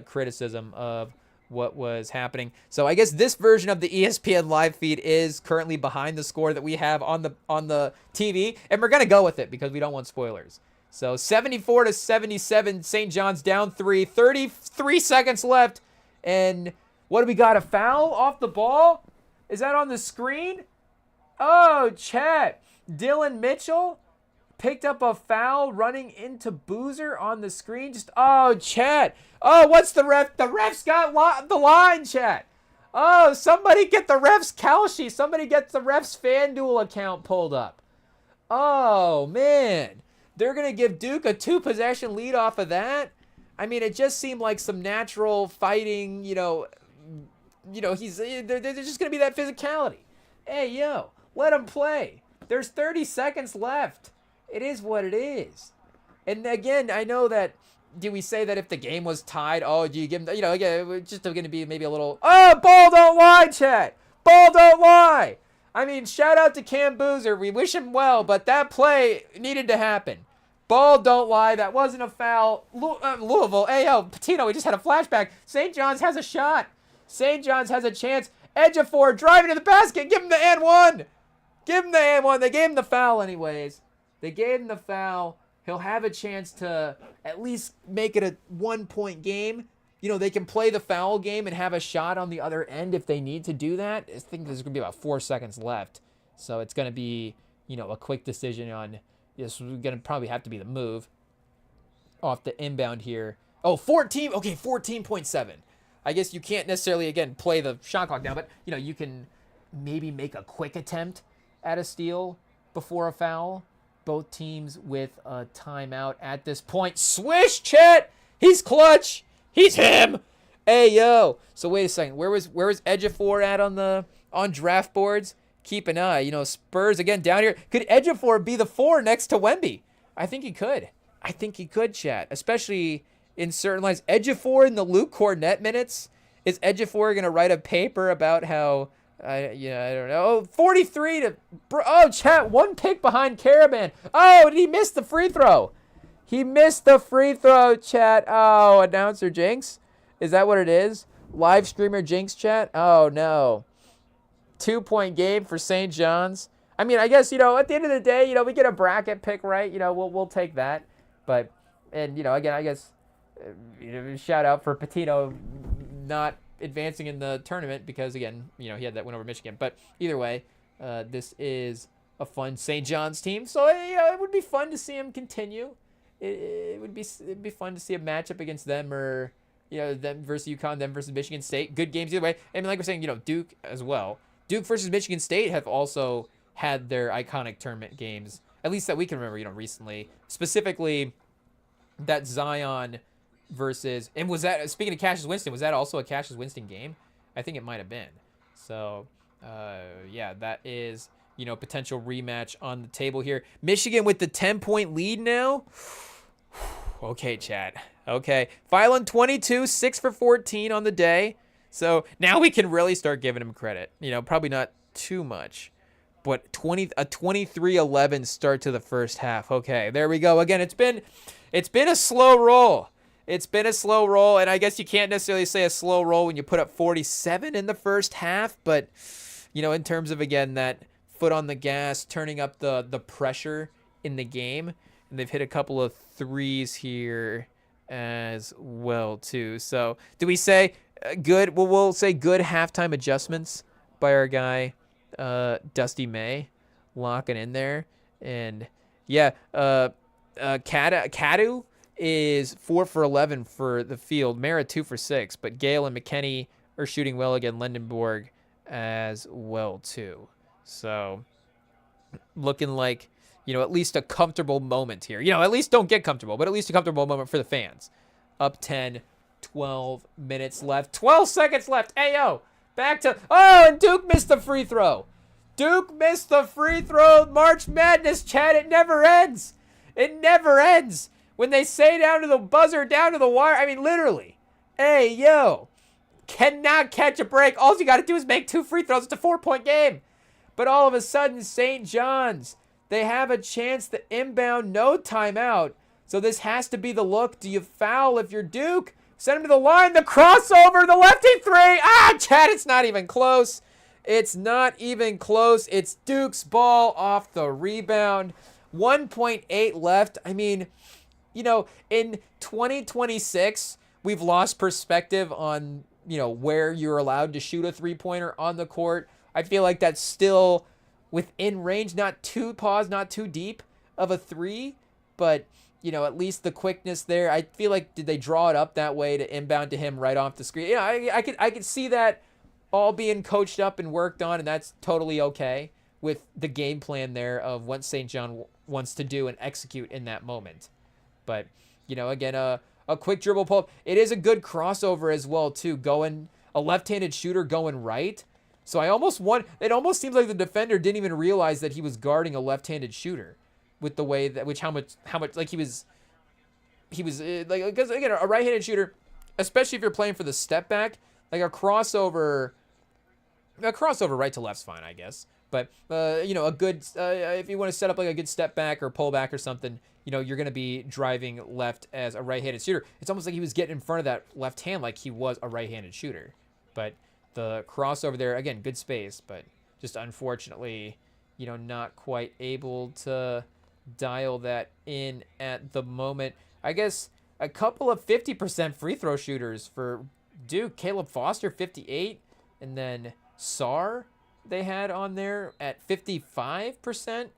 criticism of what was happening. So I guess this version of the ESPN live feed is currently behind the score that we have on the TV, and we're gonna go with it because we don't want spoilers. So 74-77, St. John's down 3, 33 seconds left, and what do we got? A foul off the ball? Is that on the screen? Oh, chat. Dylan Mitchell picked up a foul running into Boozer on the screen. Chat. Oh, what's the ref? The ref's got the line, chat. Oh, somebody get the ref's Kalshi. Somebody get the ref's FanDuel account pulled up. Oh, man. They're going to give Duke a 2-possession lead off of that? I mean, it just seemed like some natural fighting, you know, there's just going to be that physicality. Hey, yo, let him play. There's 30 seconds left. It is what it is. And again, I know that, do we say that if the game was tied, oh, do you give them, you know, again, it's just going to be maybe a little, oh, ball don't lie, chat. Ball don't lie. I mean, shout out to Cam Boozer. We wish him well, but that play needed to happen. Ball don't lie. That wasn't a foul. Louisville. Hey, yo, Patino, we just had a flashback. St. John's has a shot. St. John's has a chance. Ejiofor driving to the basket. Give him the and one. Give him the and one. They gave him the foul anyways. They gave him the foul. He'll have a chance to at least make it a 1-point game. You know, they can play the foul game and have a shot on the other end if they need to do that. I think there's going to be about 4 seconds left. So it's going to be, you know, a quick decision on this. We're going to probably have to be the move off the inbound here. Oh, 14. Okay, 14.7. I guess you can't necessarily, again, play the shot clock down, but, you know, you can maybe make a quick attempt at a steal before a foul. Both teams with a timeout at this point. Swish, Chet! He's clutch! He's him! Hey, yo! So wait a second. Where was Ejiofor at on draft boards? Keep an eye. You know, Spurs, again, down here. Could Ejiofor be the 4 next to Wemby? I think he could. I think he could, Chat. Especially in certain lines. Ejiofor in the Luke Cornett minutes? Is Ejiofor going to write a paper about how... I don't know. 43 to... Oh, Chat, 1 pick behind Caravan. Oh, did he miss the free throw? He missed the free throw, Chat. Oh, announcer jinx? Is that what it is? Live streamer jinx, Chat? Oh, no. 2-point game for St. John's. I mean, I guess, you know, at the end of the day, you know, we get a bracket pick, right? You know, we'll take that. But, and, you know, again, I guess, shout out for Patino not advancing in the tournament because, again, you know, he had that win over Michigan. But either way, this is a fun St. John's team. So, you know, it would be fun to see him continue. It'd be fun to see a matchup against them, or, you know, them versus UConn, them versus Michigan State. Good games either way. And like we're saying, you know, Duke as well. Duke versus Michigan State have also had their iconic tournament games, at least that we can remember, you know, recently. Specifically, that Zion versus, and was that, speaking of Cassius Winston, was that also a Cassius Winston game? I think it might have been. So, yeah, that is, you know, potential rematch on the table here. Michigan with the 10-point lead now. Okay, Chad. Okay. Phylon 22, 6 for 14 on the day. So now we can really start giving him credit. You know, probably not too much, but a 23-11 start to the first half. Okay, there we go. Again, it's been a slow roll. It's been a slow roll, and I guess you can't necessarily say a slow roll when you put up 47 in the first half, but, you know, in terms of, again, that foot on the gas, turning up the pressure in the game, and they've hit a couple of threes here as well, too. So do we say good? Well, we'll say good halftime adjustments by our guy, Dusty May, locking in there. And, yeah, Cadu is 4 for 11 for the field. Mara 2 for 6, but Gale and McKinney are shooting well again. Lindenborg as well too. So looking like, you know, at least a comfortable moment here. You know, at least don't get comfortable, but at least a comfortable moment for the fans. Up 10, 12 minutes left, 12 seconds left. Ayo, back to, oh, and Duke missed the free throw. Duke missed the free throw. March Madness, Chad, it never ends. It never ends. When they say down to the buzzer, down to the wire, I mean, literally. Hey, yo, cannot catch a break. All you got to do is make 2 free throws. It's a 4-point game. But all of a sudden, St. John's, they have a chance to inbound, no timeout. So this has to be the look. Do you foul if you're Duke? Send him to the line. The crossover, the lefty 3. Ah, Chad, it's not even close. It's not even close. It's Duke's ball off the rebound. 1.8 left. I mean, you know, in 2026, we've lost perspective on, you know, where you're allowed to shoot a 3-pointer on the court. I feel like that's still within range, not too deep of a 3, but, you know, at least the quickness there. I feel like, did they draw it up that way to inbound to him right off the screen? Yeah, I could see that all being coached up and worked on, and that's totally okay with the game plan there of what St. John wants to do and execute in that moment. But, you know, again, a quick dribble pull-up. It is a good crossover as well, too, going a left-handed shooter going right. So it almost seems like the defender didn't even realize that he was guarding a left-handed shooter with the way that, how much, like he was like, because again, a right-handed shooter, especially if you're playing for the step back, like a crossover right to left's fine, I guess. But, you know, a good, if you want to set up like a good step back or pull back or something, you know, you're going to be driving left as a right-handed shooter. It's almost like he was getting in front of that left hand like he was a right-handed shooter. But the crossover there, again, good space, but just unfortunately, you know, not quite able to dial that in at the moment. I guess a couple of 50% free throw shooters for Duke. Caleb Foster, 58, and then Sarr they had on there at 55%.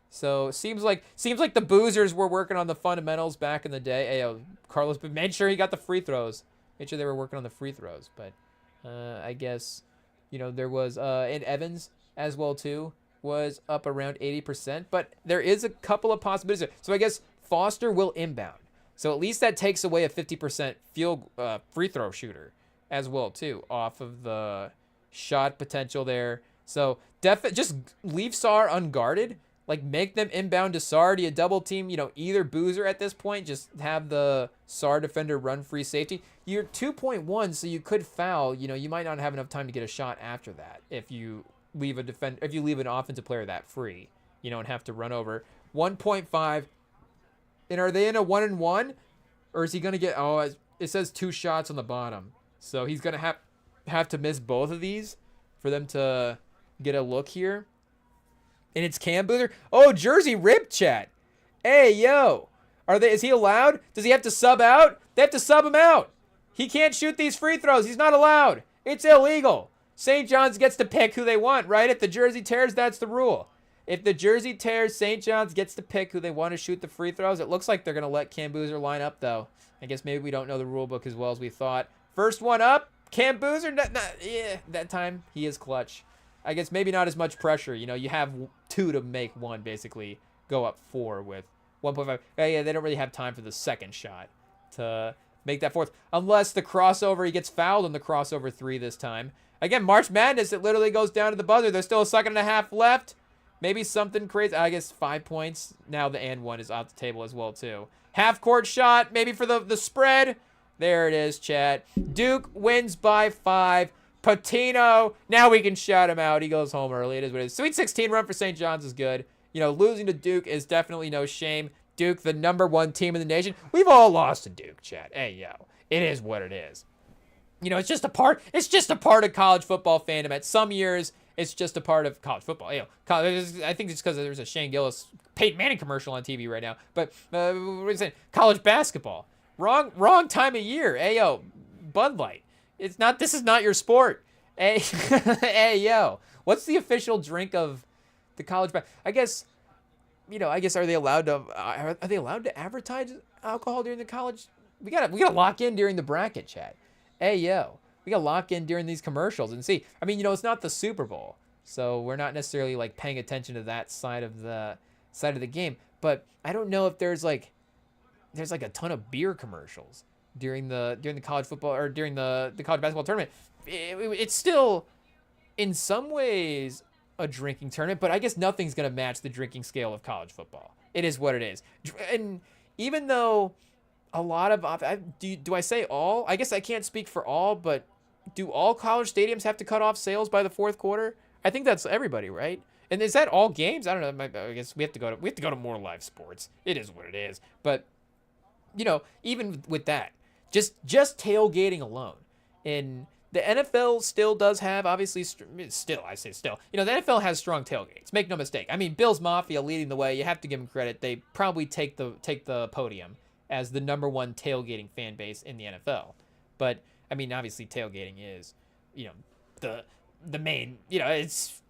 So seems like the boozers were working on the fundamentals back in the day. Hey, Carlos made sure he got the free throws. Made sure they were working on the free throws. But I guess, you know, there was and Evans as well too was up around 80%. But there is a couple of possibilities. So I guess Foster will inbound. So at least that takes away a 50% free throw shooter as well too off of the shot potential there. So just leave Sarr unguarded. Like, make them inbound to Sarr. Do you double team, you know, either Boozer at this point? Just have the Sarr defender run free safety. You're 2.1, so you could foul. You know, you might not have enough time to get a shot after that if you leave an offensive player that free, you know, and have to run over 1.5. And are they in a 1-and-1, or is he gonna get? Oh, it says 2 shots on the bottom, so he's gonna have to miss both of these for them to get a look here. And it's Cam Boozer. Oh, jersey rip, chat. Hey, yo. Is he allowed? Does he have to sub out? They have to sub him out. He can't shoot these free throws. He's not allowed. It's illegal. St. John's gets to pick who they want, right? If the jersey tears, that's the rule. If the jersey tears, St. John's gets to pick who they want to shoot the free throws. It looks like they're going to let Cam Boozer line up, though. I guess maybe we don't know the rule book as well as we thought. First one up, Cam Boozer. That time he is clutch. I guess maybe not as much pressure. You know, you have 2 to make 1, basically go up 4 with 1.5. Yeah, they don't really have time for the second shot to make that fourth. Unless the crossover, he gets fouled on the crossover 3 this time. Again, March Madness, it literally goes down to the buzzer. There's still a second and a half left. Maybe something crazy. I guess 5 points. Now the and 1 is off the table as well, too. Half court shot, maybe for the spread. There it is, chat. Duke wins by 5. Patino, now we can shout him out. He goes home early. It is what it is. Sweet 16 run for St. John's is good. You know, losing to Duke is definitely no shame. Duke, the #1 team in the nation. We've all lost to Duke, chat. Hey, yo. It is what it is. You know, it's just a part of college football fandom. At some years, it's just a part of college football. You know, I think it's because there's a Shane Gillis, Peyton Manning commercial on TV right now. But what are you saying? College basketball. Wrong time of year. Hey, yo, Bud Light. This is not your sport. Hey, hey, yo. What's the official drink of the college I guess, you know, are they allowed to advertise alcohol during the college? We gotta lock in during the bracket, chat. Hey, yo. We gotta lock in during these commercials and see. I mean, you know, it's not the Super Bowl, so we're not necessarily like paying attention to that side of the game. But I don't know if there's like a ton of beer commercials during the college football or during the college basketball tournament. It's still in some ways a drinking tournament, but I guess nothing's going to match the drinking scale of college football. It is what it is. And even though a lot of do I say all? I guess I can't speak for all, but do all college stadiums have to cut off sales by the 4th quarter? I think that's everybody, right? And is that all games? I don't know. I guess we have to go to more live sports. It is what it is. But you know, even with that, just tailgating alone, and the NFL still does have, obviously, still, you know, the NFL has strong tailgates. Make no mistake. I mean, Bills Mafia leading the way. You have to give them credit. They probably take the podium as the #1 tailgating fan base in the NFL. But I mean, obviously, tailgating is, you know, the main. You know, it's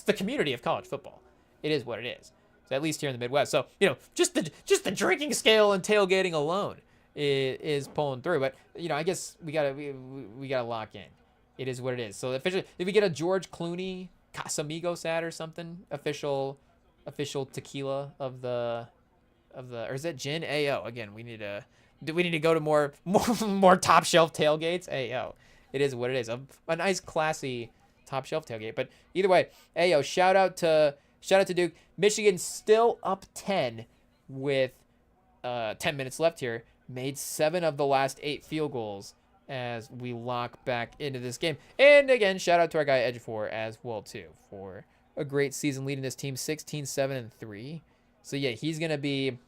the community of college football. It is what it is. So at least here in the Midwest. So you know, just the drinking scale and tailgating alone is pulling through. But you know, I guess we gotta lock in. It is what it is. So officially, did we get a George Clooney Casamigos ad or something? Official tequila of the or is that gin? Ayo. Again, we need to go to more top shelf tailgates. Ayo. It is what it is. A nice classy top shelf tailgate. But either way, ayo. Shout out to Duke. Michigan still up 10 with 10 minutes left here. Made 7 of the last 8 field goals as we lock back into this game. And again, shout out to our guy Edgefor as well too for a great season leading this team, 16-7-3. So yeah, he's gonna be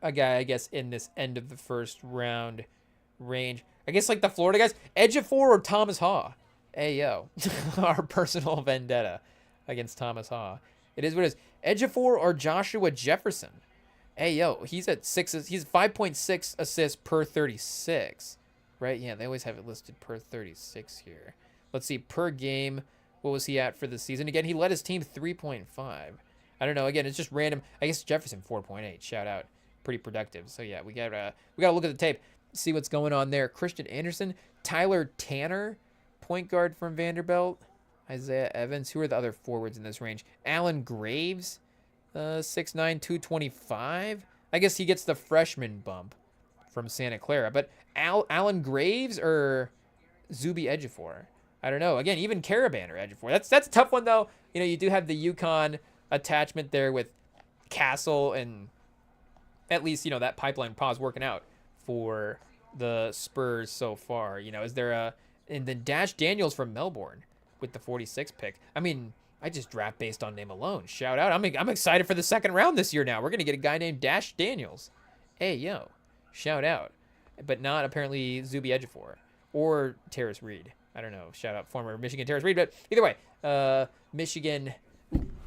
a guy, I guess, in this end of the first round range. I guess like the Florida guys, Ejiofor or Thomas Haw. Hey yo, our personal vendetta against Thomas Haw. It is what it is. Ejiofor or Joshua Jefferson. Hey yo, he's at 5.6 assists per 36, right? Yeah, they always have it listed per 36 here. Let's see, per game, what was he at for the season? Again, he led his team 3.5. I don't know. Again, it's just random. I guess Jefferson 4.8. Shout out, pretty productive. So yeah, we gotta look at the tape, see what's going on there. Christian Anderson, Tyler Tanner, point guard from Vanderbilt. Isaiah Evans. Who are the other forwards in this range? Alan Graves, 6'9", 225. I guess he gets the freshman bump from Santa Clara. But Alan Graves or Zuby Ejiofor? I don't know. Again, even Caravan or Ejiofor. That's a tough one, though. You know, you do have the UConn attachment there with Castle, and at least, you know, that pipeline pause working out for the Spurs so far. You know, is there and then Dash Daniels from Melbourne with the 46 pick. I mean, I just draft based on name alone. Shout out. I'm excited for the second round this year now. We're going to get a guy named Dash Daniels. Hey, yo. Shout out. But not apparently Zuby Ejiofor or Terrace Reed. I don't know. Shout out former Michigan Terrace Reed. But either way, Michigan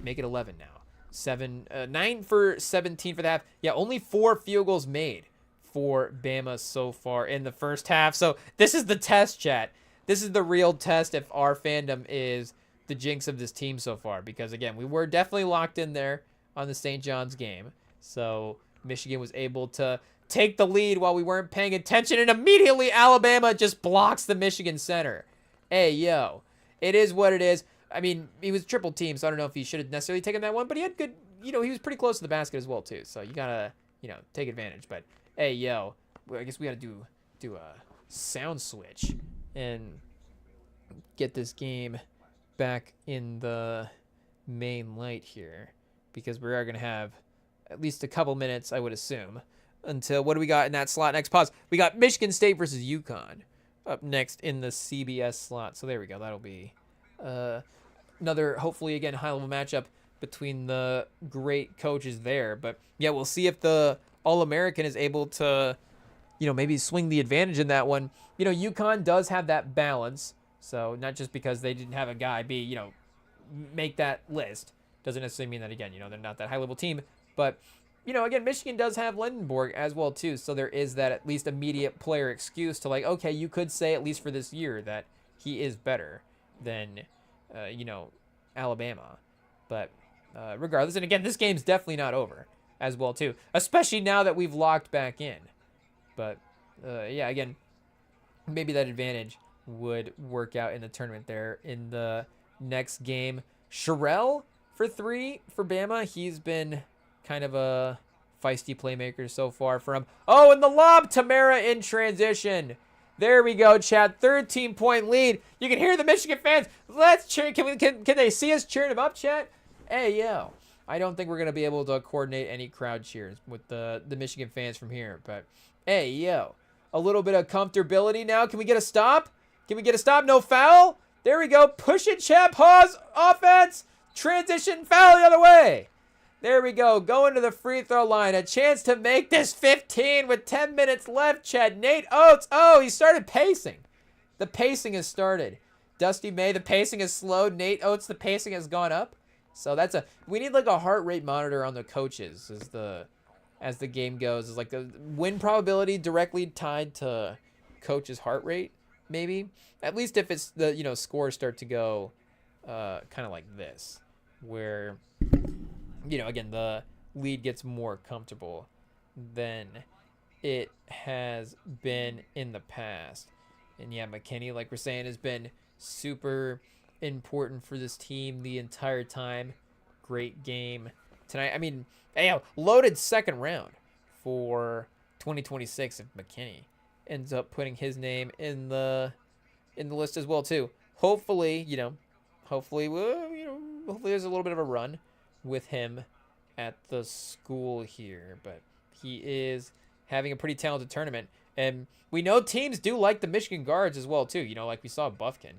make it 11 now. 9 for 17 for the half. Yeah, only 4 field goals made for Bama so far in the first half. So this is the test, chat. This is the real test if our fandom is the jinx of this team so far. Because, again, we were definitely locked in there on the St. John's game. So Michigan was able to take the lead while we weren't paying attention. And immediately Alabama just blocks the Michigan center. Hey, yo. It is what it is. I mean, he was triple team, so I don't know if he should have necessarily taken that one. But he had good, you know, he was pretty close to the basket as well, too. So you got to, you know, take advantage. But, hey, yo. I guess we got to do a sound switch and get this game back in the main light here, because we are going to have at least a couple minutes, I would assume, until what do we got in that slot next? Pause. We got Michigan State versus UConn up next in the CBS slot. So there we go. That'll be another, hopefully, again, high-level matchup between the great coaches there. But, yeah, we'll see if the All-American is able to, you know, maybe swing the advantage in that one. You know, UConn does have that balance. So not just because they didn't have a guy you know, make that list doesn't necessarily mean that, again, you know, they're not that high-level team. But, you know, again, Michigan does have Lindenborg as well, too. So there is that at least immediate player excuse to, like, okay, you could say, at least for this year, that he is better than, you know, Alabama. But regardless, and again, this game's definitely not over as well, too. Especially now that we've locked back in. But, yeah, again, maybe that advantage would work out in the tournament there in the next game. Sherrell for 3 for Bama. He's been kind of a feisty playmaker so far for him. Oh, and the lob, Tamara in transition. There we go, chat. 13-point lead. You can hear the Michigan fans. Let's cheer. Can they see us cheering them up, chat? Hey, yo. I don't think we're going to be able to coordinate any crowd cheers with the Michigan fans from here. But, hey, yo. A little bit of comfortability now. Can we get a stop? Can we get a stop? No foul? There we go. Push it, chat. Pause. Offense. Transition. Foul the other way. There we go. Going to the free throw line. A chance to make this 15 with 10 minutes left, chat. Nate Oates. Oh, he started pacing. The pacing has started. Dusty May, the pacing has slowed. Nate Oates, the pacing has gone up. So that's we need like a heart rate monitor on the coaches as the game goes. Is like the win probability directly tied to coach's heart rate. Maybe at least if it's the, you know, scores start to go kind of like this, where, you know, again, the lead gets more comfortable than it has been in the past. And yeah, McKinney, like we're saying, has been super important for this team the entire time. Great game tonight. I mean, hey, loaded second round for 2026 if McKinney ends up putting his name in the list as well too. Hopefully there's a little bit of a run with him at the school here, but he is having a pretty talented tournament, and we know teams do like the Michigan guards as well too. You know, like we saw Buffkin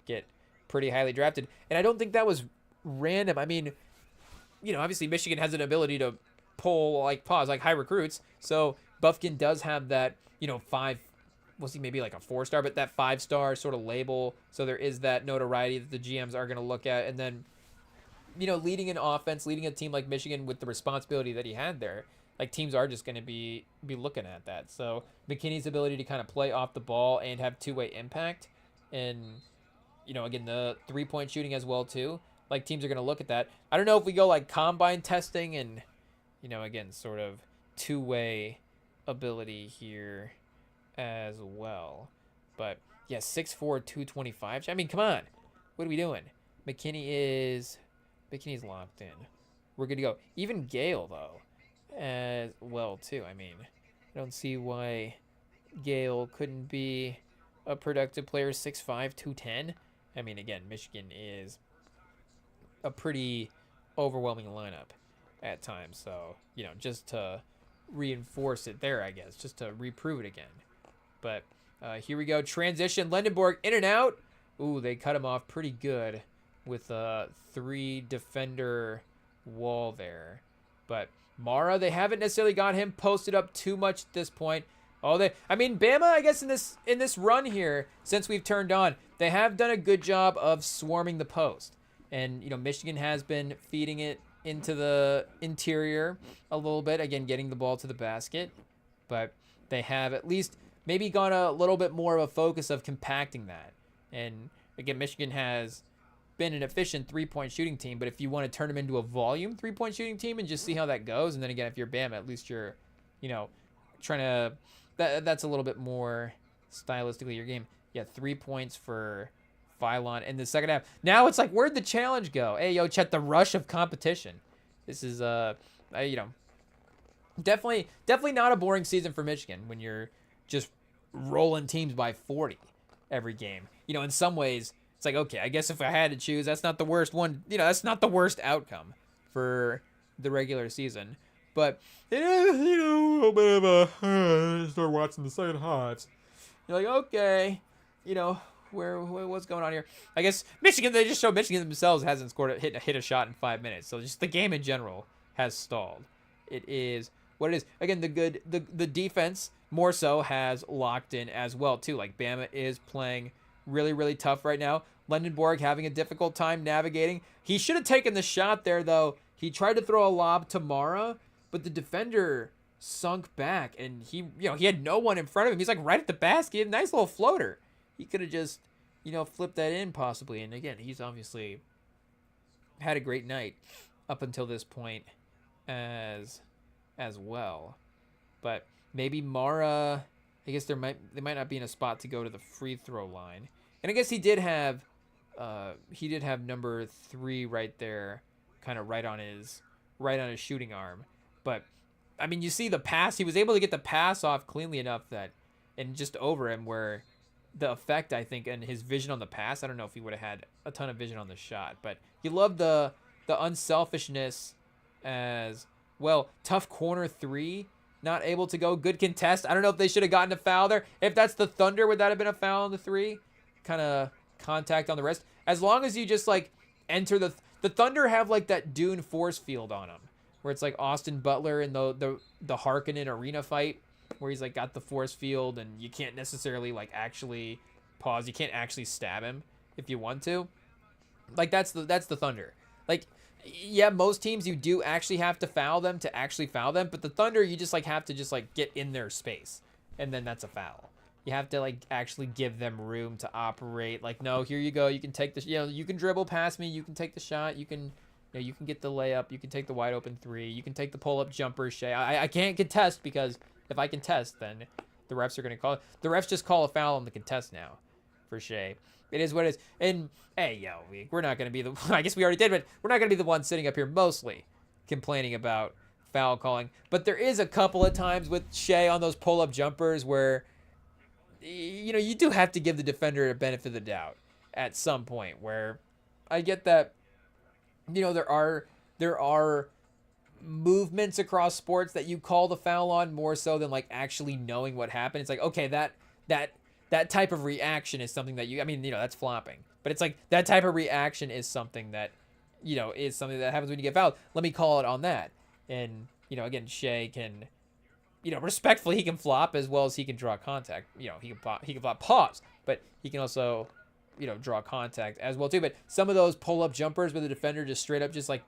get pretty highly drafted, and I don't think that was random. I mean, obviously Michigan has an ability to pull like high recruits. So Buffkin does have that, 5, was he maybe like a 4-star, but that 5-star sort of label. So there is that notoriety that the GMs are going to look at. And then, leading an offense, leading a team like Michigan with the responsibility that he had there, like teams are just going to be looking at that. So McKinney's ability to kind of play off the ball and have two-way impact, and again the 3-point shooting as well too. Like teams are going to look at that. I don't know if we go like combine testing and again sort of two-way ability here as well. But yeah, 6'4", 225. I mean, come on, what are we doing? McKinney's locked in. We're good to go. Even Gale though, as well too. I mean, I don't see why Gale couldn't be a productive player. 6'5", 210. I mean, again, Michigan is a pretty overwhelming lineup at times. So, just to reinforce it there, I guess, just to reprove it again. But here we go. Transition. Lendenborg in and out. Ooh, they cut him off pretty good with a 3-defender wall there. But Mara, they haven't necessarily got him posted up too much at this point. Bama, I guess in this run here, since we've turned on, they have done a good job of swarming the post. And, Michigan has been feeding it into the interior a little bit, again, getting the ball to the basket. But they have at least maybe gone a little bit more of a focus of compacting that. And, again, Michigan has been an efficient 3-point shooting team, but if you want to turn them into a volume 3-point shooting team and just see how that goes, and then again, if you're Bama, at least you're, trying to, that's a little bit more stylistically your game. Yeah, 3 points for Phylon in the second half. Now it's like, where'd the challenge go? Hey, yo, Chet, the rush of competition. This is, definitely not a boring season for Michigan when you're just rolling teams by 40 every game. In some ways, it's like, okay, I guess if I had to choose, that's not the worst one. That's not the worst outcome for the regular season. But it is, a little bit of a start watching the second halves. You're like, okay, what's going on here? I guess Michigan, they just showed Michigan themselves hasn't hit a shot in 5 minutes. So just the game in general has stalled. It is what it is. Again, the defense more so has locked in as well too. Like Bama is playing really, really tough right now. Lendenborg having a difficult time navigating. He should have taken the shot there, though. He tried to throw a lob to Mara, but the defender sunk back, and he had no one in front of him. He's like right at the basket. Nice little floater. He could have just, flipped that in possibly. And again, he's obviously had a great night up until this point as well. But maybe Mara, I guess they might not be in a spot to go to the free throw line. And I guess he did have number 3 right there, kind of right on his shooting arm. But I mean, you see the pass, he was able to get the pass off cleanly enough that, and just over him, where the effect, I think, and his vision on the pass, I don't know if he would have had a ton of vision on the shot, but you love the unselfishness as well. Tough corner 3, not able to go. Good contest. I don't know if they should have gotten a foul there. If that's the Thunder, would that have been a foul on the 3? Kind of contact on the wrist. As long as you just like enter the Thunder have like that Dune force field on them, where it's like Austin Butler in the Harkonnen arena fight, where he's like got the force field and you can't necessarily like actually pause. You can't actually stab him if you want to. Like that's the Thunder. Like, yeah, most teams you do actually have to foul them to actually foul them, but the Thunder you just like have to just like get in their space, and then that's a foul. You have to like actually give them room to operate. Like, no, here you go. You can take the, you can dribble past me. You can take the shot. You can get the layup. You can take the wide open 3. You can take the pull up jumper, Shea. I can't contest, because if I contest, then the refs are going to call it. The refs just call a foul on the contest now for Shea. It is what it is. And hey, we're not going to be the, I guess we already did, but we're not going to be the ones sitting up here mostly complaining about foul calling. But there is a couple of times with Shea on those pull up jumpers where, you do have to give the defender a benefit of the doubt at some point, where I get that, there are movements across sports that you call the foul on more so than like actually knowing what happened. It's like, okay, that type of reaction is something that that's flopping, but it's like that type of reaction is something that is something that happens when you get fouled. Let me call it on that. And, again, Shea can, respectfully, he can flop as well as he can draw contact. He can flop pause, but he can also, draw contact as well, too. But some of those pull-up jumpers where the defender just straight up just, like,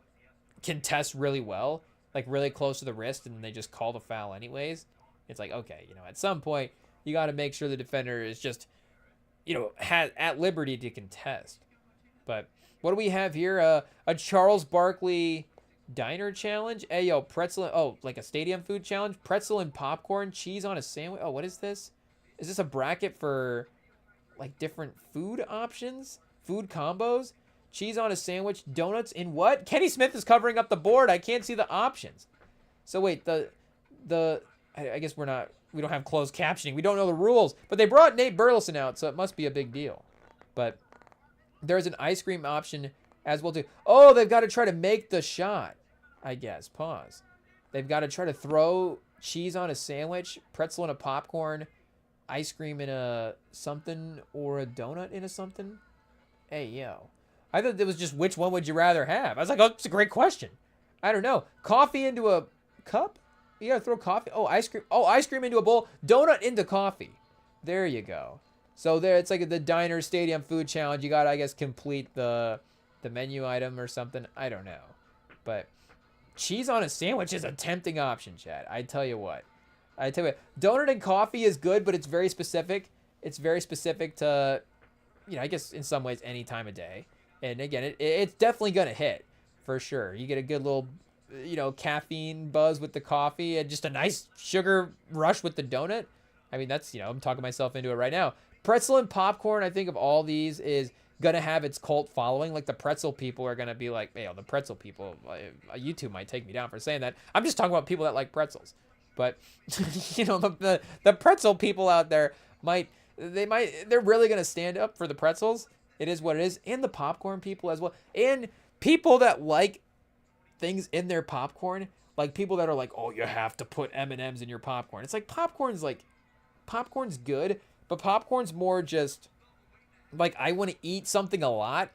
contest really well, like, really close to the wrist, and they just call the foul anyways. It's like, okay, at some point, you got to make sure the defender is just, at liberty to contest. But what do we have here? A Charles Barkley diner challenge. Hey, yo, pretzel. Like a stadium food challenge. Pretzel and popcorn, cheese on a sandwich. Oh, what is this? Is this a bracket for, like, different food options? Food combos? Cheese on a sandwich, donuts in what? Kenny Smith is covering up the board. I can't see the options. So wait, I guess we don't have closed captioning. We don't know the rules, but they brought Nate Burleson out, so it must be a big deal. But there's an ice cream option as well too. Oh, they've got to try to make the shot, I guess. Pause. They've got to try to throw cheese on a sandwich, pretzel in a popcorn, ice cream in a something, or a donut in a something. Hey, yo. I thought it was just which one would you rather have. I was like, oh, it's a great question. I don't know. Coffee into a cup? You gotta throw coffee. Oh, ice cream. Oh, ice cream into a bowl. Donut into coffee. There you go. So there, it's like the diner stadium food challenge. You gotta, I guess, complete the menu item or something. I don't know. But cheese on a sandwich is a tempting option, Chad. I tell you what. Donut and coffee is good, but it's very specific. It's very specific to, I guess in some ways any time of day. And again, it's definitely gonna hit for sure. You get a good little, caffeine buzz with the coffee and just a nice sugar rush with the donut. I mean, that's, I'm talking myself into it right now. Pretzel and popcorn, I think of all these, is gonna have its cult following. Like the pretzel people are gonna be like, the pretzel people, YouTube might take me down for saying that. I'm just talking about people that like pretzels. But, the pretzel people out there they're really gonna stand up for the pretzels. It is what it is. And the popcorn people as well. And people that like things in their popcorn. Like people that are like, oh, you have to put M&Ms in your popcorn. It's like popcorn's good. But popcorn's more just like I want to eat something a lot.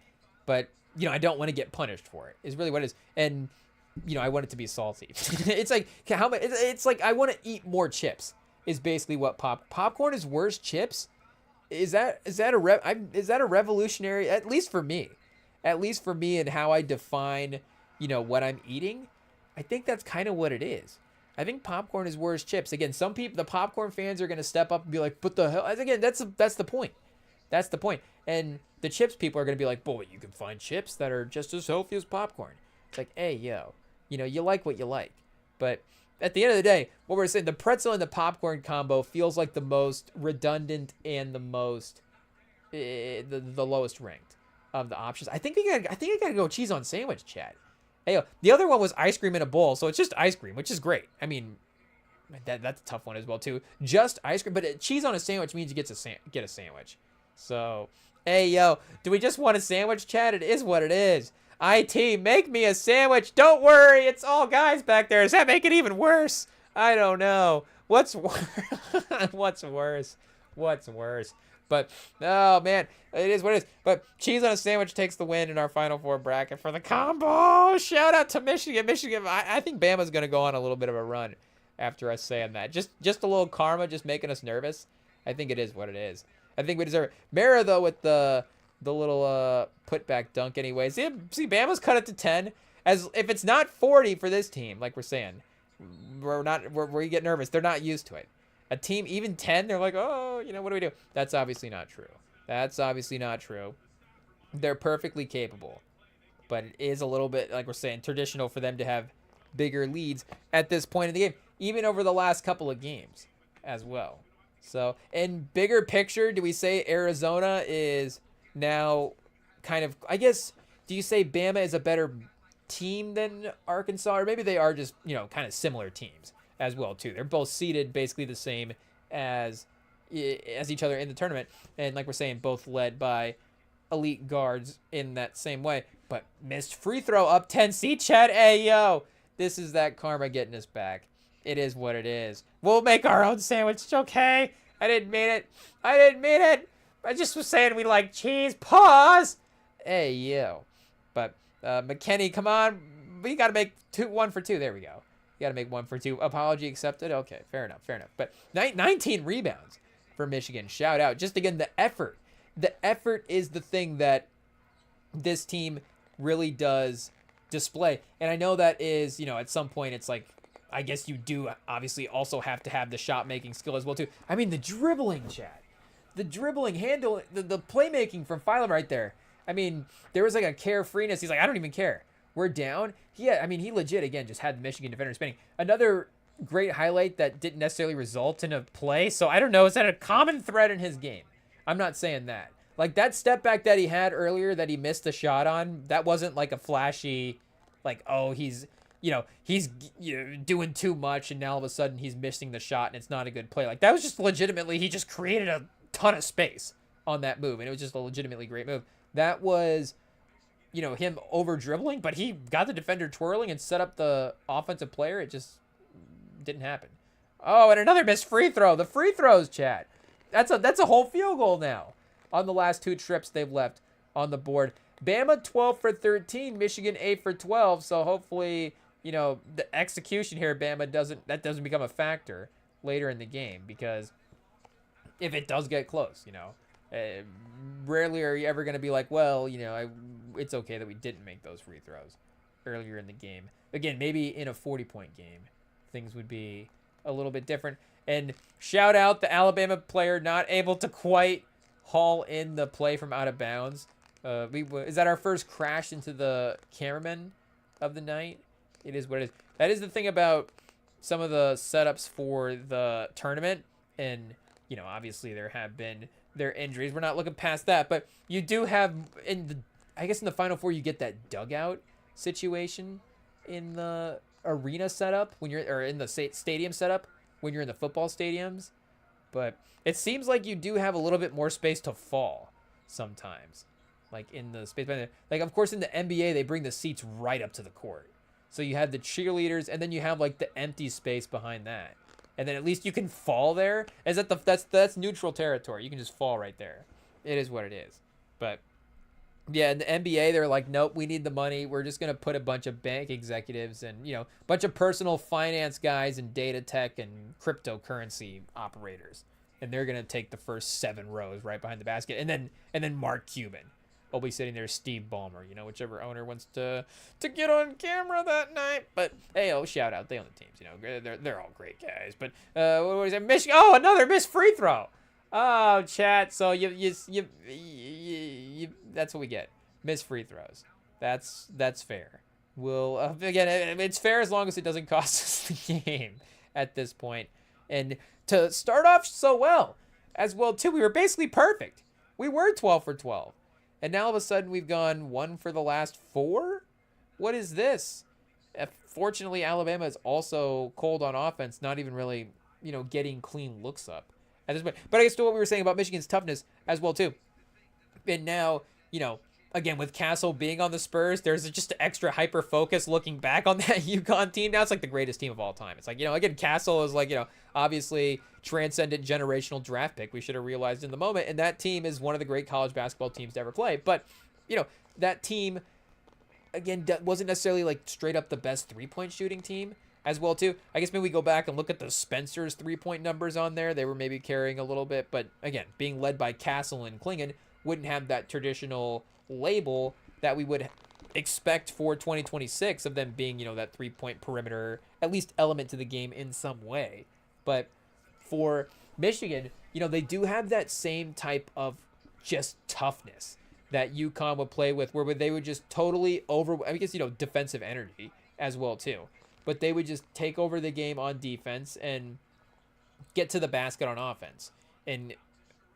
But, I don't want to get punished for it. Is really what it is. And, I want it to be salty. It's like how much? It's like I want to eat more chips. Is basically what popcorn is worse chips. Is that a revolutionary, at least for me and how I define, what I'm eating? I think that's kind of what it is. I think popcorn is worse chips. Again, some people, the popcorn fans are going to step up and be like, what the hell? Again, that's the point. That's the point. And the chips people are going to be like, boy, you can find chips that are just as healthy as popcorn. It's like, hey, yo, you like what you like. But at the end of the day, what we're saying, the pretzel and the popcorn combo feels like the most redundant and the most, the lowest ranked of the options. I think I gotta go cheese on sandwich, Chad. Hey, the other one was ice cream in a bowl, so it's just ice cream, which is great. I mean, that's a tough one as well too. Just ice cream, but cheese on a sandwich means you get a sandwich. So, hey, yo, do we just want a sandwich, Chad? It is what it is. IT, make me a sandwich. Don't worry, it's all guys back there. Does that make it even worse? I don't know. What's worse? What's worse? But, oh, man, it is what it is. But cheese on a sandwich takes the win in our Final Four bracket for the combo. Shout out to Michigan. I think Bama's going to go on a little bit of a run after us saying that. Just a little karma just making us nervous. I think it is what it is. I think we deserve it. Mara, though, with the little putback dunk anyways. See, Bama's cut it to 10. As if it's not 40 for this team, like we're saying, we get nervous. They're not used to it. A team, even 10, they're like, oh, what do we do? That's obviously not true. They're perfectly capable. But it is a little bit, like we're saying, traditional for them to have bigger leads at this point in the game, even over the last couple of games as well. So, in bigger picture, do we say Arizona is now kind of, I guess, do you say Bama is a better team than Arkansas? Or maybe they are just, kind of similar teams as well, too. They're both seated basically the same as each other in the tournament. And like we're saying, both led by elite guards in that same way. But missed free throw up 10 seed, Chad. Hey, yo, this is that karma getting us back. It is what it is. We'll make our own sandwich, okay? I didn't mean it. I just was saying we like cheese. Pause. Hey, yo. But McKenny, come on. We got to make 1 for 2. There we go. You got to make 1 for 2. Apology accepted. Okay, fair enough. But 19 rebounds for Michigan. Shout out. Just again, the effort. The effort is the thing that this team really does display. And I know that is, at some point it's like, I guess you do obviously also have to have the shot making skill as well too. I mean, the dribbling, Chad. The dribbling handle, the playmaking from Philo right there. I mean, there was like a carefreeness. He's like, I don't even care. We're down. He legit, again, just had the Michigan defender spinning. Another great highlight that didn't necessarily result in a play. So I don't know. Is that a common thread in his game? I'm not saying that. Like that step back that he had earlier that he missed the shot on, that wasn't like a flashy, like, oh, he's doing too much and now all of a sudden he's missing the shot and it's not a good play. Like that was just legitimately, he just created a ton of space on that move and it was just a legitimately great move. That was, him over dribbling, but he got the defender twirling and set up the offensive player. It just didn't happen. Oh, and another missed free throw. The free throws, Chad. That's a whole field goal now on the last 2 trips they've left on the board. Bama 12 for 13, Michigan 8 for 12. So hopefully, the execution here, Bama doesn't become a factor later in the game, because if it does get close, rarely are you ever going to be like, well, it's okay that we didn't make those free throws earlier in the game. Again, maybe in a 40-point game, things would be a little bit different. And shout out the Alabama player not able to quite haul in the play from out of bounds. Is that our first crash into the cameraman of the night? It is what it is. That is the thing about some of the setups for the tournament. And, obviously there have been their injuries. We're not looking past that. But you do have, in the Final Four, you get that dugout situation in the arena setup or in the stadium setup when you're in the football stadiums. But it seems like you do have a little bit more space to fall sometimes. Like in the space, like of course in the NBA, they bring the seats right up to the court. So you have the cheerleaders and then you have like the empty space behind that. And then at least you can fall there. That's neutral territory. You can just fall right there. It is what it is. But yeah, in the NBA, they're like, nope, we need the money. We're just going to put a bunch of bank executives and, a bunch of personal finance guys and data tech and cryptocurrency operators. And they're going to take the first 7 rows right behind the basket. And then Mark Cuban will be sitting there, Steve Ballmer, whichever owner wants to get on camera that night. But hey, shout out, they own the teams, they're all great guys. But what is it? Michigan? Oh, another missed free throw. Oh, chat. So you that's what we get. Missed free throws. That's fair. We'll again, it's fair as long as it doesn't cost us the game at this point. And to start off so well as well too, we were basically perfect. We were 12 for 12. And now all of a sudden we've gone 1 for the last 4? What is this? Fortunately, Alabama is also cold on offense, not even really, getting clean looks up at this point. But I guess to what we were saying about Michigan's toughness as well too. And now, again, with Castle being on the Spurs, there's just extra hyper focus looking back on that UConn team. Now it's like the greatest team of all time. It's like, again, Castle is like, obviously transcendent generational draft pick. We should have realized in the moment. And that team is one of the great college basketball teams to ever play. But, that team, again, wasn't necessarily like straight up the best 3-point shooting team as well too. I guess maybe we go back and look at the Spencer's 3-point numbers on there. They were maybe carrying a little bit. But again, being led by Castle and Klingon wouldn't have that traditional label that we would expect for 2026 of them being, that 3-point perimeter, at least element to the game in some way. But for Michigan, they do have that same type of just toughness that UConn would play with, where they would just totally defensive energy as well too. But they would just take over the game on defense and get to the basket on offense. And,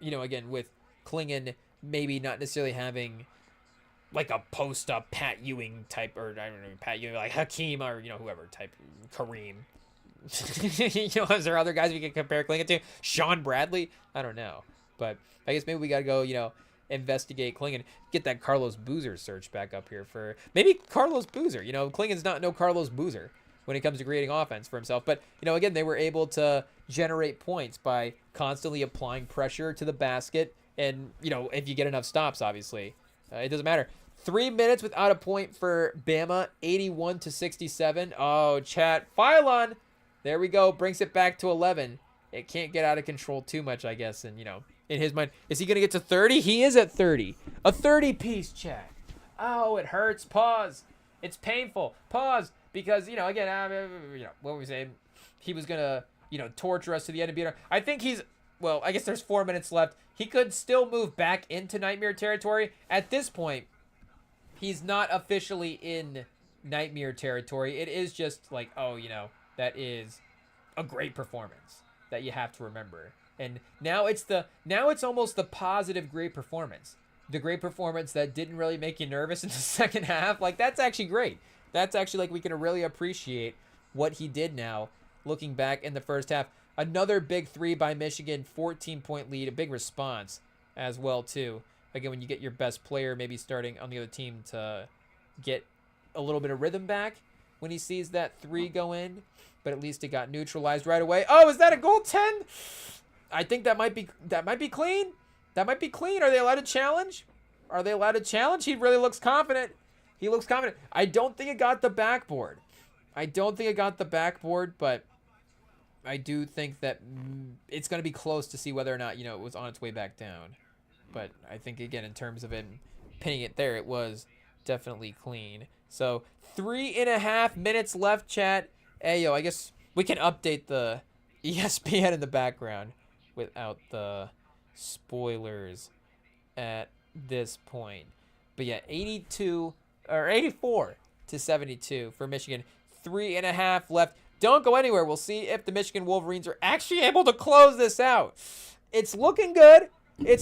again, with Klingon maybe not necessarily having like a post-up Pat Ewing type, or I don't know, Pat Ewing, like Hakeem or, whoever type, Kareem. Is there other guys we can compare Klingon to? Sean Bradley? I don't know. But I guess maybe we got to go, investigate Klingon. Get that Carlos Boozer search back up here for maybe Carlos Boozer. Klingon's not no Carlos Boozer when it comes to creating offense for himself. But, again, they were able to generate points by constantly applying pressure to the basket. And, if you get enough stops, obviously, it doesn't matter. 3 minutes without a point for Bama, 81-67. Oh, chat. Phylon. There we go. Brings it back to 11. It can't get out of control too much, I guess. And, in his mind, is he going to get to 30? He is at 30. A 30-piece, chat. Oh, it hurts. Pause. It's painful. Pause. Because, again, what were we saying? He was going to, torture us to the end and beat our... I think he's... Well, I guess there's 4 minutes left. He could still move back into Nightmare territory. At this point, he's not officially in Nightmare territory. It is just like, that is a great performance that you have to remember. And now it's almost the positive great performance. The great performance that didn't really make you nervous in the second half. Like, that's actually great. That's actually, like, we can really appreciate what he did now, looking back in the first half. Another big three by Michigan, 14-point lead, a big response as well, too. Again, when you get your best player maybe starting on the other team to get a little bit of rhythm back when he sees that three go in, but at least it got neutralized right away. Oh, is that a goaltend? I think that might be clean. That might be clean. Are they allowed to challenge? Are they allowed to challenge? He really looks confident. He looks confident. I don't think it got the backboard. But I do think that it's going to be close to see whether or not, it was on its way back down. But I think, again, in terms of him pinning it there, it was definitely clean. So 3.5 minutes left, chat. Hey, I guess we can update the ESPN in the background without the spoilers at this point. But yeah, 84-72 for Michigan. 3.5 left. Don't go anywhere. We'll see if the Michigan Wolverines are actually able to close this out. It's looking good. We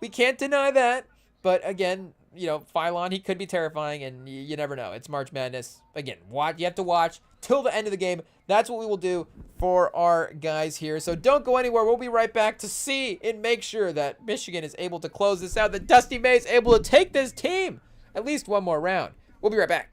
can't deny that. But again, Phylon, he could be terrifying, and you never know. It's March Madness. Again, you have to watch till the end of the game. That's what we will do for our guys here. So don't go anywhere. We'll be right back to see and make sure that Michigan is able to close this out, that Dusty May is able to take this team at least one more round. We'll be right back.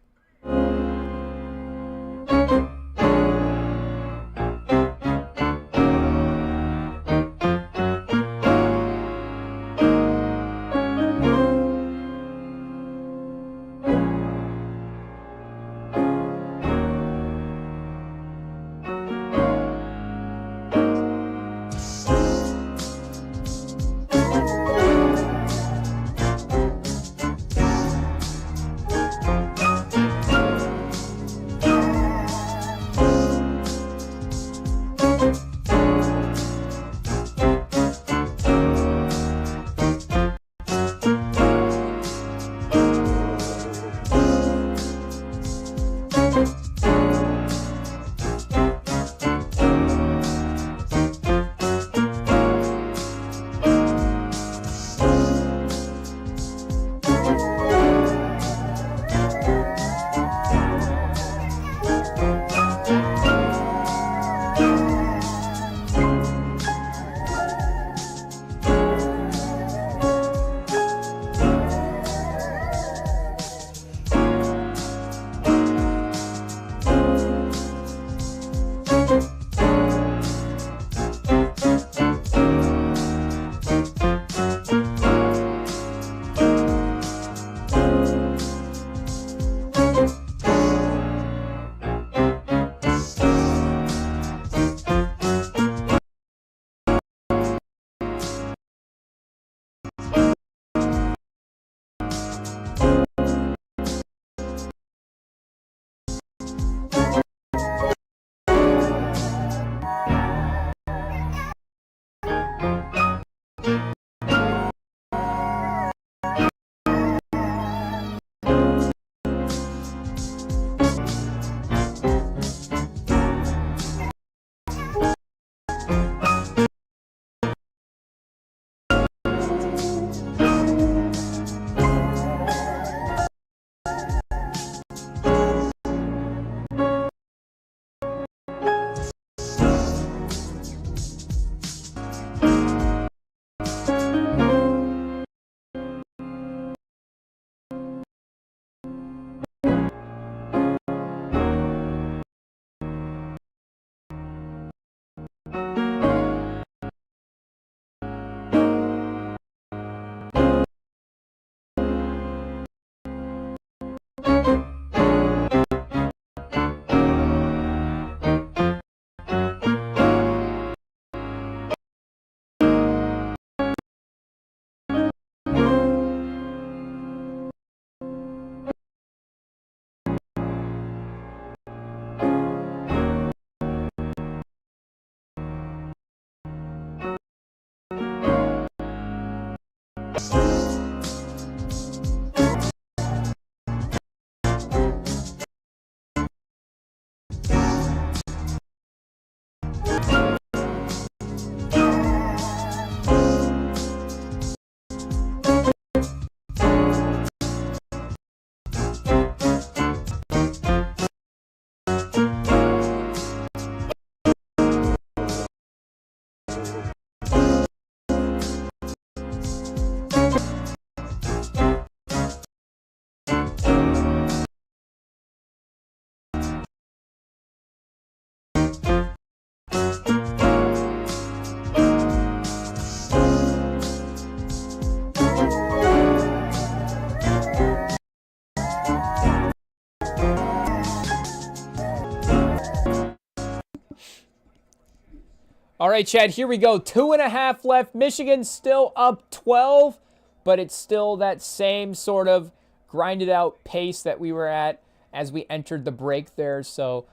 All right, Chad, here we go. 2.5 left. Michigan still up 12, but it's still that same sort of grinded out pace that we were at as we entered the break there. So,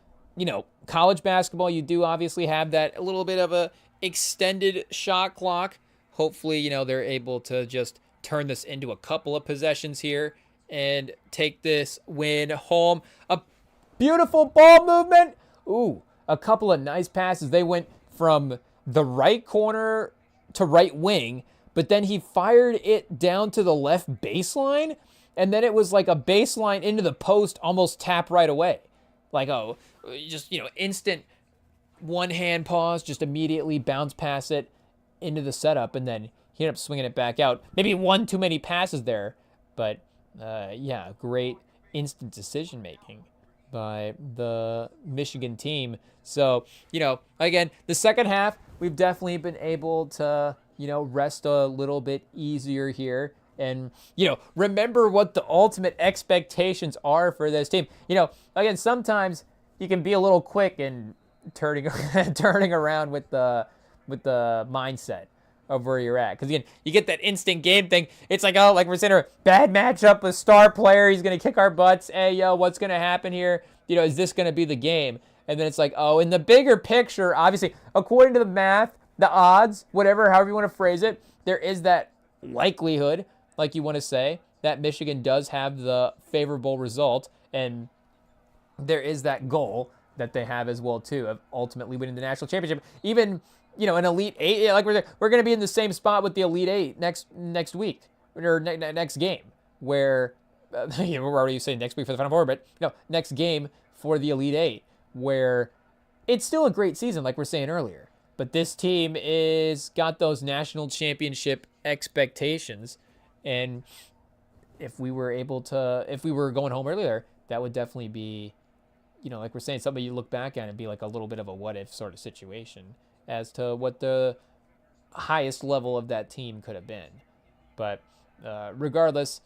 college basketball, you do obviously have that a little bit of a extended shot clock. Hopefully, they're able to just turn this into a couple of possessions here and take this win home. A beautiful ball movement. Ooh, a couple of nice passes. They went from the right corner to right wing, but then he fired it down to the left baseline, and then it was like a baseline into the post, almost tap right away. Like, just, instant one-hand pause, just immediately bounce pass it into the setup, and then he ended up swinging it back out. Maybe one too many passes there, but, yeah, great instant decision-making by the Michigan team. So, again, the second half, we've definitely been able to, rest a little bit easier here. And, remember what the ultimate expectations are for this team. Again, sometimes you can be a little quick in turning around with the mindset of where you're at. Because, again, you get that instant game thing. It's like, like we're saying, a bad matchup, a star player, he's going to kick our butts. Hey, what's going to happen here? Is this going to be the game? And then it's like, in the bigger picture, obviously, according to the math, the odds, however you want to phrase it, there is that likelihood, like you want to say, that Michigan does have the favorable result. And there is that goal that they have as well, too, of ultimately winning the national championship. Even, an Elite Eight, like we're going to be in the same spot with the Elite Eight next week, or next game, where, we're already saying next week for the Final Four, but, next game for the Elite Eight, where it's still a great season, like we're saying earlier. But this team is got those national championship expectations. And if we were going home earlier, that would definitely be, like we're saying, something you look back at and be like a little bit of a what if sort of situation as to what the highest level of that team could have been. But regardless,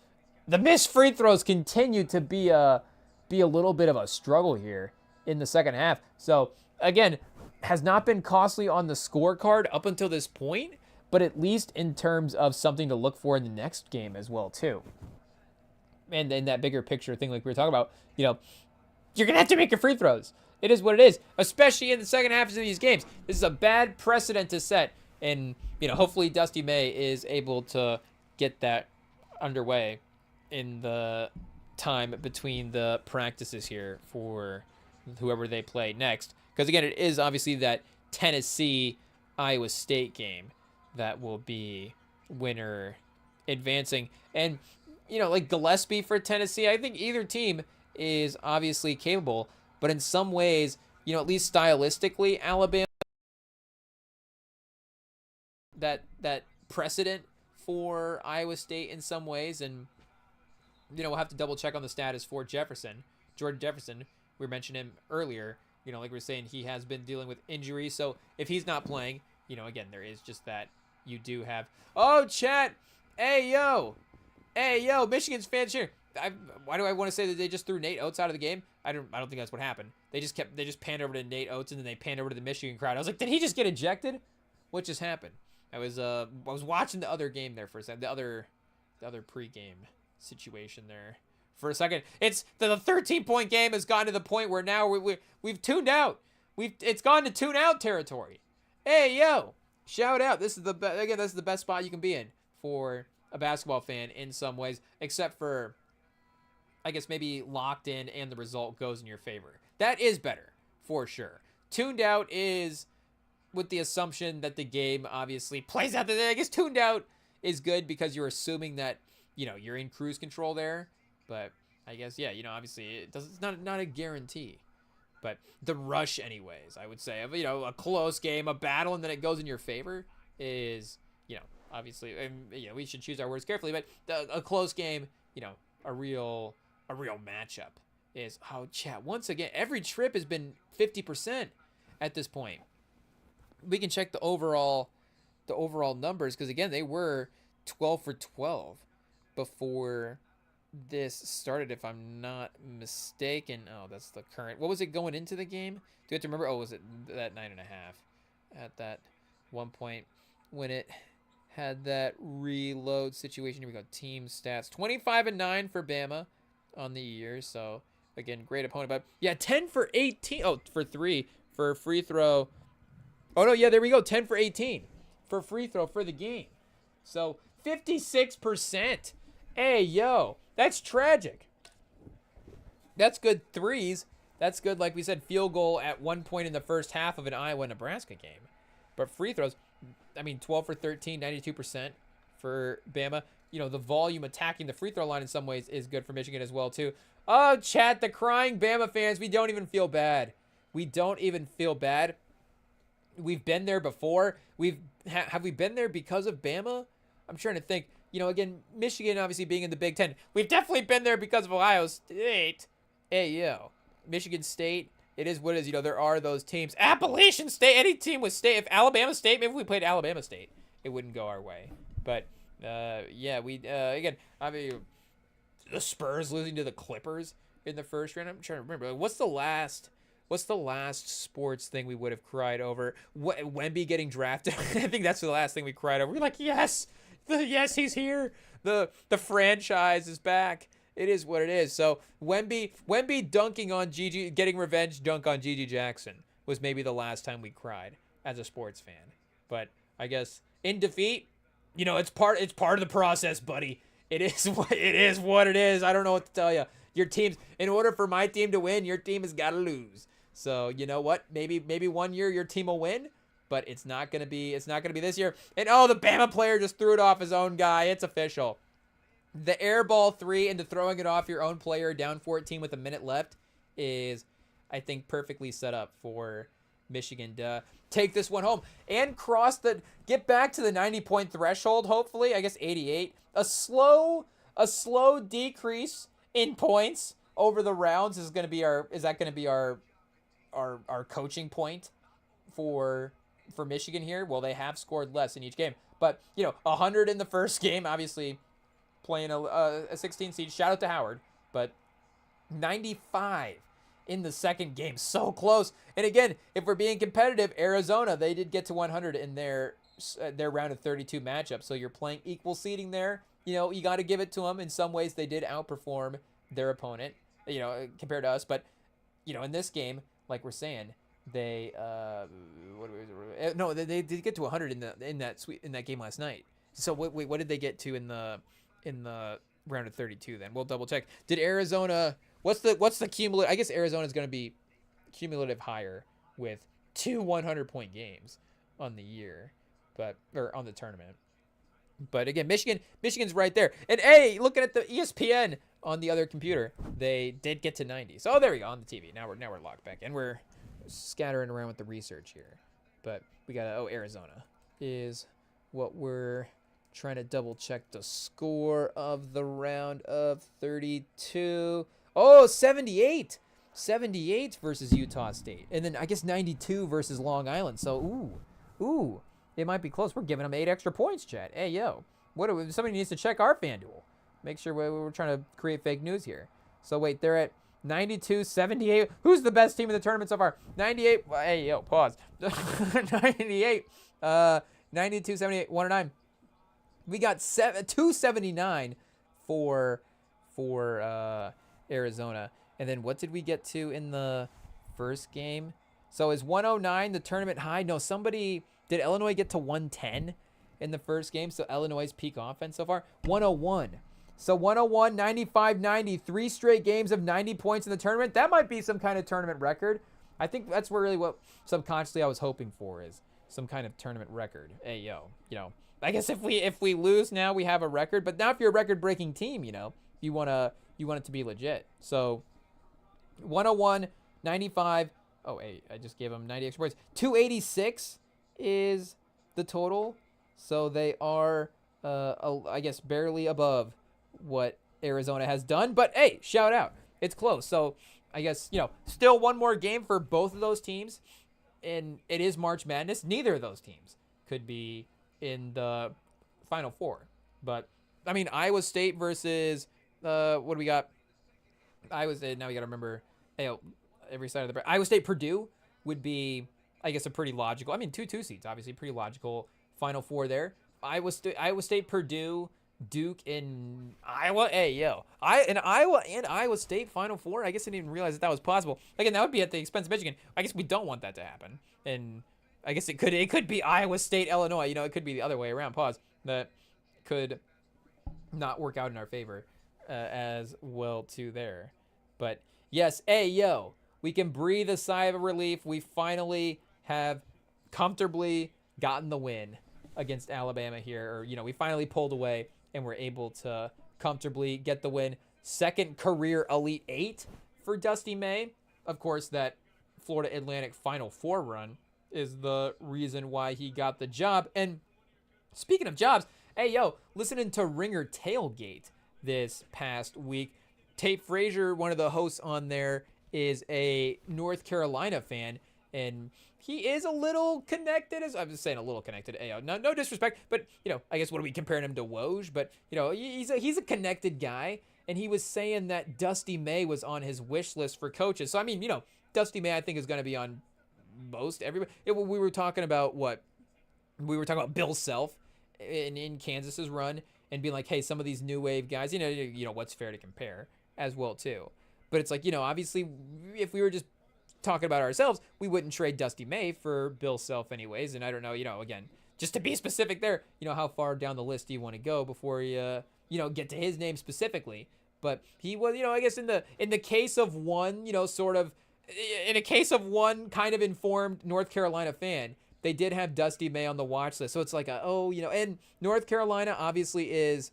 the missed free throws continue to be a little bit of a struggle here in the second half. So, again, has not been costly on the scorecard up until this point, but at least in terms of something to look for in the next game as well, too. And in that bigger picture thing like we were talking about, you're going to have to make your free throws. It is what it is, especially in the second half of these games. This is a bad precedent to set, and, hopefully Dusty May is able to get that underway in the time between the practices here for whoever they play next. Because, again, it is obviously that Tennessee-Iowa State game that will be winner advancing. And, like Gillespie for Tennessee, I think either team is obviously capable. But in some ways, at least stylistically, Alabama, that precedent for Iowa State in some ways. And, we'll have to double check on the status for Jordan Jefferson. We mentioned him earlier. Like we were saying, he has been dealing with injuries. So if he's not playing, again, there is just that you do have. Oh, chat. Hey, yo, Michigan's fans here. why do I want to say that they just threw Nate Oates out of the game? I don't think that's what happened. They just panned over to Nate Oates, and then they panned over to the Michigan crowd. I was like, did he just get ejected? What just happened? I was watching the other game there for a second. The other pregame situation there for a second. It's the 13-point game has gotten to the point where now we've tuned out. It's gone to tune out territory. Hey yo, shout out! This is the best spot you can be in for a basketball fan in some ways, except for, I guess, maybe locked in and the result goes in your favor. That is better for sure. Tuned out is with the assumption that the game obviously plays out. I guess tuned out is good because you're assuming that, you're in cruise control there. But I guess, yeah, obviously it's not a guarantee. But the rush anyways, I would say, a close game, a battle, and then it goes in your favor is, obviously, we should choose our words carefully, but a close game, a real matchup is, chat, once again, every trip has been 50% at this point. We can check the overall numbers, because again, they were 12 for 12 before this started, if I'm not mistaken. Oh, that's the current. What was it going into the game? Do you have to remember? Oh, was it that 9.5 at that one point when it had that reload situation? Here we go. Team stats: 25-9 for Bama on the year. So again, great opponent. But yeah, 10 for 18. Oh, for 3 for free throw. Oh no, yeah, there we go. 10 for 18 for free throw for the game. So 56%. Hey yo, that's tragic. That's good threes. That's good, like we said, field goal at one point in the first half of an Iowa-Nebraska game. But free throws, 12 for 13, 92% for Bama. The volume attacking the free throw line in some ways is good for Michigan as well, too. Oh, chat, the crying Bama fans, we don't even feel bad. We don't even feel bad. We've been there before. Have we been there because of Bama? I'm trying to think. Again, Michigan obviously being in the Big Ten. We've definitely been there because of Ohio State. Hey, yo. Michigan State, it is what it is. there are those teams. Appalachian State, any team with State. If Alabama State, maybe if we played Alabama State, it wouldn't go our way. But, yeah, again, the Spurs losing to the Clippers in the first round. I'm trying to remember. What's the last sports thing we would have cried over? Wemby getting drafted. I think that's the last thing we cried over. We're like, yes, yes, he's here. The franchise is back. It is what it is. So Wemby dunking on getting revenge dunk on Gigi Jackson was maybe the last time we cried as a sports fan. But I guess in defeat, it's part of the process, buddy. It is what it is. I don't know what to tell you. Your teams, in order for my team to win, your team has got to lose. So you know what? Maybe one year your team will win, but it's not gonna be this year. And the Bama player just threw it off his own guy. It's official. The air ball 3 into throwing it off your own player down 14 with a minute left is, I think, perfectly set up for Michigan to take this one home and get back to the 90-point threshold. Hopefully, I guess 88. A slow decrease in points over the rounds is going to be our coaching point for Michigan here. Well, they have scored less in each game, but 100 in the first game, obviously playing a 16 seed. Shout out to Howard, but 95 in the second game, so close. And again, if we're being competitive, Arizona, they did get to 100 in their round of 32 matchup. So you're playing equal seeding there. You got to give it to them. In some ways, they did outperform their opponent, compared to us. But, in this game, like we're saying, they did get to 100 in that game last night. So what did they get to in the round of 32 then? We'll double check. Did Arizona, what's the cumulative? I guess Arizona's going to be cumulative higher with 2 100-point games on the year, or on the tournament. But again, Michigan's right there. And hey, looking at the ESPN on the other computer, they did get to 90. So there we go on the TV. Now we're locked back, and we're scattering around with the research here. But we got Arizona is what we're trying to double check the score of the round of 32. 78 versus Utah State, and then I guess 92 versus Long Island. So ooh. It might be close. We're giving them 8 extra points, chat. Hey, yo. Somebody needs to check our FanDuel. make sure we're trying to create fake news here. So wait, they're at 92-78. Who's the best team in the tournament so far? 98. Hey, yo, pause. 98. 92-78. 109. We got 279 for Arizona. And then what did we get to in the first game? So is 109 the tournament high? No, did Illinois get to 110 in the first game? So Illinois' peak offense so far, 101. So 101, 95, 90, 3 straight games of 90 points in the tournament. That might be some kind of tournament record. I think that's really what subconsciously I was hoping for, is some kind of tournament record. Hey, yo, I guess if we lose now, we have a record. But now if you're a record-breaking team, you want it to be legit. So 101, 95. Oh, hey, I just gave them 90 extra points. 286 is the total. So they are, I guess, barely above what Arizona has done. But, hey, shout out. It's close. So I guess, still one more game for both of those teams. And it is March Madness. Neither of those teams could be in the Final Four. But, I mean, Iowa State versus, what do we got? Iowa State, now we got to remember, every side of the break. Iowa State, Purdue would be, I guess, a pretty logical, 2 seeds, obviously, pretty logical Final Four there. Iowa State, Purdue, Duke, and Iowa. Hey, yo. Iowa and Iowa State Final Four? I guess I didn't even realize that was possible. Again, that would be at the expense of Michigan. I guess we don't want that to happen. And I guess it could be Iowa State, Illinois. It could be the other way around. Pause. That could not work out in our favor as well, too, there. But, yes, hey, yo. We can breathe a sigh of relief. We finally have comfortably gotten the win against Alabama here. Or, we finally pulled away and we're able to comfortably get the win. Second career Elite Eight for Dusty May. Of course, that Florida Atlantic Final Four run is the reason why he got the job. And speaking of jobs, hey, yo, listening to Ringer Tailgate this past week, Tate Frazier, one of the hosts on there, is a North Carolina fan, and he is a little connected. I'm just saying a little connected. No disrespect, but I guess what are we comparing him to Woj? But he's a connected guy, and he was saying that Dusty May was on his wish list for coaches. So Dusty May I think is going to be on most everybody. We were talking about Bill Self in Kansas's run, and being like, hey, some of these new wave guys, what's fair to compare as well too. But it's like, obviously, if we were just talking about ourselves, we wouldn't trade Dusty May for Bill Self anyways. And I don't know, again, just to be specific there, how far down the list do you want to go before you, get to his name specifically? But he was, I guess in the case of one, in a case of one kind of informed North Carolina fan, they did have Dusty May on the watch list. So it's like, and North Carolina obviously is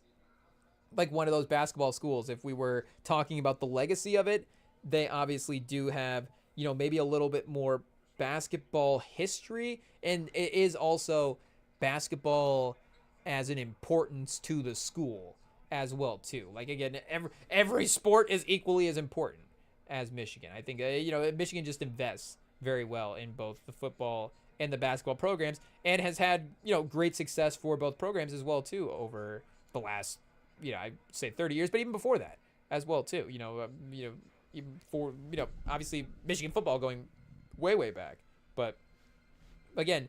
like one of those basketball schools. If we were talking about the legacy of it, they obviously do have, maybe a little bit more basketball history, and it is also basketball as an importance to the school as well too. Like, again, every sport is equally as important as Michigan. I think Michigan just invests very well in both the football and the basketball programs, and has had great success for both programs as well too over the last I'd say 30 years, but even before that as well too. Even for obviously Michigan football going way back. But again,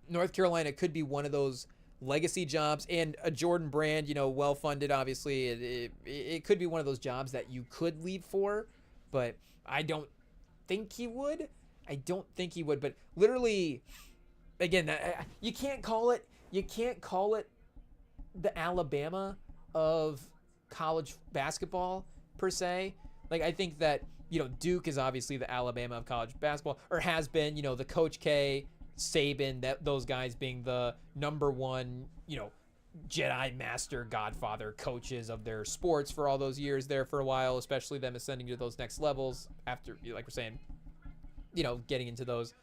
North Carolina could be one of those legacy jobs, and a Jordan Brand, well funded. Obviously, it could be one of those jobs that you could leave for, but I don't think he would. But literally, again, you can't call it the Alabama of college basketball per se. Like, I think that Duke is obviously the Alabama of college basketball, or has been. The Coach K, Saban, those guys being the number one Jedi Master Godfather coaches of their sports for all those years there for a while, especially them ascending to those next levels after, like we're saying, getting into those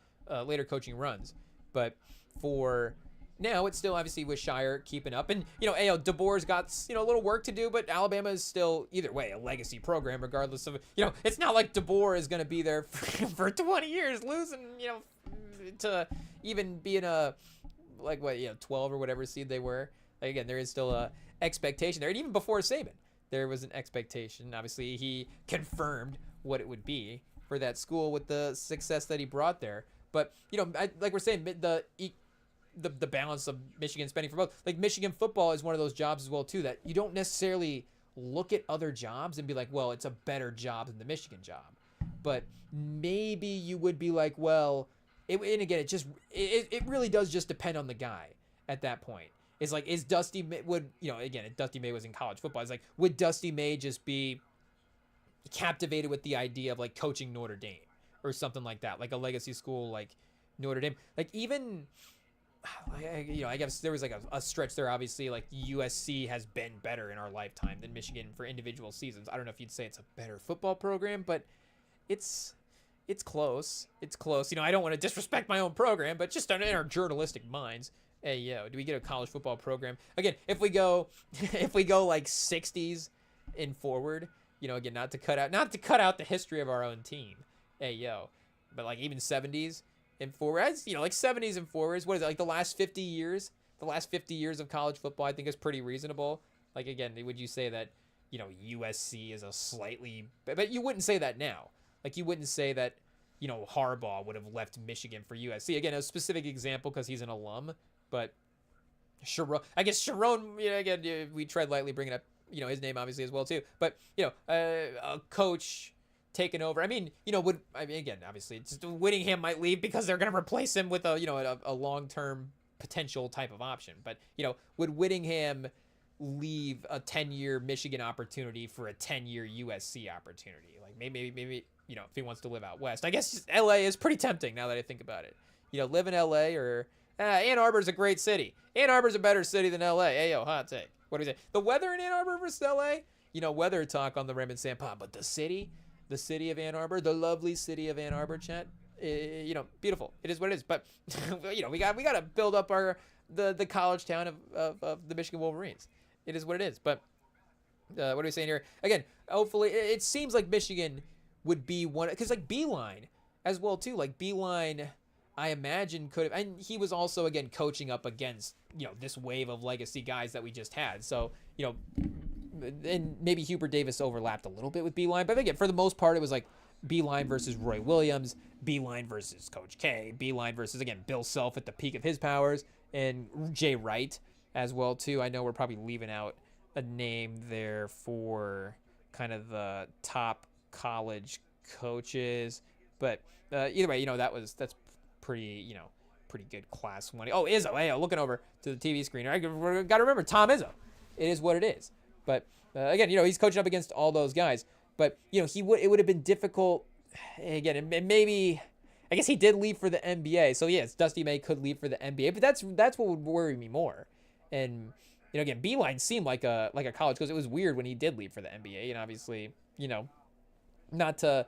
later coaching runs. But for now, it's still obviously with Shire keeping up. And, DeBoer's got, a little work to do, but Alabama is still, either way, a legacy program, regardless of, it's not like DeBoer is going to be there for 20 years, losing, to even be in a, 12 or whatever seed they were. Like, again, there is still a expectation there. And even before Saban, there was an expectation. Obviously, he confirmed what it would be for that school with the success that he brought there. But, like we're saying, the balance of Michigan spending for both. Like, Michigan football is one of those jobs as well, too, that you don't necessarily look at other jobs and be like, well, it's a better job than the Michigan job. But maybe you would be like, well, and again, it really does just depend on the guy at that point. It's like, is Dusty again, if Dusty May was in college football, it's like, would Dusty May just be captivated with the idea of like coaching Notre Dame or something like that, like a legacy school like Notre Dame? Like, even, I guess there was like a stretch there, obviously, like USC has been better in our lifetime than Michigan for individual seasons. I don't know if you'd say it's a better football program, but it's close. It's close. I don't want to disrespect my own program, but just in our journalistic minds, hey, do we get a college football program? Again, if we go like 60s and forward, again, not to cut out the history of our own team. Hey, but like even 70s and forwards, like 70s and forwards, what is it? Like the last 50 years of college football, I think is pretty reasonable. Like, again, would you say that, USC is a slightly, but you wouldn't say that now. Like, you wouldn't say that, Harbaugh would have left Michigan for USC. Again, a specific example because he's an alum, but Sharon, again, we tread lightly bringing up, his name obviously as well too. But, a coach taking over. Again, obviously, Whittingham might leave because they're going to replace him with a long-term potential type of option. But, would Whittingham leave a 10-year Michigan opportunity for a 10-year USC opportunity? Like, maybe if he wants to live out west. I guess LA is pretty tempting now that I think about it. Live in LA or Ann Arbor's a great city. Ann Arbor's a better city than LA. Hey, hot take. What do you say? The weather in Ann Arbor versus LA? Weather talk on the Rem and Sam pod, but the city of Ann Arbor, the lovely city of Ann Arbor, chat, beautiful. It is what it is. But we got to build up the college town of the Michigan Wolverines. It is what it is. But what are we saying here? Again, hopefully, it seems like Michigan would be one, because like Beeline as well too. Like Beeline, I imagine could have, and he was also again coaching up against this wave of legacy guys that we just had. So and maybe Hubert Davis overlapped a little bit with Beeline, but again, for the most part, it was like Beeline versus Roy Williams, Beeline versus Coach K, Beeline versus again Bill Self at the peak of his powers, and Jay Wright as well too. I know we're probably leaving out a name there for kind of the top college coaches, but either way, that's pretty good class one. Oh, Izzo, hey, looking over to the TV screen. I got to remember Tom Izzo. It is what it is. But again, he's coaching up against all those guys. But it would have been difficult. Again, and maybe I guess he did leave for the NBA. So yes, Dusty May could leave for the NBA. But that's what would worry me more. And again, Beeline seemed like a college coach. It was weird when he did leave for the NBA, and obviously, not to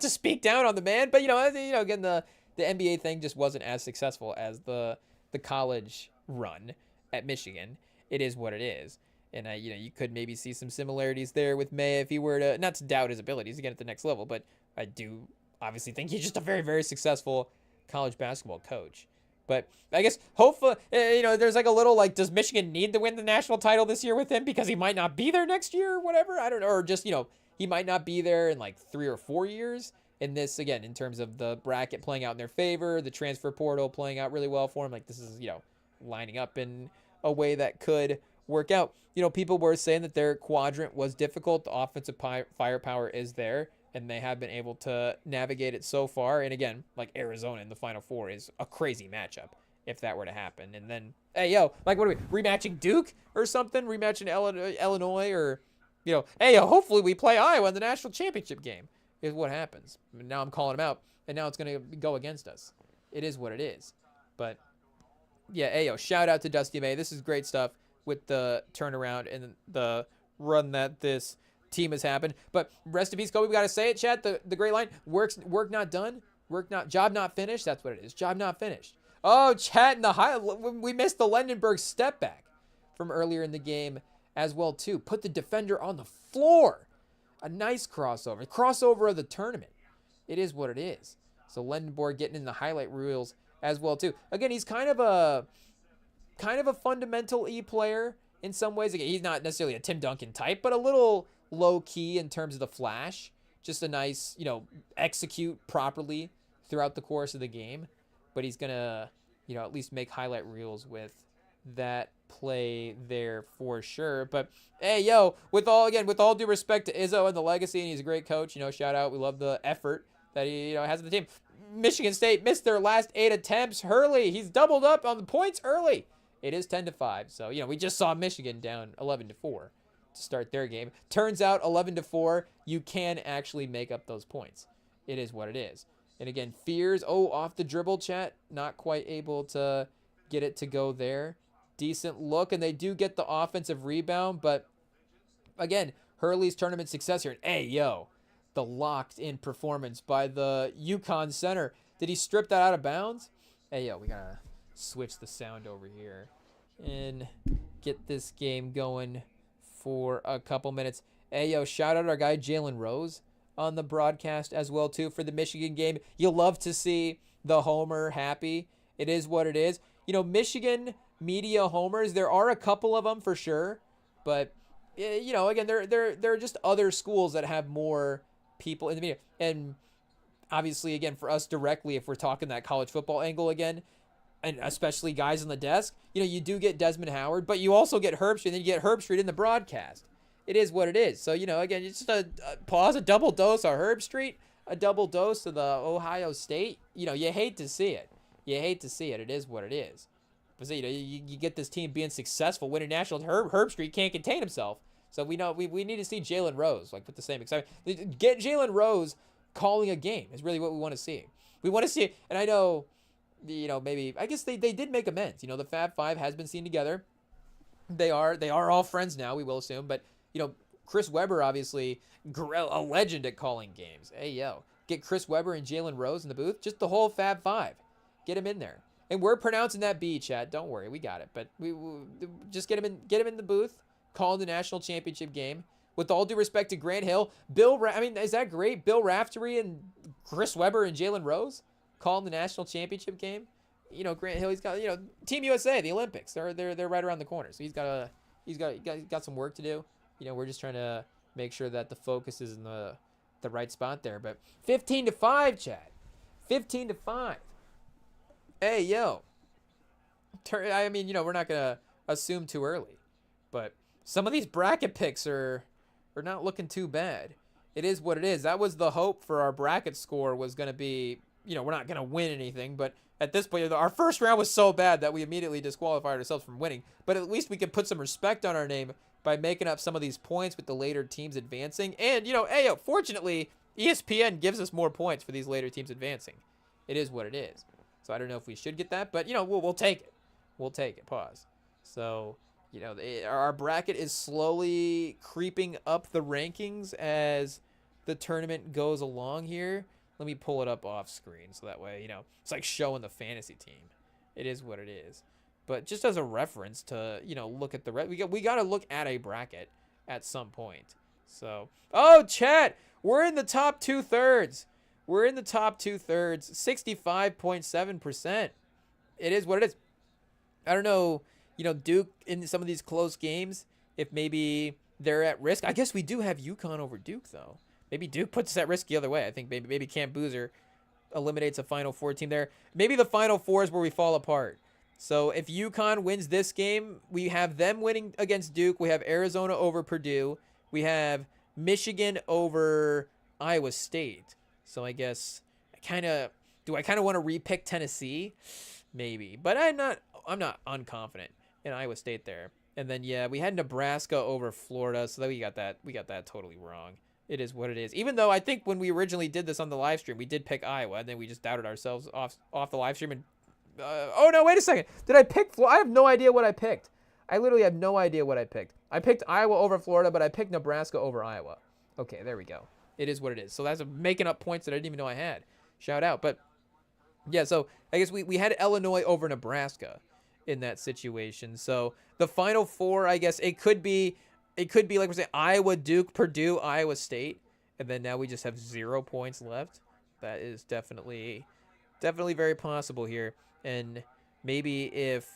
speak down on the man, but again, the NBA thing just wasn't as successful as the college run at Michigan. It is what it is. And you could maybe see some similarities there with May if he were to, not to doubt his abilities again at the next level, but I do obviously think he's just a very, very successful college basketball coach. But I guess hopefully, there's like a little like, does Michigan need to win the national title this year with him because he might not be there next year or whatever? I don't know. Or just, he might not be there in like 3 or 4 years. And this, again, in terms of the bracket playing out in their favor, the transfer portal playing out really well for him. Like, this is, lining up in a way that could work out. People were saying that their quadrant was difficult. The offensive firepower is there, and they have been able to navigate it so far. And again, like Arizona in the Final Four is a crazy matchup if that were to happen. And then, hey, like, what are we, rematching Duke or something? Rematching Illinois or, hopefully we play Iowa in the national championship game is what happens. Now I'm calling them out, and now it's going to go against us. It is what it is. But, yeah, shout out to Dusty May. This is great stuff with the turnaround and the run that this team has happened. But rest in peace, Kobe. We got to say it, chat. The great line, work not done, job not finished. That's what it is. Job not finished. Oh, chat, we missed the Lendenberg step back from earlier in the game as well, too. Put the defender on the floor. A nice crossover of the tournament. It is what it is. So Lendenborg getting in the highlight reels as well too. Again, he's kind of a fundamental E player in some ways. Again, he's not necessarily a Tim Duncan type, but a little low key in terms of the flash. Just a nice, execute properly throughout the course of the game. But he's going to, at least make highlight reels with that play there for sure. But hey, with all due respect to Izzo and the legacy, and he's a great coach, shout out. We love the effort that he has in the team. Michigan State missed their last 8 attempts. Hurley, he's doubled up on the points early. It is 10-5. So, we just saw Michigan down 11-4 to start their game. Turns out 11-4, you can actually make up those points. It is what it is. And again, Fears, off the dribble, chat. Not quite able to get it to go there. Decent look, and they do get the offensive rebound. But again, Hurley's tournament success here. The locked-in performance by the UConn center. Did he strip that out of bounds? We got to switch the sound over here and get this game going for a couple minutes. Shout out our guy Jalen Rose on the broadcast as well, too, for the Michigan game. You'll love to see the homer happy. It is what it is. Michigan media homers, there are a couple of them for sure. But, again, there are just other schools that have more people in the media. And obviously, again, for us directly, if we're talking that college football angle again, and especially guys on the desk, you do get Desmond Howard, but you also get Herbstreit, and then you get Herbstreit in the broadcast. It is what it is. So, again, it's just a double dose of Herbstreit, a double dose of the Ohio State. You hate to see it. It is what it is. But, you get this team being successful, winning nationals. Herbstreit can't contain himself. So we know we need to see Jalen Rose, with the same excitement. Get Jalen Rose calling a game is really what we want to see. We want to see, and I know, maybe, I guess they did make amends. The Fab Five has been seen together. They are all friends now, we will assume, but, Chris Webber, obviously, a legend at calling games. Get Chris Webber and Jalen Rose in the booth. Just the whole Fab Five. Get him in there. And we're pronouncing that B, chat. Don't worry, we got it. But we just get him in the booth, call the national championship game. With all due respect to Grant Hill, is that great? Bill Raftery and Chris Webber and Jalen Rose calling the national championship game. Grant Hill, he's got, Team USA, the Olympics. They're right around the corner. So he's got some work to do. We're just trying to make sure that the focus is in the right spot there. But 15-5, chat. 15-5. We're not gonna assume too early, but some of these bracket picks are not looking too bad. It is what it is. That was the hope for our bracket score, was gonna be, we're not gonna win anything, but at this point, our first round was so bad that we immediately disqualified ourselves from winning. But at least we can put some respect on our name by making up some of these points with the later teams advancing. And, fortunately, ESPN gives us more points for these later teams advancing. It is what it is. So I don't know if we should get that, but, we'll take it. We'll take it. Pause. So, our bracket is slowly creeping up the rankings as the tournament goes along here. Let me pull it up off screen so that way, it's like showing the fantasy team. It is what it is. But just as a reference to, look at the we got to look at a bracket at some point. So, chat, we're in the top 2/3. We're in the top 2/3, 65.7%. It is what it is. I don't know, Duke in some of these close games, if maybe they're at risk. I guess we do have UConn over Duke, though. Maybe Duke puts us at risk the other way. I think maybe Camp Boozer eliminates a Final Four team there. Maybe the Final Four is where we fall apart. So if UConn wins this game, we have them winning against Duke. We have Arizona over Purdue. We have Michigan over Iowa State. So I guess I kind of want to repick Tennessee? Maybe. But I'm not unconfident in Iowa State there. And then we had Nebraska over Florida, so that we got that totally wrong. It is what it is. Even though I think when we originally did this on the live stream, we did pick Iowa, and then we just doubted ourselves off the live stream. And no, wait a second. Did I pick Florida? I have no idea what I picked. I literally have no idea what I picked. I picked Iowa over Florida, but I picked Nebraska over Iowa. Okay, there we go. It is what it is. So that's making up points that I didn't even know I had. Shout out. But yeah, so I guess we had Illinois over Nebraska in that situation. So the Final Four, I guess it could be like we're saying Iowa, Duke, Purdue, Iowa State, and then now we just have 0 points left. That is definitely very possible here. And maybe if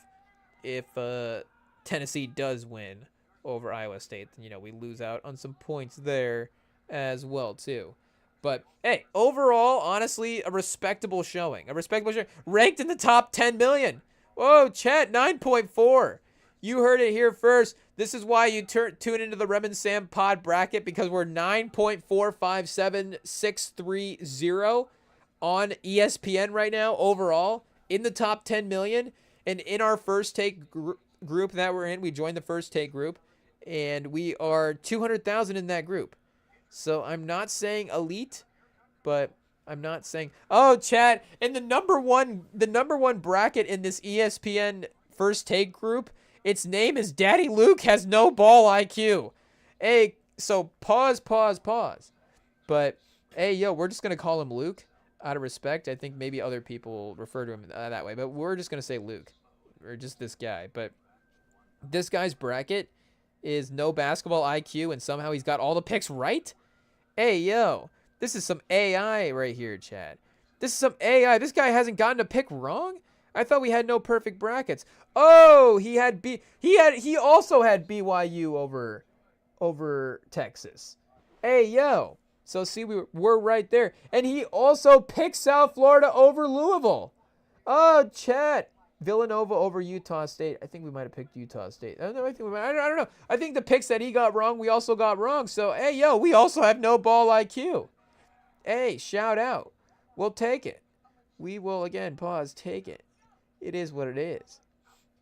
Tennessee does win over Iowa State, then, you know, we lose out on some points there as well, too. But, hey, overall, honestly, a respectable showing. A respectable showing. Ranked in the top 10 million. Whoa, chat, 9.4. You heard it here first. This is why you tune into the Rem and Sam pod bracket, because we're 9.457630 on ESPN right now overall in the top 10 million. And in our first take group that we're in, we joined the first take group, and we are 200,000 in that group. So I'm not saying elite, but I'm not saying, oh, chat, and the number one bracket in this ESPN first take group, its name is Daddy Luke Has No Ball IQ. Hey, so pause. But, hey, yo, we're just going to call him Luke out of respect. I think maybe other people refer to him that way, but we're just going to say Luke, or just this guy. But this guy's bracket is no basketball IQ, and somehow he's got all the picks right? Hey, yo, this is some AI right here, Chad. This is some AI. This guy hasn't gotten a pick wrong? I thought we had no perfect brackets. Oh, he also had BYU over Texas. Hey, yo. So see, we're right there. And he also picked South Florida over Louisville. Oh, chat. Villanova over Utah State. I think we might have picked Utah State. I don't know. I think the picks that he got wrong, we also got wrong. So, hey, yo, we also have no ball IQ. Hey, shout out. We'll take it. We will, again, take it. It is what it is.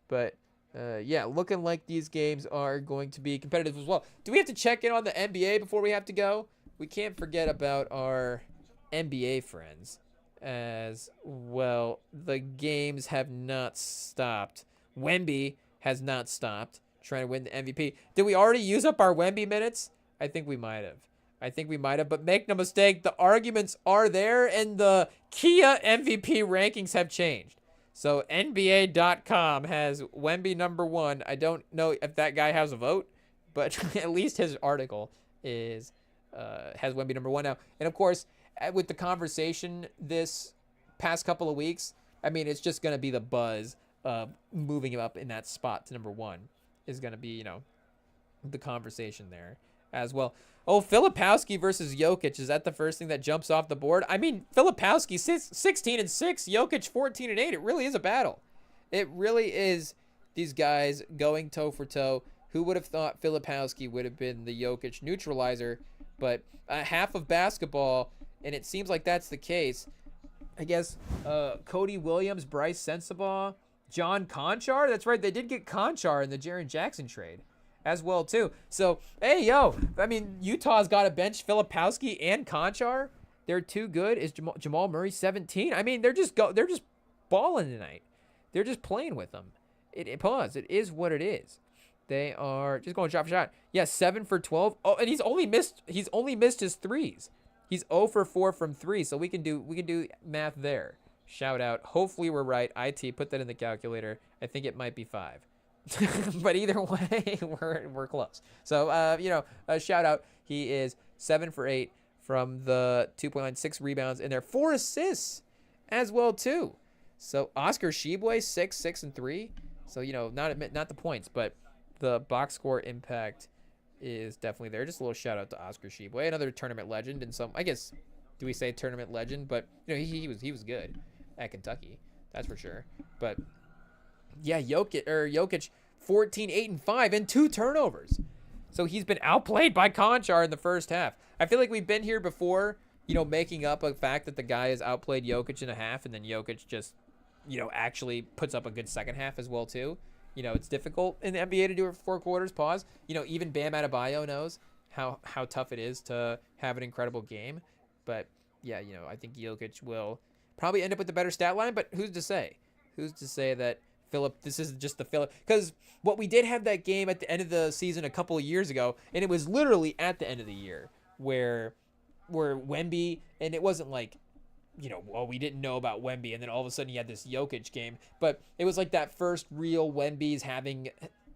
But, yeah, looking like these games are going to be competitive as well. Do we have to check in on the NBA before we have to go? We can't forget about our NBA friends as well. The games have not stopped. Wemby has not stopped trying to win the MVP. Did we already use up our Wemby minutes? I think we might have. But make no mistake, the arguments are there, and the Kia MVP rankings have changed. So NBA.com has Wemby number 1. I don't know if that guy has a vote, but at least his article has Wemby number 1 now. And of course, with the conversation this past couple of weeks, I mean, it's just going to be the buzz of moving him up in that spot to number 1 is going to be, you know, the conversation there as well. Oh, Filipowski versus Jokic. Is that the first thing that jumps off the board? I mean, Filipowski 16-6, Jokic 14-8. It really is a battle. It really is these guys going toe for toe. Who would have thought Filipowski would have been the Jokic neutralizer? But half of basketball, and it seems like that's the case. I guess Cody Williams, Bryce Sensabaugh, John Conchar. That's right. They did get Conchar in the Jaren Jackson trade as well, too. So, hey, yo, I mean, Utah's got to bench Filipowski and Conchar. They're too good. Is Jamal Murray 17? I mean, they're just balling tonight. They're just playing with them. It is what it is. They are just going shot for shot. Yeah, 7 for 12. Oh, and he's only missed his threes. He's 0 for 4 from 3. So we can do math there. Shout out. Hopefully we're right. IT, put that in the calculator. I think it might be 5. But either way, we're close. So, shout out. He is 7 for 8 from the 2.9, 6 rebounds in there, 4 assists as well too. So Oscar Tshiebwe 6 and 3. So, you know, not the points, but the box score impact is definitely there. Just a little shout out to Oscar Tshiebwe, another tournament legend, and some, I guess, do we say tournament legend? But you know, he was good at Kentucky, that's for sure. But yeah, Jokic 14, 8, and 5, and 2 turnovers. So he's been outplayed by Conchar in the first half. I feel like we've been here before, you know, making up a fact that the guy has outplayed Jokic in a half, and then Jokic just, you know, actually puts up a good second half as well too. You know, it's difficult in the NBA to do it for 4 quarters. Pause. You know, even Bam Adebayo knows how tough it is to have an incredible game. But yeah, you know, I think Jokic will probably end up with the better stat line. But who's to say? Who's to say that this is just the Philip? Because what we did have that game at the end of the season a couple of years ago, and it was literally at the end of the year where Wemby, and it wasn't like, you know, well, we didn't know about Wemby, and then all of a sudden you had this Jokic game. But it was like that first real Wemby's having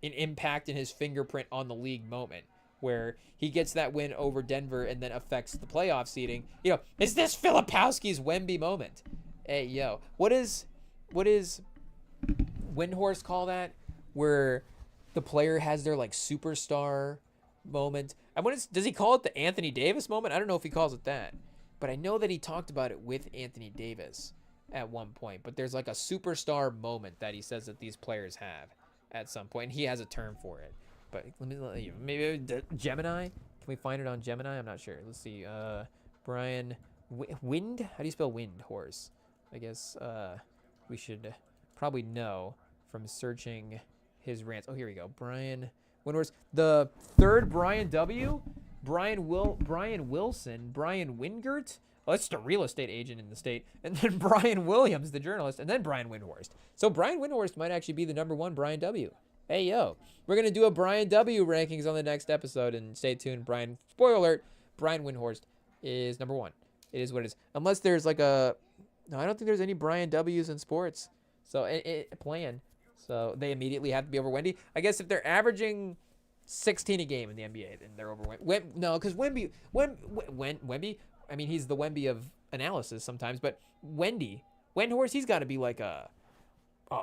an impact in his fingerprint on the league moment, where he gets that win over Denver and then affects the playoff seeding. You know, is this Filipowski's Wemby moment? Hey, yo, what is Windhorse call that? Where the player has their like superstar moment. Does he call it the Anthony Davis moment? I don't know if he calls it that, but I know that he talked about it with Anthony Davis at one point. But there's like a superstar moment that he says that these players have at some point, and he has a term for it. But maybe Gemini. Can we find it on Gemini? I'm not sure. Let's see. Brian Wind. How do you spell wind? Horse. I guess we should probably know from searching his rants. Oh, here we go. Brian Windhorse. The third Brian W. Brian Wilson. Brian Wingert. Oh, that's the real estate agent in the state. And then Brian Williams, the journalist. And then Brian Windhorst. So Brian Windhorst might actually be the number one Brian W. Hey, yo. We're going to do a Brian W. rankings on the next episode. And stay tuned. Spoiler alert, Brian Windhorst is number one. It is what it is. Unless there's like no, I don't think there's any Brian W's in sports. So, playing. So, they immediately have to be over Wendy. I guess if they're averaging 16 a game in the NBA, then they're over Wendy. No, because Wemby, I mean, he's the Wemby of analysis sometimes, but Windhorst, he's got to be like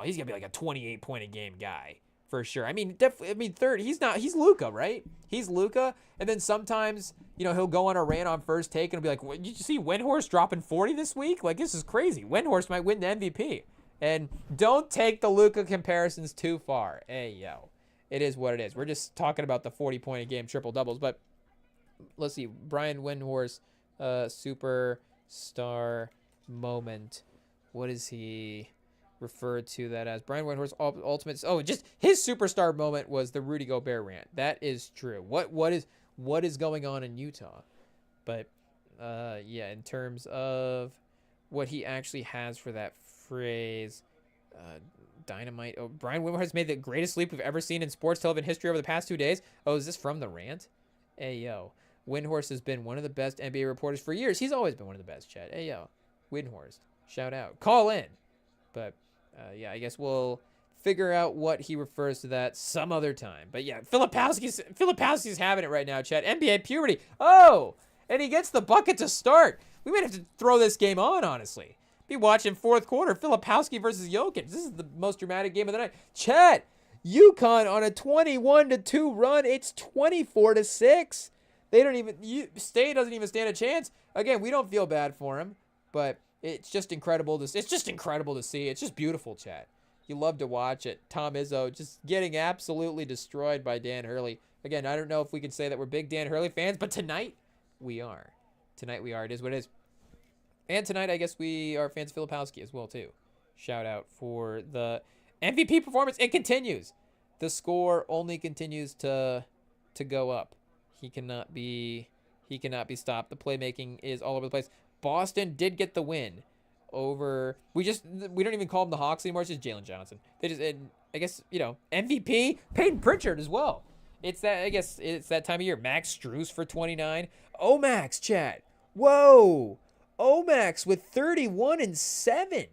he's got to be like a 28 point a game guy for sure. I mean, third, he's Luka, right? He's Luka, and then sometimes, he'll go on a rant on First Take and be like, did you see Windhorst dropping 40 this week? Like, this is crazy. Windhorst might win the MVP. And don't take the Luka comparisons too far. Hey, yo. It is what it is. We're just talking about the 40-point-a-game triple-doubles. But let's see. Brian Windhorst, superstar moment. What is he referred to that as? Brian Windhorst, ultimate. Oh, just his superstar moment was the Rudy Gobert rant. That is true. What is going on in Utah? But, in terms of what he actually has for that phrase, dynamite. Oh, Brian Windhorst has made the greatest leap we've ever seen in sports television history over the past 2 days. Oh, is this from the rant? Hey, yo. Windhorst has been one of the best NBA reporters for years. He's always been one of the best, Chad. Hey, yo. Windhorst. Shout out. Call in. But, I guess we'll figure out what he refers to that some other time. But, yeah, Filipowski's having it right now, Chad. NBA puberty. Oh, and he gets the bucket to start. We might have to throw this game on, honestly. Be watching fourth quarter, Filipowski versus Jokic. This is the most dramatic game of the night. Chat, UConn on a 21-2 run. It's 24-6. State doesn't even stand a chance. Again, we don't feel bad for him, but it's just incredible to see. It's just beautiful, chat. You love to watch it. Tom Izzo just getting absolutely destroyed by Dan Hurley. Again, I don't know if we can say that we're big Dan Hurley fans, but tonight we are. It is what it is. And tonight, I guess we are fans of Filipowski as well, too. Shout out for the MVP performance. It continues. The score only continues to go up. He cannot be stopped. The playmaking is all over the place. Boston did get the win over. We don't even call him the Hawks anymore. It's just Jalen Johnson. I guess, MVP Peyton Pritchard as well. It's that time of year. Max Strus for 29. Max, chat. Whoa. Max with 31 and 7.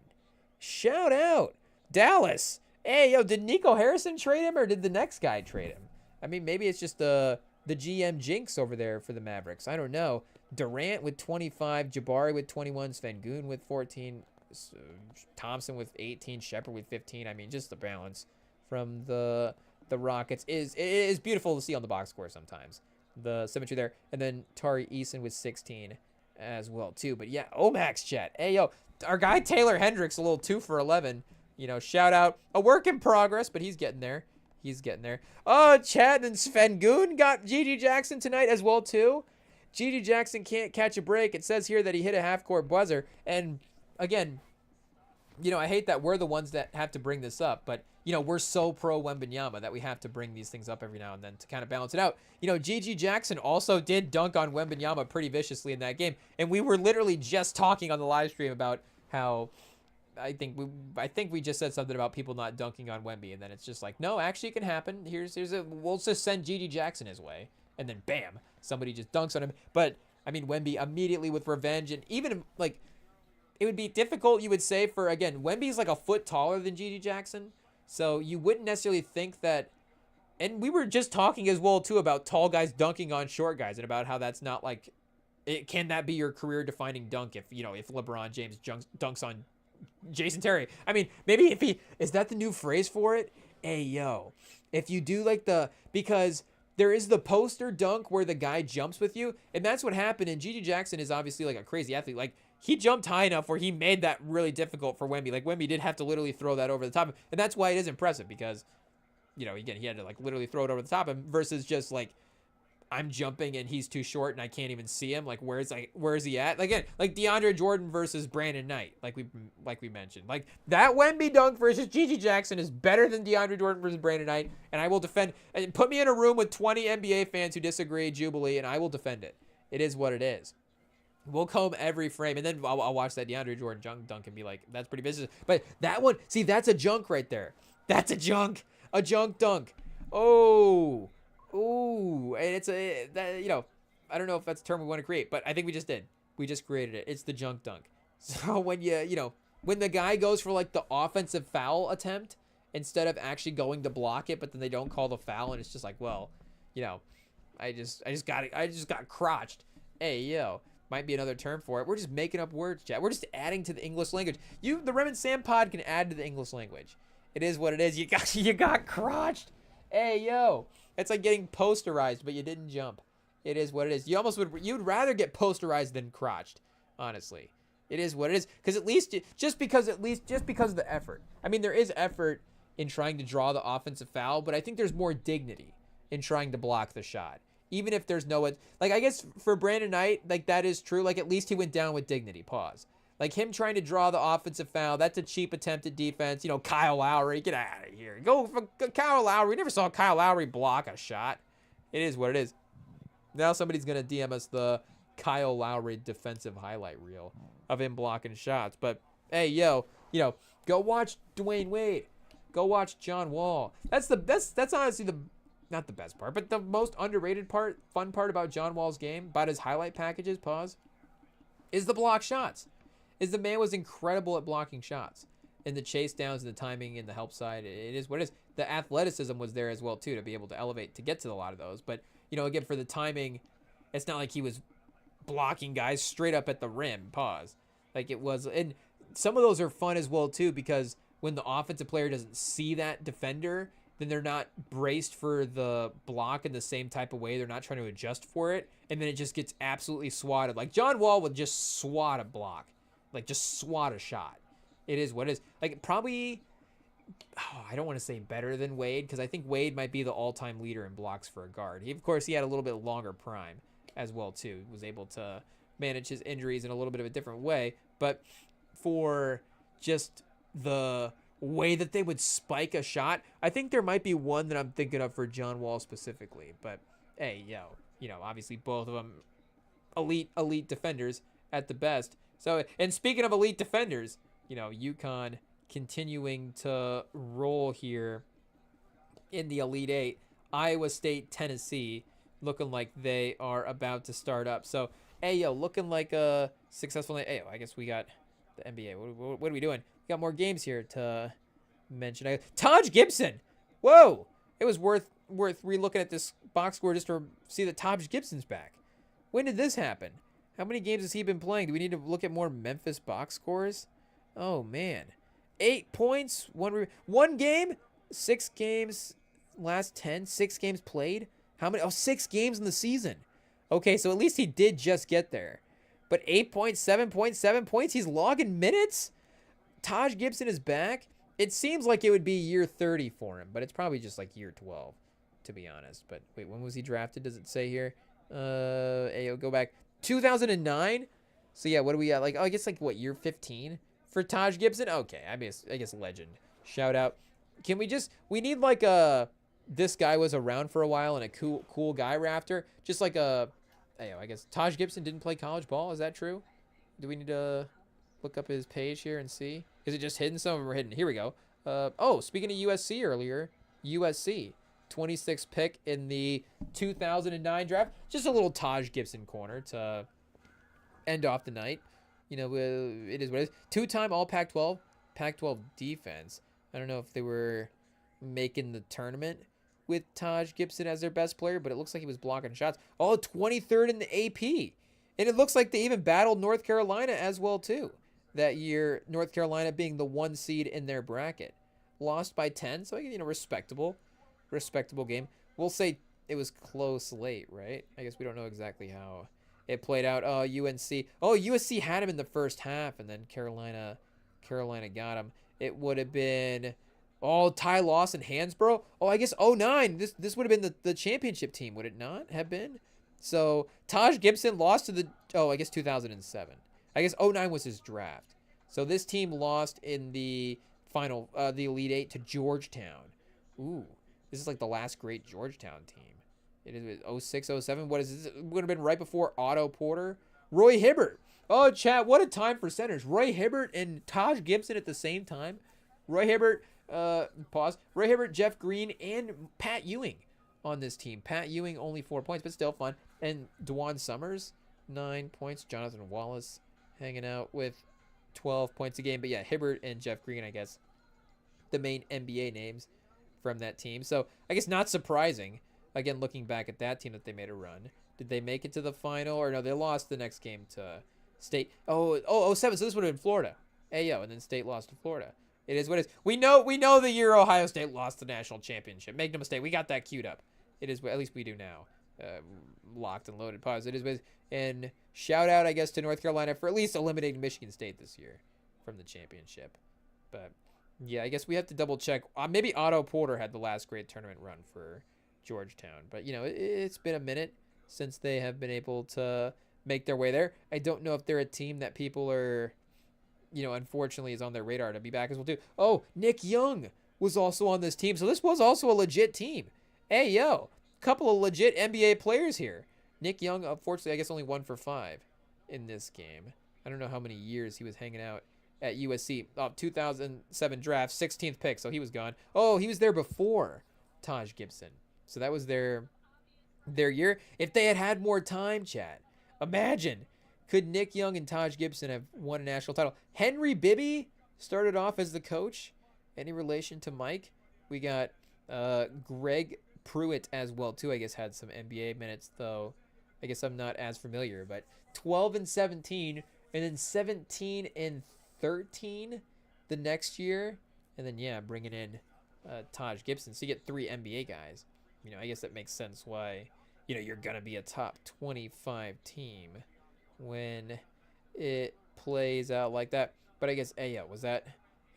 Shout out. Dallas. Hey, yo, did Nico Harrison trade him or did the next guy trade him? I mean, maybe it's just the GM jinx over there for the Mavericks. I don't know. Durant with 25, Jabari with 21, Sengun with 14, Thompson with 18, Shepard with 15. I mean, just the balance from the Rockets is beautiful to see on the box score sometimes. The symmetry there. And then Tari Eason with 16 as well, too. But yeah, Max, chat. Hey, yo, our guy Taylor Hendricks, a little 2 for 11. Shout out. A work in progress, but he's getting there. Oh, Chad and Sengun got Gigi Jackson tonight as well, too. Gigi Jackson can't catch a break. It says here that he hit a half-court buzzer. And, again, I hate that we're the ones that have to bring this up. But, we're so pro-Wembanyama that we have to bring these things up every now and then to kind of balance it out. Gigi Jackson also did dunk on Wembanyama pretty viciously in that game. And we were literally just talking on the live stream about how I think we just said something about people not dunking on Wemby. And then it's just like, no, actually it can happen. We'll just send Gigi Jackson his way. And then, bam, somebody just dunks on him. But, I mean, Wemby immediately with revenge. And even, like, it would be difficult, you would say, for, again, Wemby's like a foot taller than Gigi Jackson. So you wouldn't necessarily think that. And we were just talking as well, too, about tall guys dunking on short guys. And about how that's not, like, can that be your career-defining dunk if LeBron James dunks on Jason Terry? I mean, maybe is that the new phrase for it? Hey, yo, If you do like because there is the poster dunk where the guy jumps with you, and that's what happened. And Gigi Jackson is obviously like a crazy athlete. Like, he jumped high enough where he made that really difficult for Wemby. Like, Wemby did have to literally throw that over the top, and that's why it is impressive, because, you know, again, he had to like literally throw it over the top of him versus just like, I'm jumping and he's too short and I can't even see him. Like, where is he at? Like, again, like DeAndre Jordan versus Brandon Knight, like we mentioned. Like, that Wemby dunk versus Gigi Jackson is better than DeAndre Jordan versus Brandon Knight, and I will defend. And put me in a room with 20 NBA fans who disagree, Jubilee, and I will defend it. It is what it is. We'll comb every frame, and then I'll watch that DeAndre Jordan dunk and be like, that's pretty business. But that one, see, that's a junk right there. That's a junk dunk. Oh. Ooh, and it's you know, I don't know if that's a term we want to create, but I think we just did. We just created it. It's the junk dunk. So when when the guy goes for like the offensive foul attempt instead of actually going to block it, but then they don't call the foul, and it's just like, well, I just got crotched. Hey, yo, might be another term for it. We're just making up words, chat. We're just adding to the English language. The Rem and Sam pod can add to the English language. It is what it is. You got crotched. Hey, yo. It's like getting posterized, but you didn't jump. It is what it is. You'd rather get posterized than crotched, honestly. It is what it is. Because just because of the effort. I mean, there is effort in trying to draw the offensive foul, but I think there's more dignity in trying to block the shot. Even if there's like, I guess for Brandon Knight, like, that is true. Like, at least he went down with dignity. Pause. Like, him trying to draw the offensive foul, that's a cheap attempt at defense. Kyle Lowry, get out of here. Go for Kyle Lowry. We never saw Kyle Lowry block a shot. It is what it is. Now somebody's going to DM us the Kyle Lowry defensive highlight reel of him blocking shots. But, hey, yo, go watch Dwayne Wade. Go watch John Wall. That's honestly not the best part, but the most underrated fun part about John Wall's game, about his highlight packages, is the block shots. The man was incredible at blocking shots, and the chase downs and the timing and the help side. It is what it is. The athleticism was there as well too, to be able to elevate to get to a lot of those. But again, for the timing, it's not like he was blocking guys straight up at the rim. Like, it was, and some of those are fun as well too, because when the offensive player doesn't see that defender, then they're not braced for the block in the same type of way. They're not trying to adjust for it, and then it just gets absolutely swatted. Like, John Wall would just swat a block. Like, just swat a shot. It is what it is. Like, probably, I don't want to say better than Wade, because I think Wade might be the all-time leader in blocks for a guard. Of course, he had a little bit longer prime as well, too. He was able to manage his injuries in a little bit of a different way. But for just the way that they would spike a shot, I think there might be one that I'm thinking of for John Wall specifically. But, hey, obviously both of them elite defenders at the best. So, and speaking of elite defenders, UConn continuing to roll here in the Elite Eight. Iowa State, Tennessee, looking like they are about to start up. So, looking like a successful night. I guess we got the NBA. What are we doing? We got more games here to mention. Taj Gibson. Whoa! It was worth re-looking at this box score just to see that Taj Gibson's back. When did this happen? How many games has he been playing? Do we need to look at more Memphis box scores? Oh, man. 8 points, one game, 6 games, last 10, 6 games played. How many? 6 games in the season. Okay, so at least he did just get there. But 8 points, 7 points, 7 points, he's logging minutes? Taj Gibson is back? It seems like it would be year 30 for him, but it's probably just like year 12, to be honest. But wait, when was he drafted? Does it say here? Go back. 2009. So yeah, what do we got? I guess year 15 for Taj Gibson? Okay, I guess legend. Shout out. We need this guy was around for a while and a cool guy rafter. Just I guess Taj Gibson didn't play college ball. Is that true? Do we need to look up his page here and see? Is it just hidden? Some of them are hidden. Here we go. Speaking of USC earlier, USC 26th pick in the 2009 draft. Just a little Taj Gibson corner to end off the night. It is what it is. 2-time all Pac-12 defense. I don't know if they were making the tournament with Taj Gibson as their best player, but it looks like he was blocking shots. 23rd in the AP. And it looks like they even battled North Carolina as well, too. That year, North Carolina being the 1 seed in their bracket. Lost by 10, so, respectable. respectable game. We'll say it was close late, right? I guess we don't know exactly how it played out. UNC. Oh, USC had him in the first half, and then Carolina got him. It would have been, Ty Lawson, Hansborough. Oh, I guess '09. This would have been the championship team, would it not have been? So Taj Gibson lost to I guess 2007. I guess '09 was his draft. So this team lost in the final, the Elite Eight to Georgetown. Ooh, this is like the last great Georgetown team. It is 06, 07. What is this? It would have been right before Otto Porter. Roy Hibbert. Oh, chat, what a time for centers. Roy Hibbert and Taj Gibson at the same time. Roy Hibbert, pause. Roy Hibbert, Jeff Green, and Pat Ewing on this team. Pat Ewing, only 4 points, but still fun. And DeJuan Summers, 9 points. Jonathan Wallace hanging out with 12 points a game. But yeah, Hibbert and Jeff Green, I guess, the main NBA names from that team. So I guess not surprising. Again, looking back at that team that they made a run. Did they make it to the final? Or no, they lost the next game to State. Oh, 07. So this would have been Florida. Ayo, and then State lost to Florida. It is what it is. We know the year Ohio State lost the national championship. Make no mistake. We got that queued up. It is, at least we do now. Locked and loaded. Pause. It is what it is. And shout out, I guess, to North Carolina for at least eliminating Michigan State this year from the championship. But yeah, I guess we have to double check. Maybe Otto Porter had the last great tournament run for Georgetown. But, it's been a minute since they have been able to make their way there. I don't know if they're a team that people are, unfortunately is on their radar to be back as well, too. Oh, Nick Young was also on this team. So this was also a legit team. Hey, yo, couple of legit NBA players here. Nick Young, unfortunately, I guess only 1 for 5 in this game. I don't know how many years he was hanging out at USC. 2007 draft, 16th pick, so he was gone. Oh, he was there before Taj Gibson. So that was their year. If they had more time, chat, imagine, could Nick Young and Taj Gibson have won a national title? Henry Bibby started off as the coach. Any relation to Mike? We got Greg Pruitt as well, too. I guess had some NBA minutes, though. I guess I'm not as familiar. But 12 and 17, and then 17 and 13 the next year. And then, yeah, bringing in Taj Gibson. So you get 3 NBA guys. I guess that makes sense why, you're going to be a top 25 team when it plays out like that. But I guess, was that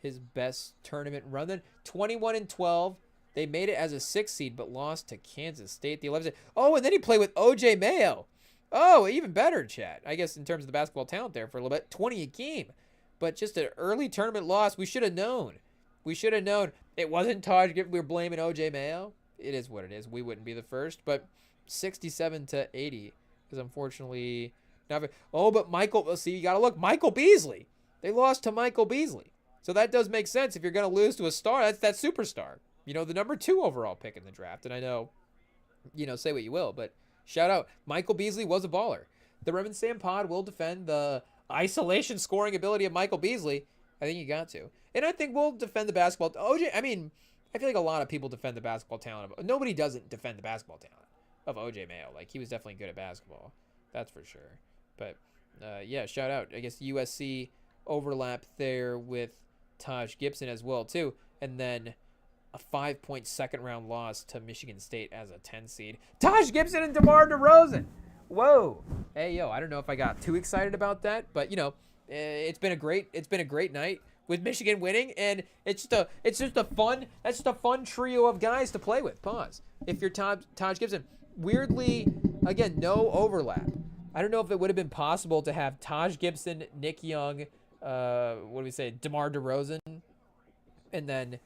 his best tournament run then? 21 and 12. They made it as a 6th seed, but lost to Kansas State. The 11th seed. Oh, and then he played with OJ Mayo. Oh, even better, chat. I guess in terms of the basketball talent there for a little bit. 20 a game. But just an early tournament loss. We should have known. It wasn't Taj Gibson. We were blaming OJ Mayo. It is what it is. We wouldn't be the first. But 67 to 80 is unfortunately not. But Michael. See, you got to look. Michael Beasley. They lost to Michael Beasley. So that does make sense. If you're going to lose to a star, that's that superstar. The number 2 overall pick in the draft. And I know, say what you will, but shout out. Michael Beasley was a baller. The Rem and Sam pod will defend the isolation scoring ability of Michael Beasley. I think you got to. And I think we'll defend the basketball. OJ, I feel like a lot of people defend the basketball talent. Nobody doesn't defend the basketball talent of OJ Mayo. Like, he was definitely good at basketball. That's for sure. But, yeah, shout out. I guess USC overlap there with Taj Gibson as well, too. And then a 5-point second-round loss to Michigan State as a 10 seed. Taj Gibson and DeMar DeRozan. Whoa. Hey, yo, I don't know if I got too excited about that, but, it's been a great night with Michigan winning, and it's just a fun trio of guys to play with. Pause. If you're Taj Gibson, weirdly, again, no overlap. I don't know if it would have been possible to have Taj Gibson, Nick Young, DeMar DeRozan, and then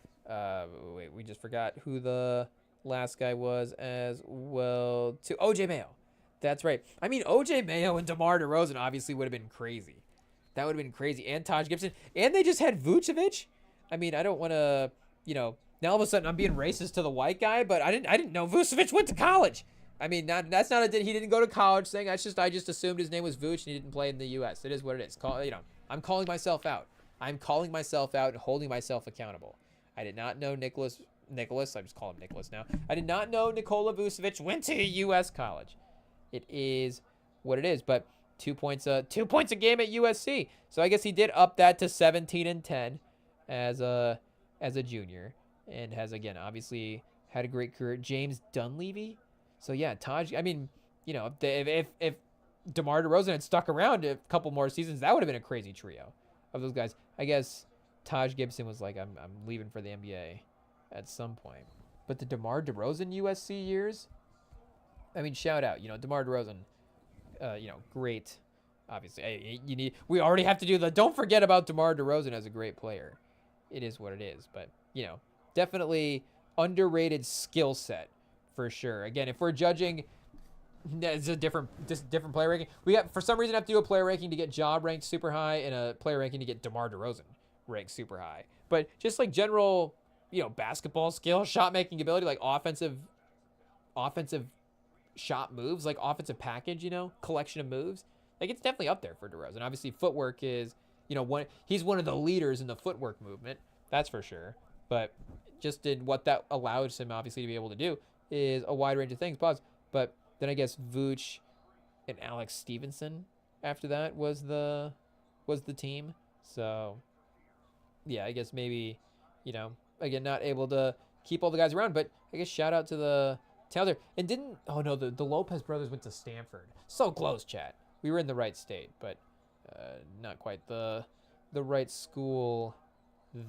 we just forgot who the last guy was as well, too. OJ Mayo. That's right. OJ Mayo and DeMar DeRozan obviously would have been crazy. That would have been crazy. And Taj Gibson. And they just had Vucevic. I don't want to, now all of a sudden I'm being racist to the white guy, but I didn't know Vucevic went to college. He didn't go to college thing. I just assumed his name was Vuce and he didn't play in the U.S. It is what it is. I'm calling myself out. I'm calling myself out and holding myself accountable. I did not know Nicholas. I just call him Nicholas now. I did not know Nikola Vucevic went to a U.S. college. It is what it is. But 2 points a game at USC. So I guess he did up that to 17 and 10 as a junior, and has again obviously had a great career. James Dunleavy. So yeah, Taj. I mean, you know, if DeMar DeRozan had stuck around a couple more seasons, that would have been a crazy trio of those guys. I guess Taj Gibson was like, I'm leaving for the NBA at some point. But the DeMar DeRozan USC years, I mean, shout out, you know, DeMar DeRozan, you know, great. Obviously, we already have to do the, don't forget about DeMar DeRozan as a great player. It is what it is. But, you know, definitely underrated skill set for sure. Again, if we're judging, it's a different player ranking. We got, for some reason, have to do a player ranking to get Ja ranked super high and a player ranking to get DeMar DeRozan ranked super high. But just like general, you know, basketball skill, shot making ability, like offensive shot moves, like offensive package, you know, collection of moves. Like, it's definitely up there for DeRozan. Obviously, footwork is, you know, he's one of the leaders in the footwork movement. That's for sure. But just in what that allows him, obviously, to be able to do is a wide range of things. Pause. But then I guess Vooch and Alex Stevenson after that was the team. So, yeah, I guess maybe, you know, again, not able to keep all the guys around. But I guess shout out to the Taylor. And didn't, oh no, the Lopez brothers went to Stanford. So close, chat. We were in the right state, but not quite the right school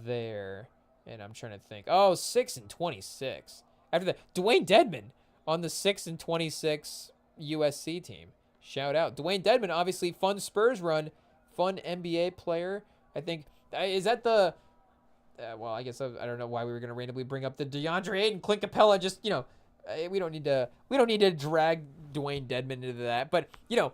there. And I'm trying to think. Oh, 6-26. After that, Dwayne Dedman on the 6-26 USC team. Shout out. Dwayne Dedman, obviously, fun Spurs run, fun NBA player. I think, is that the, well, I guess I don't know why we were going to randomly bring up the DeAndre Ayton, Clint Capella. Just, you know, we don't need to drag Dwayne Dedman into that. But, you know,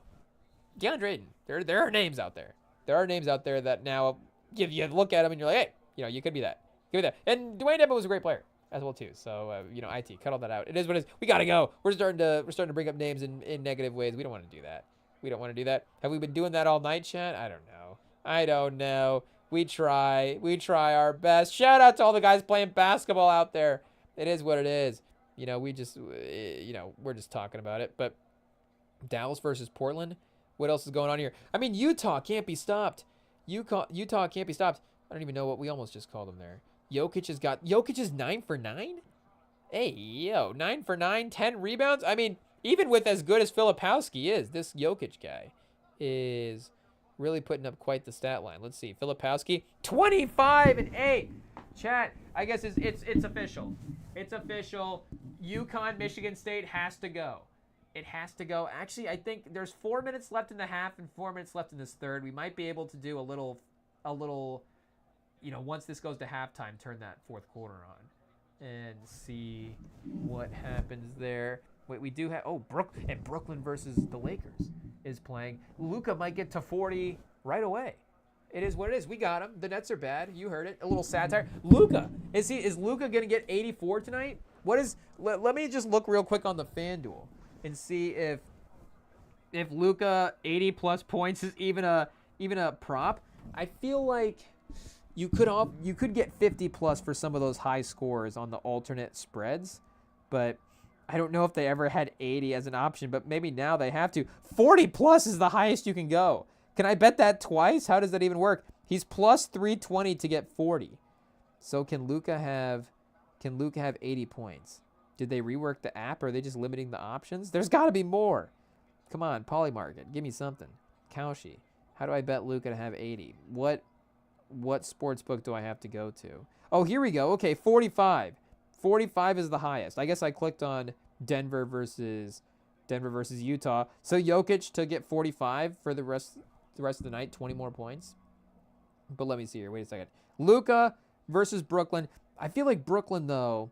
DeAndre Ayton, there are names out there. There are names out there that now give you a look at him and you're like, hey, you know, you could be that. Could be that. And Dwayne Dedman was a great player as well too. So, you know, IT, cut all that out. It is what it is. We got to go. We're starting to bring up names in negative ways. We don't want to do that. We don't want to do that. Have we been doing that all night, chat? I don't know. We try our best. Shout out to all the guys playing basketball out there. It is what it is. You know, we're just talking about it. But Dallas versus Portland. What else is going on here? I mean, Utah can't be stopped. Utah can't be stopped. I don't even know what we almost just called them there. Jokic is 9 for 9? Hey, yo, 9 for 9, 10 rebounds? I mean, even with as good as Filipowski is, this Jokic guy is really putting up quite the stat line. Let's see. Filipowski, 25 and 8. Chat, I guess it's official. It's official. UConn, Michigan State has to go. It has to go. Actually, I think there's 4 minutes left in the half and 4 minutes left in this third. We might be able to do a little, you know, once this goes to halftime, turn that fourth quarter on and see what happens there. Wait, we do have, Brooklyn versus the Lakers is playing. Luka might get to 40 right away. It is what it is. We got him. The Nets are bad. You heard it. A little satire. Luka, is Luka going to get 84 tonight? Let me just look real quick on the FanDuel and see if Luka 80 plus points is even a prop. I feel like you could get 50 plus for some of those high scores on the alternate spreads, but I don't know if they ever had 80 as an option, but maybe now they have to. 40 plus is the highest you can go. Can I bet that twice? How does that even work? He's plus 320 to get 40. So can Luka have 80 points? Did they rework the app, or are they just limiting the options? There's got to be more. Come on, Polymarket, give me something. Kaushi, how do I bet Luka to have 80? What sports book do I have to go to? Oh, here we go. Okay, 45. 45 is the highest. I guess I clicked on Denver versus Utah. So Jokic to get 45 for the rest of the night, 20 more points. But let me see here. Wait a second. Luka versus Brooklyn. I feel like Brooklyn, though,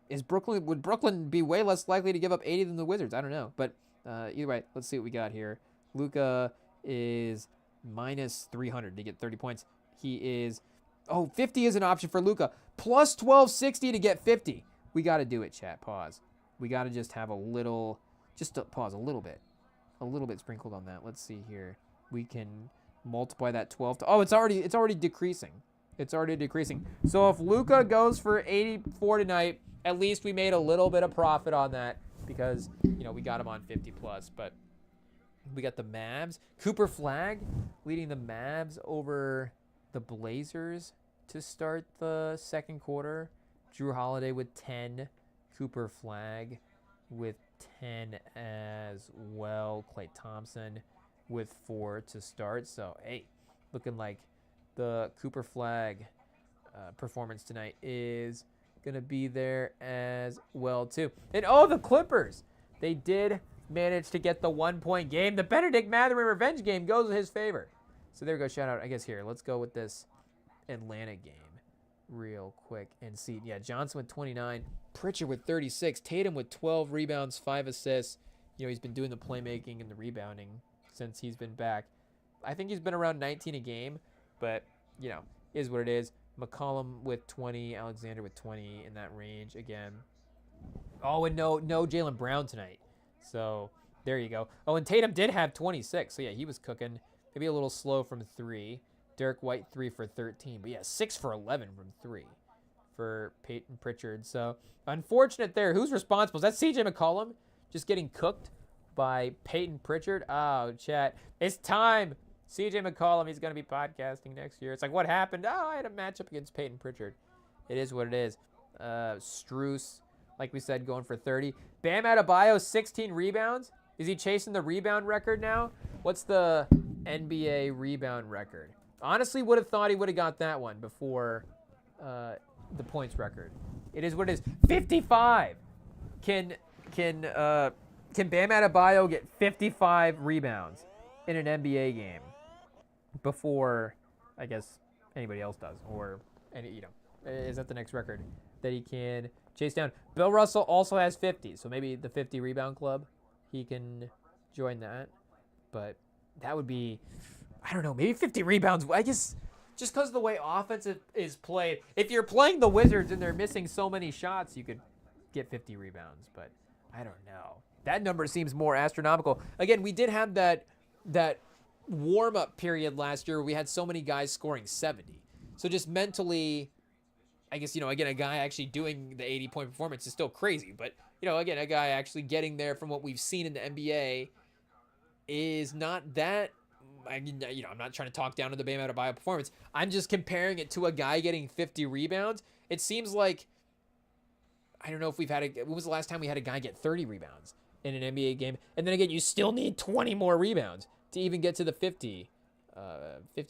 would Brooklyn be way less likely to give up 80 than the Wizards? I don't know. But either way, let's see what we got here. Luka is minus 300 to get 30 points. He is, 50 is an option for Luka. Plus 1260 to get 50. We got to do it, chat. Pause. We got to just have pause a little bit. A little bit sprinkled on that. Let's see here. We can multiply that 12 to, it's already decreasing. It's already decreasing. So if Luka goes for 84 tonight, at least we made a little bit of profit on that because, you know, we got him on 50 plus. But we got the Mavs. Cooper Flagg leading the Mavs over the Blazers to start the second quarter. Drew Holiday with 10. Cooper Flagg with 10 as well. Klay Thompson with 4 to start. So, hey, looking like the Cooper Flagg performance tonight is going to be there as well, too. And, the Clippers. They did manage to get the 1-point game. The Benedict Mathurin revenge game goes in his favor. So there we go. Shout out, I guess, here. Let's go with this Atlanta game real quick and see. Yeah, Johnson with 29. Pritchard with 36. Tatum with 12 rebounds, 5 assists. He's been doing the playmaking and the rebounding since he's been back. I think he's been around 19 a game, but, is what it is. McCollum with 20. Alexander with 20 in that range again. Oh, and no Jaylen Brown tonight. So there you go. Oh, and Tatum did have 26. So, yeah, he was cooking. Maybe a little slow from 3. Derek White, 3 for 13. But, yeah, 6 for 11 from 3 for Peyton Pritchard. So, unfortunate there. Who's responsible? Is that C.J. McCollum just getting cooked by Peyton Pritchard? Oh, chat. It's time. C.J. McCollum, he's going to be podcasting next year. It's like, what happened? Oh, I had a matchup against Peyton Pritchard. It is what it is. Strus, like we said, going for 30. Bam Adebayo, 16 rebounds. Is he chasing the rebound record now? What's the NBA rebound record? Honestly, would have thought he would have got that one before the points record. It is what it is. 55. Can Bam Adebayo get 55 rebounds in an NBA game before, I guess, anybody else does? Or, is that the next record that he can chase down? Bill Russell also has 50, so maybe the 50 rebound club, he can join that. But that would be, I don't know, maybe 50 rebounds. I guess just because of the way offense is played, if you're playing the Wizards and they're missing so many shots, you could get 50 rebounds. But I don't know. That number seems more astronomical. Again, we did have that warm-up period last year where we had so many guys scoring 70. So just mentally, I guess, again, a guy actually doing the 80-point performance is still crazy. But, again, a guy actually getting there from what we've seen in the NBA is not that. I'm not trying to talk down to the Bam Adebayo performance. I'm just comparing it to a guy getting 50 rebounds. It seems like, I don't know if when was the last time we had a guy get 30 rebounds in an NBA game? And then again, you still need 20 more rebounds to even get to the 50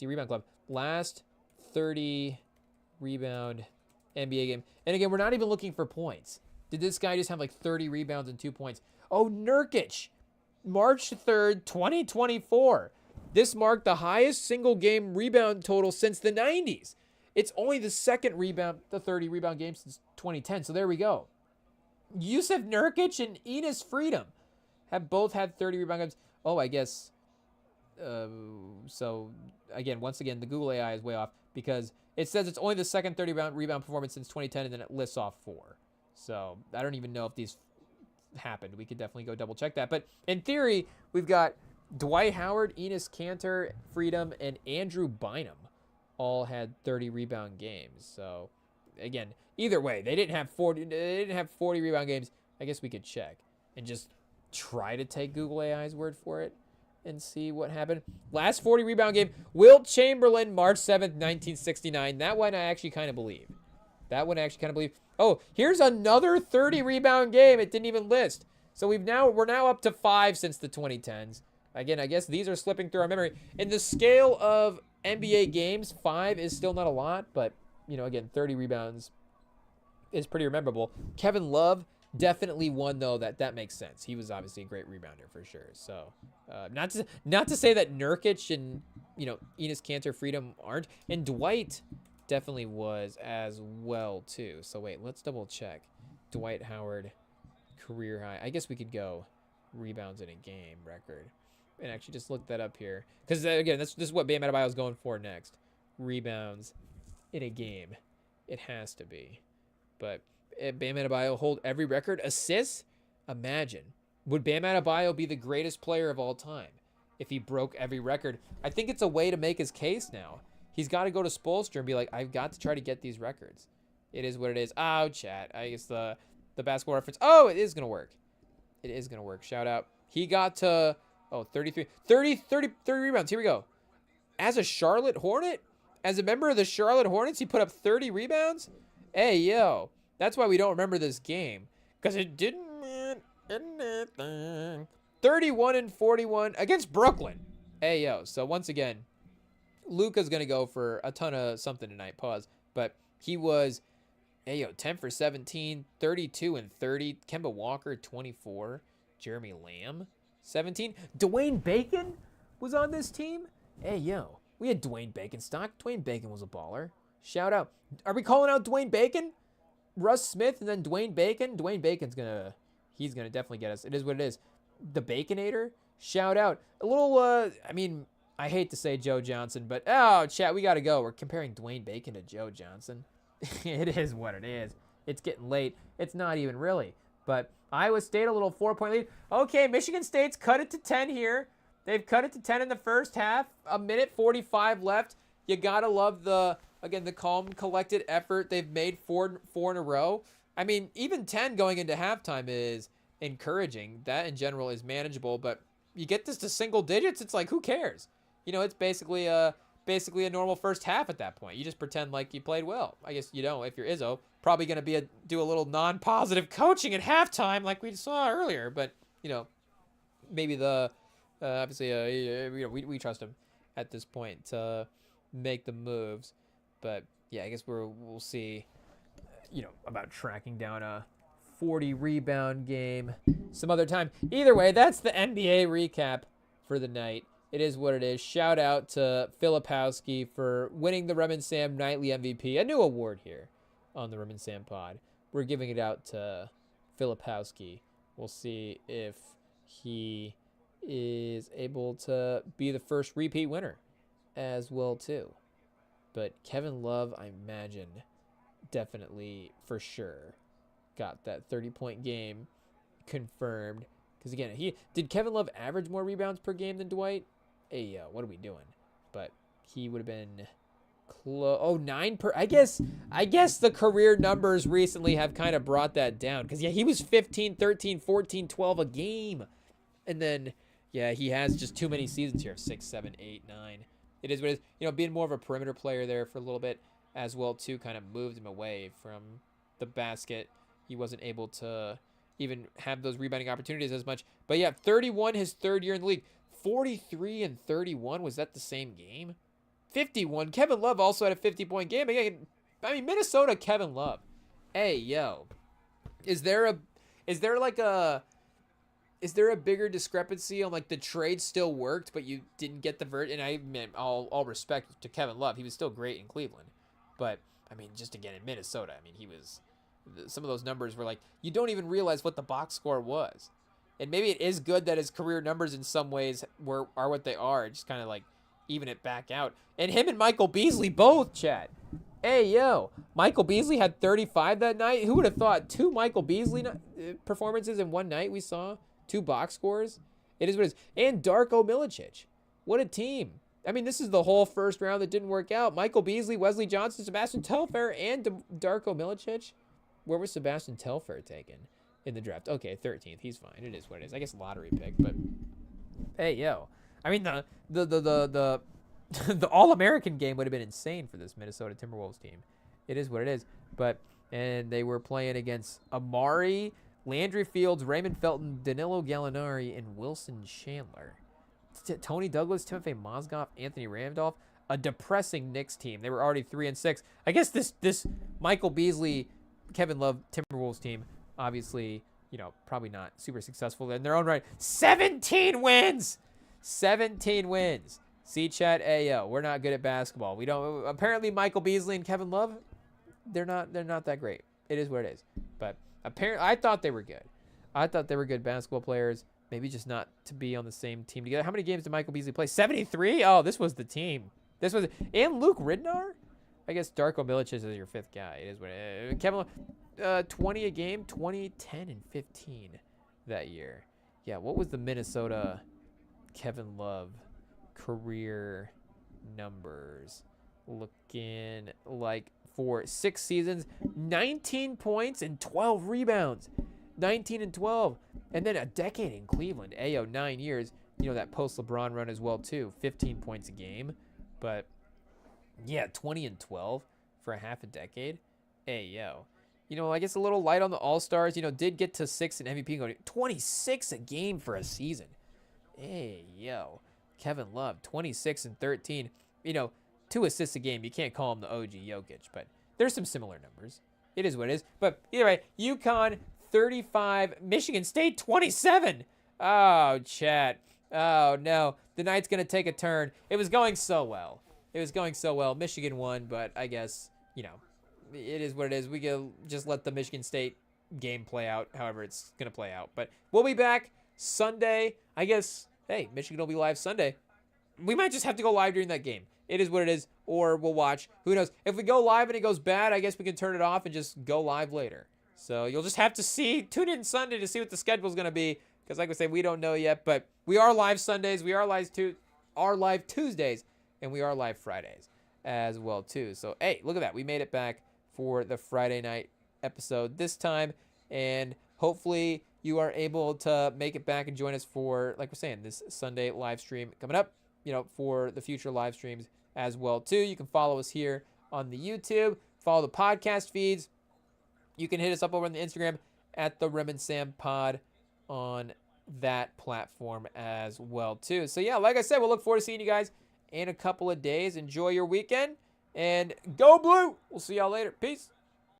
rebound club. Last 30 rebound NBA game. And again, we're not even looking for points. Did this guy just have like 30 rebounds and 2 points? Oh, Nurkic, March 3rd, 2024. This marked the highest single game rebound total since the 90s. It's only the second 30 rebound game since 2010. So there we go. Yusuf Nurkic and Enes Freedom have both had 30 rebound games. Oh, I guess. So again, once again, the Google AI is way off because it says it's only the second 30 rebound performance since 2010, and then it lists off 4. So I don't even know if these happened. We could definitely go double check that. But in theory, we've got Dwight Howard, Enes Kanter, Freedom, and Andrew Bynum all had 30 rebound games. So again, either way, they didn't have 40 rebound games. I guess we could check and just try to take Google AI's word for it and see what happened. Last 40 rebound game, Wilt Chamberlain, March 7th, 1969. That one I actually kind of believe. Oh, here's another 30 rebound game. It didn't even list. So we're now up to 5 since the 2010s. Again, I guess these are slipping through our memory. In the scale of NBA games, 5 is still not a lot, but again, 30 rebounds is pretty memorable. Kevin Love definitely one though that makes sense. He was obviously a great rebounder for sure. So not to say that Nurkic and Enes Kanter, Freedom aren't, and Dwight definitely was as well too. So wait, let's double check. Dwight Howard career high. I guess we could go rebounds in a game record and actually just look that up here because again, this is what Bam Adebayo is going for next. Rebounds in a game, it has to be. But Bam Adebayo hold every record. Assists? Imagine. Would Bam Adebayo be the greatest player of all time if he broke every record? I think it's a way to make his case now. He's got to go to Spoelstra and be like, I've got to try to get these records. It is what it is. Oh, chat. I guess the basketball reference. Oh, it is going to work. It is going to work. Shout out. He got to, 30 rebounds. Here we go. As a Charlotte Hornet? As a member of the Charlotte Hornets, he put up 30 rebounds? Hey, yo. That's why we don't remember this game. because it didn't mean anything. 31-41 against Brooklyn. Hey, yo. So once again, Luka's going to go for a ton of something tonight. Pause. But he was, hey, yo, 10 for 17, 32 and 30. Kemba Walker, 24. Jeremy Lamb, 17. Dwayne Bacon was on this team. Hey, yo. We had Dwayne Bacon stock. Dwayne Bacon was a baller. Shout out. Are we calling out Dwayne Bacon? Russ Smith and then Dwayne Bacon? Dwayne Bacon's he's going to definitely get us. It is what it is. The Baconator, shout out. A little, I mean, I hate to say Joe Johnson, but, oh, chat, we got to go. We're comparing Dwayne Bacon to Joe Johnson. It is what it is. It's getting late. It's not even really. But Iowa State, a little 4-point lead. Okay, Michigan State's cut it to 10 here. They've cut it to 10 in the first half. 1:45 left. You got to love the calm, collected effort. They've made four in a row. I mean, even 10 going into halftime is encouraging. That in general is manageable, but you get this to single digits, it's like, who cares? You know, it's basically a normal first half at that point. You just pretend like you played well. I guess you don't if you're Izzo. Probably going to do a little non-positive coaching at halftime like we saw earlier, but you know, maybe obviously we trust him at this point to make the moves. But yeah, I guess we'll see, you know, about tracking down a 40 rebound game some other time. Either way, that's the NBA recap for the night. It is what it is. Shout out to Filipowski for winning the Rem and Sam Nightly MVP. A new award here on the Rem and Sam pod. We're giving it out to Filipowski. We'll see if he is able to be the first repeat winner as well too. But Kevin Love, I imagine, definitely for sure got that 30-point game confirmed. Because again, did Kevin Love average more rebounds per game than Dwight? Hey, yo, what are we doing? But he would have been close. Oh, 9 per. I guess the career numbers recently have kind of brought that down. Because yeah, he was 15, 13, 14, 12 a game. And then, yeah, he has just too many seasons here. 6, 7, 8, 9. It is what it is. You know, being more of a perimeter player there for a little bit as well too kind of moved him away from the basket. He wasn't able to even have those rebounding opportunities as much. But yeah, 31 his third year in the league. 43 and 31. Was that the same game? 51. Kevin Love also had a 50-point game. Again, I mean, Minnesota Kevin Love. Hey, yo. Is there a bigger discrepancy on like the trade still worked, but you didn't get the and I mean, all respect to Kevin Love. He was still great in Cleveland. But, I mean, just again in Minnesota, I mean, some of those numbers were like, you don't even realize what the box score was. And maybe it is good that his career numbers in some ways are what they are. Just kind of like even it back out. And him and Michael Beasley both, chat. Hey, yo. Michael Beasley had 35 that night. Who would have thought 2 Michael Beasley performances in one night we saw? 2 box scores? It is what it is. And Darko Milicic. What a team. I mean, this is the whole first round that didn't work out. Michael Beasley, Wesley Johnson, Sebastian Telfair, and Darko Milicic. Where was Sebastian Telfair taken in the draft? Okay, 13th. He's fine. It is what it is. I guess lottery pick, but hey, yo. I mean, the All-American game would have been insane for this Minnesota Timberwolves team. It is what it is. And they were playing against Amari, Landry Fields, Raymond Felton, Danilo Gallinari, and Wilson Chandler. Tony Douglas, Timothy Mozgov, Anthony Randolph. A depressing Knicks team. They were already 3-6. I guess this Michael Beasley, Kevin Love Timberwolves team, obviously, you know, probably not super successful in their own right. 17 wins! 17 wins. See, chat, ayo, we're not good at basketball. We don't. Apparently, Michael Beasley and Kevin Love, they're not that great. It is what it is. But apparently, I thought they were good. I thought they were good basketball players. Maybe just not to be on the same team together. How many games did Michael Beasley play? 73? Oh, this was the team. And Luke Ridnour? I guess Darko Milicic is your 5th guy. It is what it is. Kevin Love, 20 a game, 20, 10, and 15 that year. Yeah, what was the Minnesota Kevin Love career numbers looking like for 6 seasons? 19 points and 12 rebounds. 19 and 12. And then a decade in Cleveland. Ayo, 9 years. You know, that post-LeBron run as well, too. 15 points a game. But, yeah, 20 and 12 for a half a decade. Ayo. I guess a little light on the All-Stars. Did get to 6 in MVP, going 26 a game for a season. Hey, yo. Kevin Love, 26 and 13. 2 assists a game. You can't call him the OG Jokic, but there's some similar numbers. It is what it is. But either way, UConn 35, Michigan State 27. Oh, chat. Oh, no. The night's going to take a turn. It was going so well. Michigan won, but I guess, it is what it is. We can just let the Michigan State game play out however it's going to play out. But we'll be back Sunday. I guess, hey, Michigan will be live Sunday. We might just have to go live during that game. It is what it is, or we'll watch. Who knows? If we go live and it goes bad, I guess we can turn it off and just go live later. So you'll just have to tune in Sunday to see what the schedule is going to be. Because like I say, we don't know yet. But we are live Sundays. We are live Tuesdays. And we are live Fridays as well, too. So, hey, look at that. We made it back for the Friday night episode this time. And hopefully you are able to make it back and join us for, like we're saying, this Sunday live stream coming up, for the future live streams as well, too. You can follow us here on the YouTube. Follow the podcast feeds. You can hit us up over on the Instagram at the Rem and Sam Pod on that platform as well, too. So, yeah, like I said, we'll look forward to seeing you guys in a couple of days. Enjoy your weekend, and go Blue! We'll see y'all later. Peace.